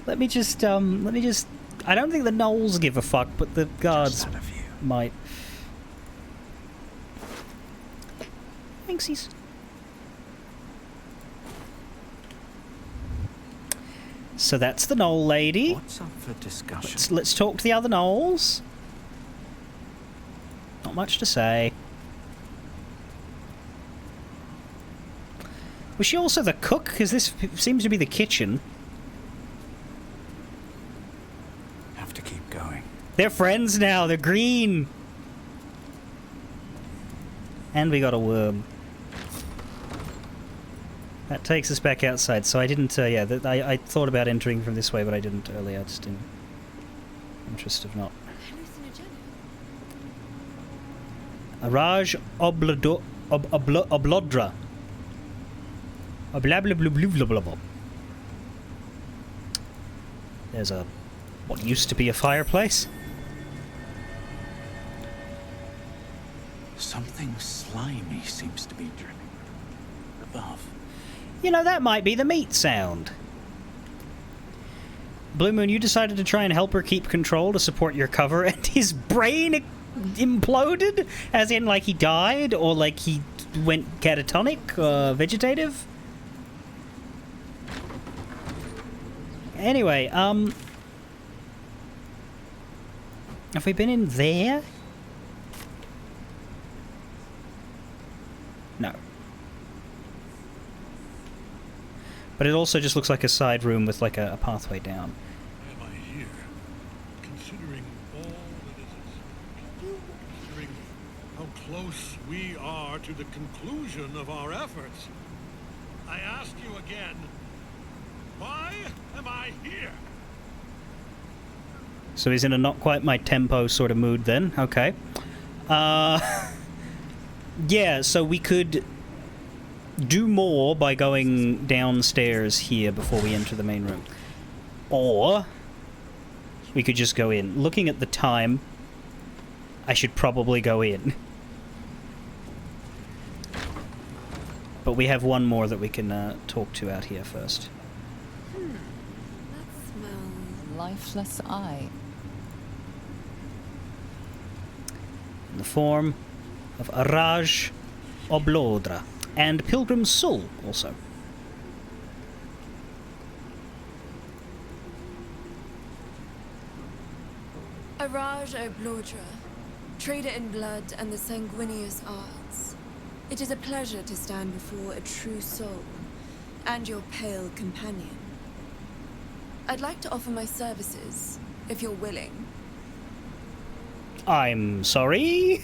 Let me just... I don't think the gnolls give a fuck, but the guards might. Thanksies. So that's the gnoll lady. What's up for discussion? Let's talk to the other gnolls. Not much to say. Was she also the cook? Because this seems to be the kitchen. Have to keep going. They're friends now. They're green. And we got a worm. That takes us back outside. So I didn't... I thought about entering from this way, but I didn't earlier. Just in interest of not. Raj Oblodra. There's what used to be a fireplace. Something slimy seems to be dripping above. You know, that might be the meat sound. Blue Moon, you decided to try and help her keep control to support your cover, and his brain imploded? As in, like, he died? Or, like, he went catatonic? Vegetative? Anyway, have we been in there? No. But it also just looks like a side room with, like, a pathway down. Am I here? Considering all that is considering how close we are to the conclusion of our efforts, I ask you again, why am I here? So he's in a not quite my tempo sort of mood then. Okay. Yeah, so we could do more by going downstairs here before we enter the main room. Or we could just go in. Looking at the time, I should probably go in. But we have one more that we can talk to out here first. That smells lifeless eye. In the form of Araj Oblodra. And Pilgrim's Soul, also. Araj Oblodra, trader in blood and the sanguineous arts. It is a pleasure to stand before a true soul, and your pale companion. I'd like to offer my services, if you're willing. I'm sorry?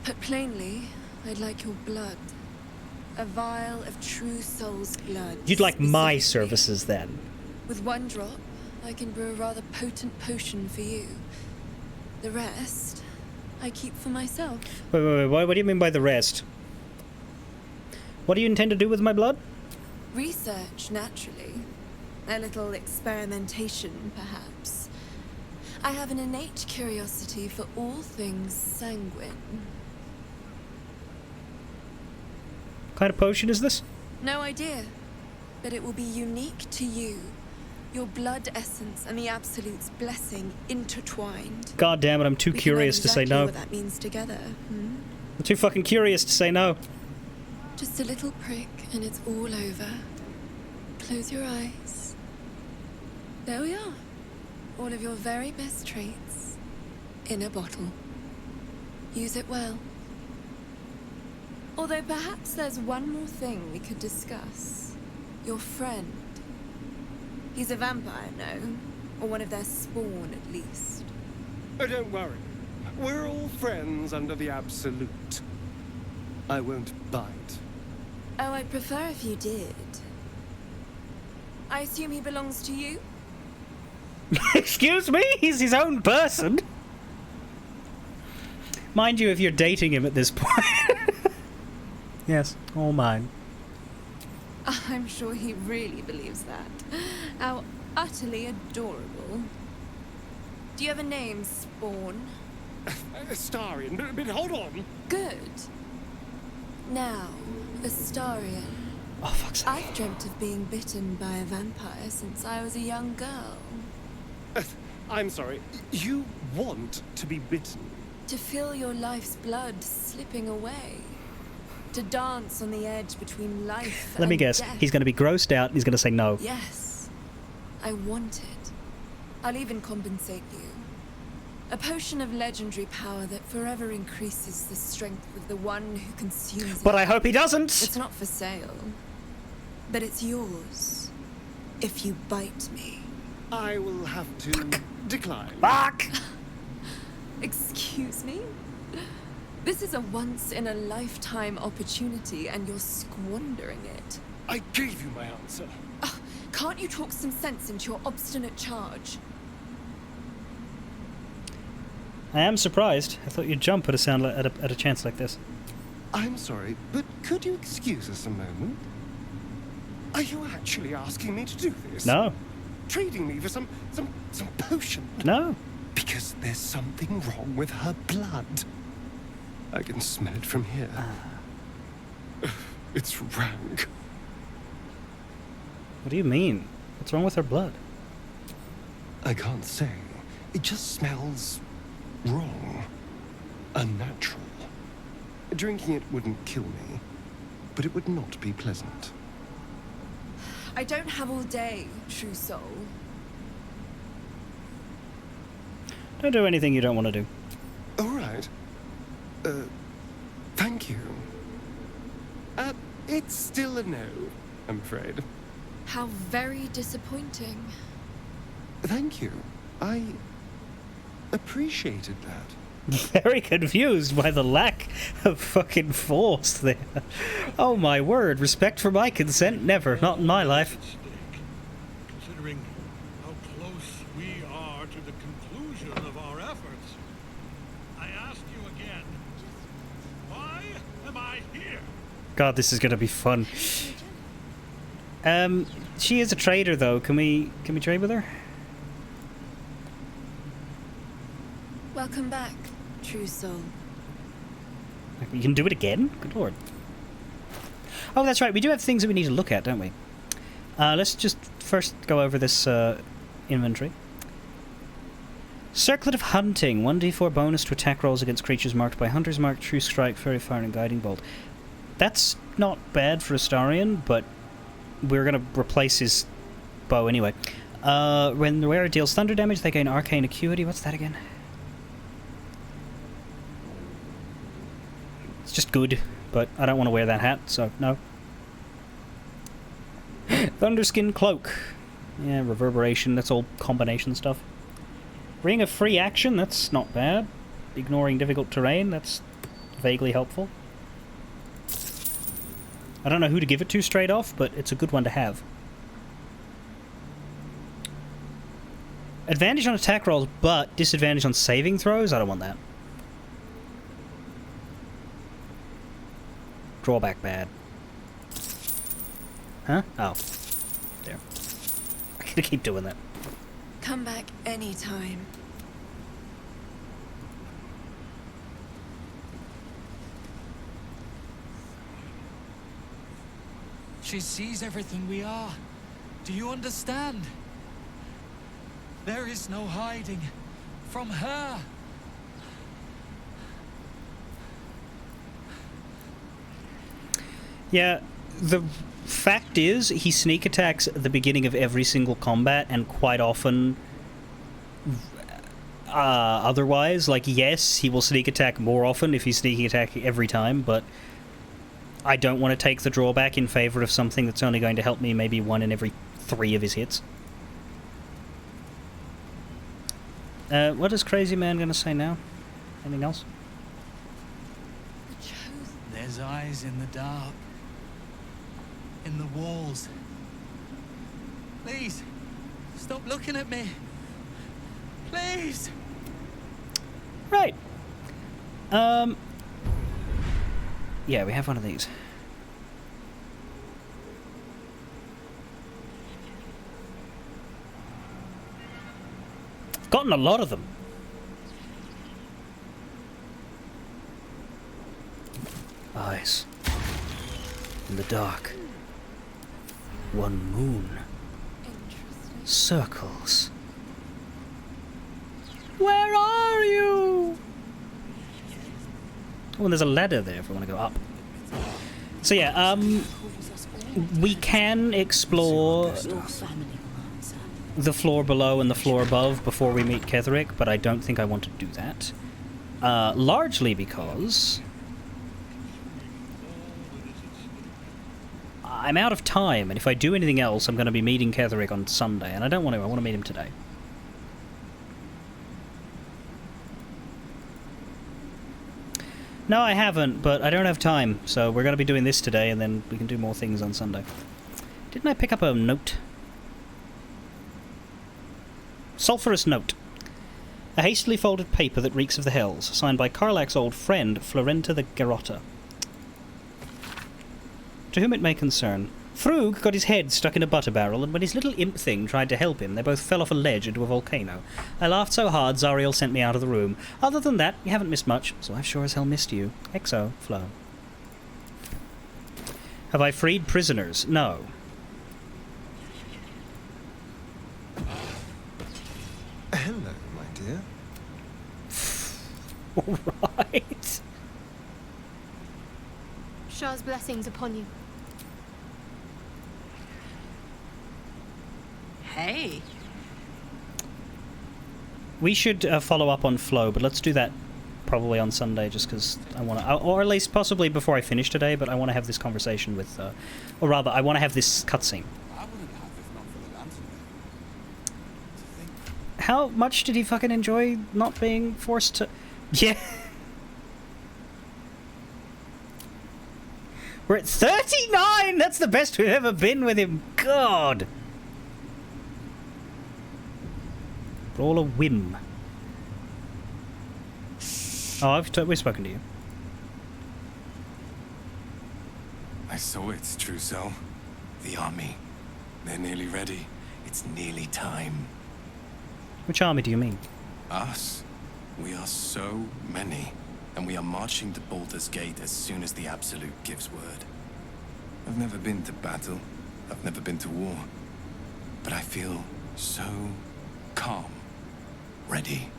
Put plainly, I'd like your blood. A vial of true soul's blood. You'd like my services, then? With one drop, I can brew a rather potent potion for you. The rest, I keep for myself. Wait, what do you mean by the rest? What do you intend to do with my blood? Research, naturally. A little experimentation, perhaps. I have an innate curiosity for all things sanguine. What kind of potion is this? No idea, but it will be unique to you. Your blood essence and the Absolute's blessing intertwined. God damn it, I'm too curious to say no. What that means together. I'm too fucking curious to say no. Just a little prick and it's all over. Close your eyes. There we are. All of your very best traits in a bottle. Use it well. Although perhaps there's one more thing we could discuss. Your friend. He's a vampire, no? Or one of their spawn, at least. Oh, don't worry. We're all friends under the Absolute. I won't bite. Oh, I'd prefer if you did. I assume he belongs to you? Excuse me? He's his own person. Mind you, if you're dating him at this point. Yes, all mine. I'm sure he really believes that. How utterly adorable. Do you have a name, Spawn? Astarion, but hold on. Good. Now, Astarion. Oh, fuck's sake. I've dreamt of being bitten by a vampire since I was a young girl. I'm sorry. You want to be bitten? To feel your life's blood slipping away. To dance on the edge between life and Let me guess. death. He's going to be grossed out and he's going to say no. Yes. I want it. I'll even compensate you. A potion of legendary power that forever increases the strength of the one who consumes it. But I hope he doesn't! It's not for sale. But it's yours. If you bite me. I will have to decline. Fuck! Excuse me? This is a once-in-a-lifetime opportunity, and you're squandering it. I gave you my answer. Can't you talk some sense into your obstinate charge? I am surprised. I thought you'd jump at a sound at a chance like this. I'm sorry, but could you excuse us a moment? Are you actually asking me to do this? No. Trading me for some potion? No. Because there's something wrong with her blood. I can smell it from here. It's rank. What do you mean? What's wrong with her blood? I can't say. It just smells wrong. Unnatural. Drinking it wouldn't kill me, but it would not be pleasant. I don't have all day, true soul. Don't do anything you don't want to do. All right. Thank you. It's still a no, I'm afraid. How very disappointing. Thank you. I appreciated that. Very confused by the lack of fucking force there. Oh my word, respect for my consent? Never. Not in my life. Considering how close we are to the conclusion of our efforts, I ask you again, why am I here? God, this is gonna be fun. She is a trader though. Can we trade with her? Welcome back, true soul. You can do it again? Good lord. Oh, that's right. We do have things that we need to look at, don't we? Let's just first go over this inventory. Circlet of Hunting. 1d4 bonus to attack rolls against creatures marked by Hunter's Mark, True Strike, Fairy Fire, and Guiding Bolt. That's not bad for Astarion, but we're going to replace his bow anyway. When the wearer deals thunder damage, they gain Arcane Acuity. What's that again? It's just good, but I don't want to wear that hat, so no. Thunderskin Cloak. Yeah, Reverberation, that's all combination stuff. Ring of Free Action, that's not bad. Ignoring difficult terrain, that's vaguely helpful. I don't know who to give it to straight off, but it's a good one to have. Advantage on attack rolls, but disadvantage on saving throws? I don't want that. Drawback bad. Huh? Oh. There. I gotta keep doing that. Come back anytime. She sees everything we are. Do you understand? There is no hiding from her. Yeah, the fact is, he sneak attacks at the beginning of every single combat, and quite often otherwise. Like, yes, he will sneak attack more often if he's sneaking attack every time, but I don't want to take the drawback in favor of something that's only going to help me maybe 1 in every 3 of his hits. What is Crazy Man going to say now? Anything else? There's eyes in the dark. In the walls. Please, stop looking at me. Please. Right. Yeah, we have one of these. Gotten a lot of them. Eyes. In the dark. One moon. Circles. Where are you? Oh, and there's a ladder there if we want to go up. So yeah, we can explore the floor below and the floor above before we meet Ketherick, but I don't think I want to do that. Largely because I'm out of time, and if I do anything else, I'm going to be meeting Ketherick on Sunday, and I don't want to. I want to meet him today. No, I haven't, but I don't have time, so we're going to be doing this today, and then we can do more things on Sunday. Didn't I pick up a note? Sulphurous note. A hastily folded paper that reeks of the hells, signed by Karlach's old friend, Florenta the Garrotta. To whom it may concern, Frug got his head stuck in a butter barrel, and when his little imp thing tried to help him, they both fell off a ledge into a volcano. I laughed so hard, Zariel sent me out of the room. Other than that, you haven't missed much, so I've sure as hell missed you. XO, Flo. Have I freed prisoners? No. Hello, my dear. Alright. Shah's blessings upon you. Hey. We should follow up on Flo, but let's do that probably on Sunday, just because I want to, or at least possibly before I finish today, but I want to have this conversation with, or rather, I want to have this cutscene. How much did he fucking enjoy not being forced to... Yeah. We're at 39! That's the best we've ever been with him. God. For all a whim. Oh, we've spoken to you. I saw it, Truesell. The army. They're nearly ready. It's nearly time. Which army do you mean? Us? We are so many, and we are marching to Baldur's Gate as soon as the Absolute gives word. I've never been to battle. I've never been to war. But I feel so calm, ready.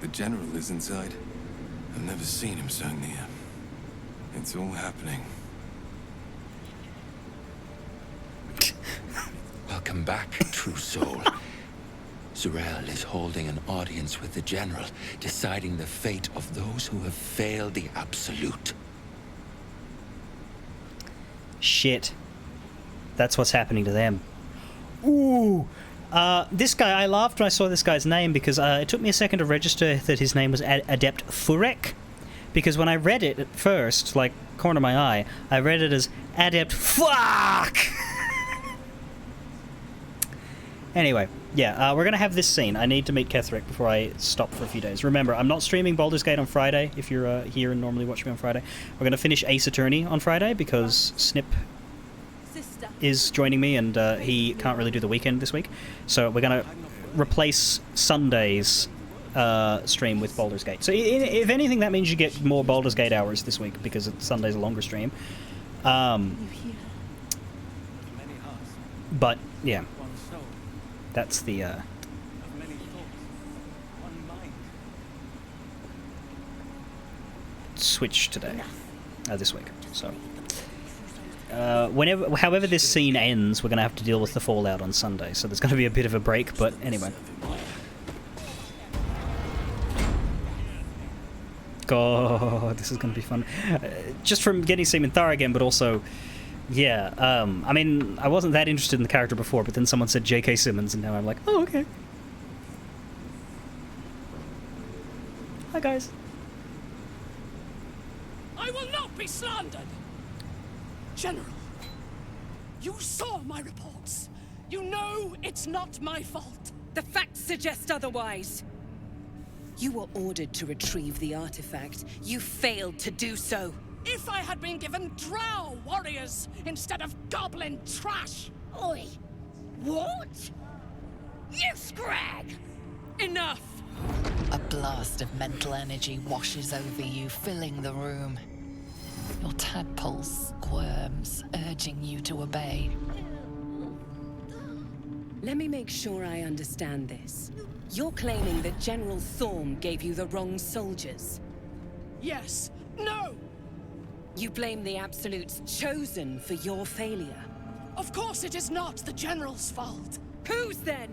The General is inside. I've never seen him so near. It's all happening. Welcome back, true soul. Zurel is holding an audience with the General, deciding the fate of those who have failed the Absolute. Shit. That's what's happening to them. Ooh! This guy, I laughed when I saw this guy's name because it took me a second to register that his name was Adept Furek. Because when I read it at first, like, corner of my eye, I read it as Adept Fuck! Anyway, yeah, we're going to have this scene. I need to meet Ketherick before I stop for a few days. Remember, I'm not streaming Baldur's Gate on Friday, if you're here and normally watch me on Friday. We're going to finish Ace Attorney on Friday because Snip is joining me and he can't really do the weekend this week. So we're going to replace Sunday's stream with Baldur's Gate. So if anything, that means you get more Baldur's Gate hours this week because Sunday's a longer stream. But, yeah. That's the, switch today. This week. So, however this scene ends, we're going to have to deal with the fallout on Sunday. So there's going to be a bit of a break, but anyway. God, this is going to be fun. Just from getting to see Minthara again, but also... Yeah, I mean, I wasn't that interested in the character before, but then someone said J.K. Simmons, and now I'm like, oh, okay. Hi, guys. I will not be slandered! General, you saw my reports. You know it's not my fault. The facts suggest otherwise. You were ordered to retrieve the artifact. You failed to do so. If I had been given drow warriors instead of goblin trash! Oi! What? You scrag! Enough! A blast of mental energy washes over you, filling the room. Your tadpole squirms, urging you to obey. Let me make sure I understand this. You're claiming that General Thorm gave you the wrong soldiers? Yes. No! You blame the Absolute's Chosen for your failure? Of course it is not the General's fault. Whose then?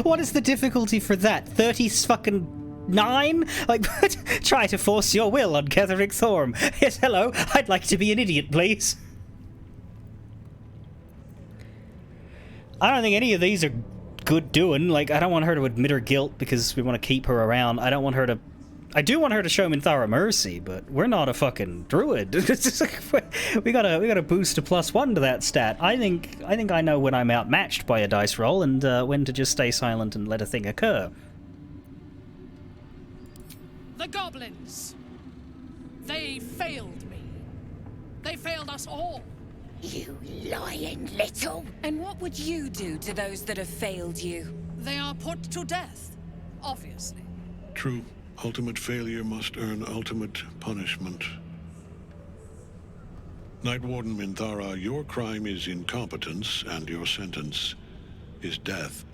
What is the difficulty for that? 30-fucking-9? Like, try to force your will on Ketherick Thorm. Yes, hello. I'd like to be an idiot, please. I don't think any of these are good doing. Like, I don't want her to admit her guilt because we want to keep her around. I don't want her to... I do want her to show Minthara mercy, but we're not a fucking druid. we gotta boost a +1 to that stat. I think I know when I'm outmatched by a dice roll and when to just stay silent and let a thing occur. The goblins. They failed me. They failed us all. You lying little... And what would you do to those that have failed you? They are put to death, obviously. True. Ultimate failure must earn ultimate punishment. Night Warden Minthara, your crime is incompetence, and your sentence is death.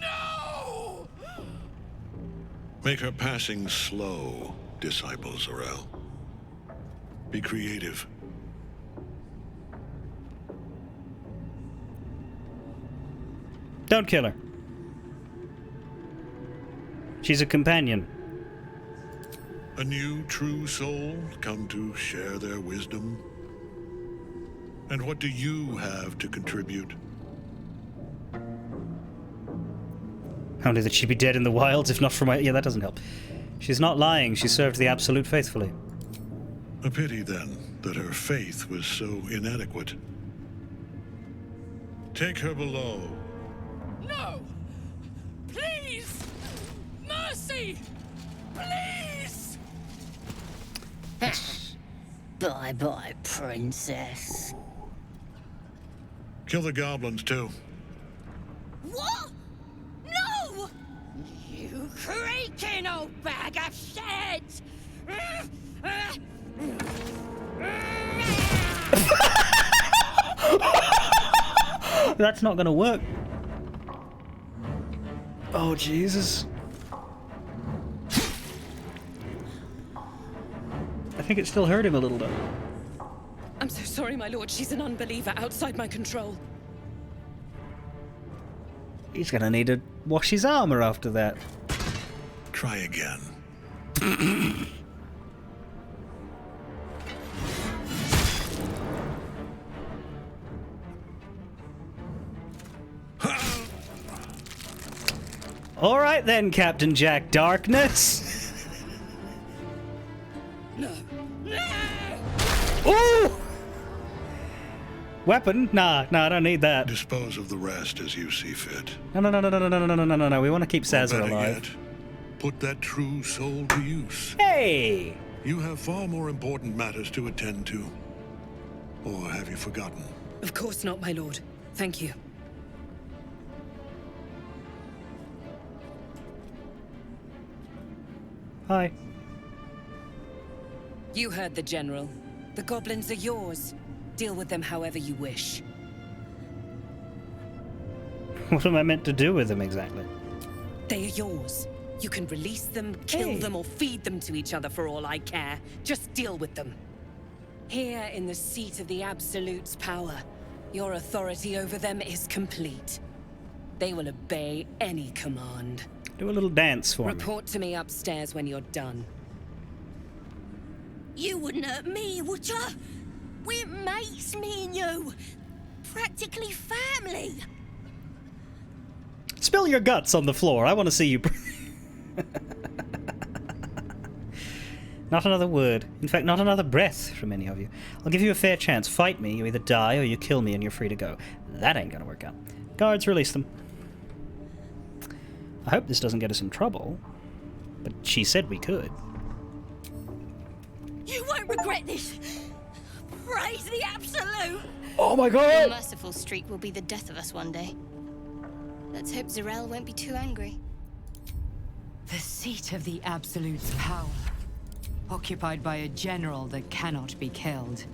No! Make her passing slow, Disciple Zurel. Be creative. Don't kill her. She's a companion. A new true soul come to share their wisdom? And what do you have to contribute? Only that she'd be dead in the wilds if not for my... Yeah, that doesn't help. She's not lying. She served the Absolute faithfully. A pity, then, that her faith was so inadequate. Take her below. No! Please! Mercy! Please! Bye-bye, princess. Kill the goblins, too. What? No! You creaking old bag of shit! That's not gonna work. Oh, Jesus. I think it still hurt him a little, though. I'm so sorry, my lord. She's an unbeliever outside my control. He's gonna need to wash his armor after that. Try again. All right then, Captain Jack Darkness. No. Ooh! Weapon? Nah, I don't need that. Dispose of the rest as you see fit. No. We want to keep Or Sazza better alive. yet, put that true soul to use. Hey! You have far more important matters to attend to. Or have you forgotten? Of course not, my lord. Thank you. Hi. You heard the general. The goblins are yours. Deal with them however you wish. What am I meant to do with them exactly? They are yours. You can release them, kill them, or feed them to each other for all I care. Just deal with them. Here in the seat of the Absolute's power, your authority over them is complete. They will obey any command. Do a little dance for me. Report to me upstairs when you're done. You wouldn't hurt me, would ya? We're mates, me and you. Practically family. Spill your guts on the floor. I want to see you. Not another word. In fact, not another breath from any of you. I'll give you a fair chance. Fight me, you either die or you kill me and you're free to go. That ain't gonna work out. Guards, release them. I hope this doesn't get us in trouble, but she said we could. You won't regret this. Praise the Absolute. Oh my god! Your merciful streak will be the death of us one day. Let's hope Zarel won't be too angry. The seat of the Absolute's power, occupied by a general that cannot be killed.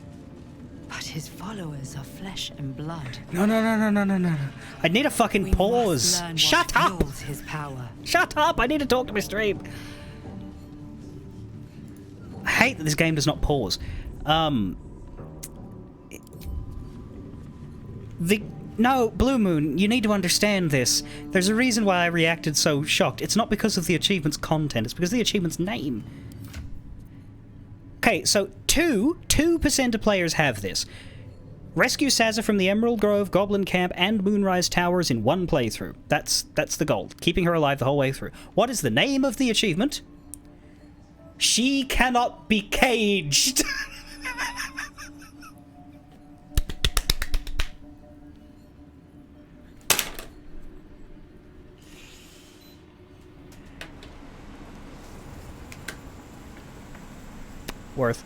But his followers are flesh and blood. No. I need a fucking pause. Shut up! His power. Shut up! I need to talk to my stream. I hate that this game does not pause. No, Blue Moon, you need to understand this. There's a reason why I reacted so shocked. It's not because of the achievement's content, it's because of the achievement's name. Okay, so 2% of players have this. Rescue Sazza from the Emerald Grove, Goblin Camp, and Moonrise Towers in one playthrough. That's the goal. Keeping her alive the whole way through. What is the name of the achievement? She cannot be caged. Worth.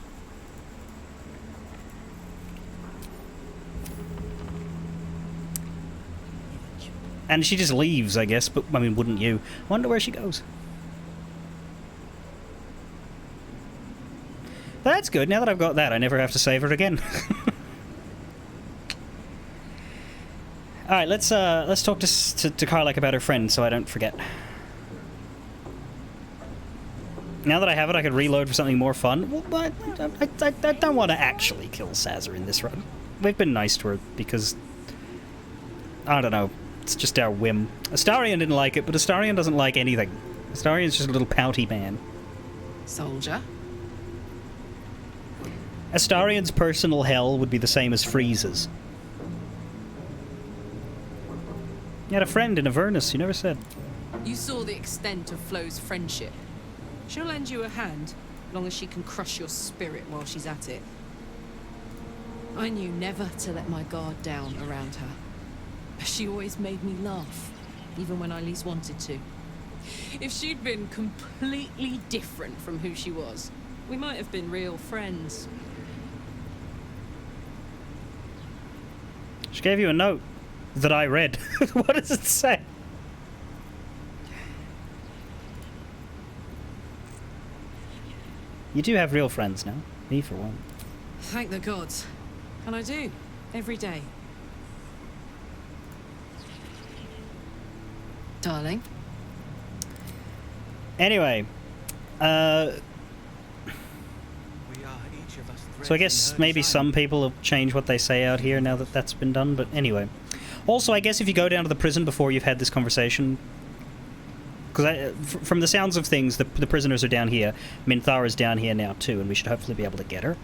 And she just leaves, I guess, but, I mean, wouldn't you? Wonder where she goes. That's good. Now that I've got that, I never have to save her again. Alright, let's talk to Karlak about her friend so I don't forget. Now that I have it, I could reload for something more fun. Well, but I don't want to actually kill Sazza in this run. We've been nice to her because... I don't know. It's just our whim. Astarion didn't like it, but Astarion doesn't like anything. Astarion's just a little pouty man. Soldier? Astarion's personal hell would be the same as Frieza's. You had a friend in Avernus, you never said. You saw the extent of Flo's friendship. She'll lend you a hand, long as she can crush your spirit while she's at it. I knew never to let my guard down around her. She always made me laugh, even when I least wanted to. If she'd been completely different from who she was, We might have been real friends. She gave you a note that I read. What does it say? You do have real friends now. Me for one. Thank the gods. And I do. Every day. Darling. Anyway. So I guess maybe some people have changed what they say out here now that that's been done, but anyway. Also, I guess if you go down to the prison before you've had this conversation, because from the sounds of things, the prisoners are down here. Minthara's down here now too, and we should hopefully be able to get her.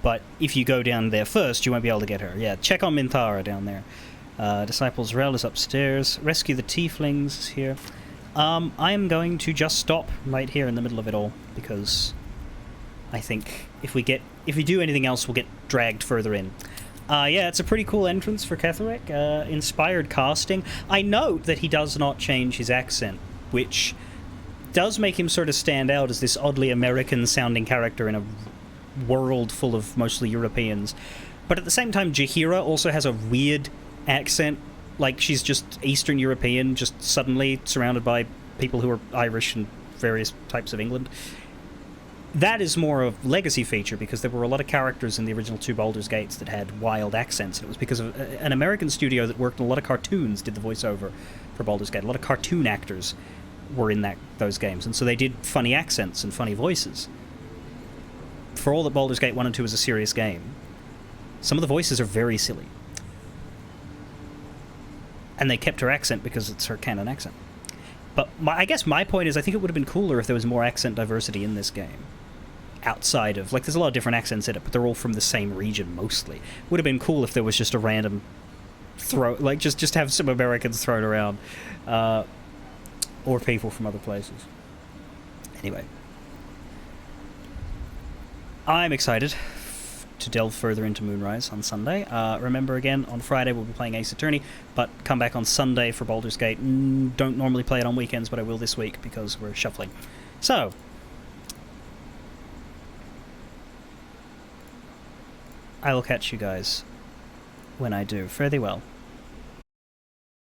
But if you go down there first, you won't be able to get her. Yeah, check on Minthara down there. Disciples Rel is upstairs. Rescue the tieflings is here. I am going to just stop right here in the middle of it all, because I think if we do anything else, we'll get dragged further in. Yeah, it's a pretty cool entrance for Ketherek. Inspired casting. I note that he does not change his accent, which does make him sort of stand out as this oddly American-sounding character in a world full of mostly Europeans. But at the same time, Jaheira also has a weird accent. Like, she's just Eastern European, just suddenly surrounded by people who are Irish and various types of England. That is more of a legacy feature, because there were a lot of characters in the original two Baldur's Gates that had wild accents, and it was because of an American studio that worked on a lot of cartoons did the voiceover for Baldur's Gate. A lot of cartoon actors were in those games, and so they did funny accents and funny voices. For all that Baldur's Gate 1 and 2 is a serious game, some of the voices are very silly. And they kept her accent because it's her canon accent. But I guess my point is, I think it would have been cooler if there was more accent diversity in this game. Outside of, like, there's a lot of different accents in it, but they're all from the same region mostly. Would have been cool if there was just a random just have some Americans thrown around, or people from other places. Anyway, I'm excited to delve further into Moonrise on Sunday. Remember, again, on Friday we'll be playing Ace Attorney, but come back on Sunday for Baldur's Gate. Don't normally play it on weekends, but I will this week because we're shuffling. So, I will catch you guys when I do. Fare thee well.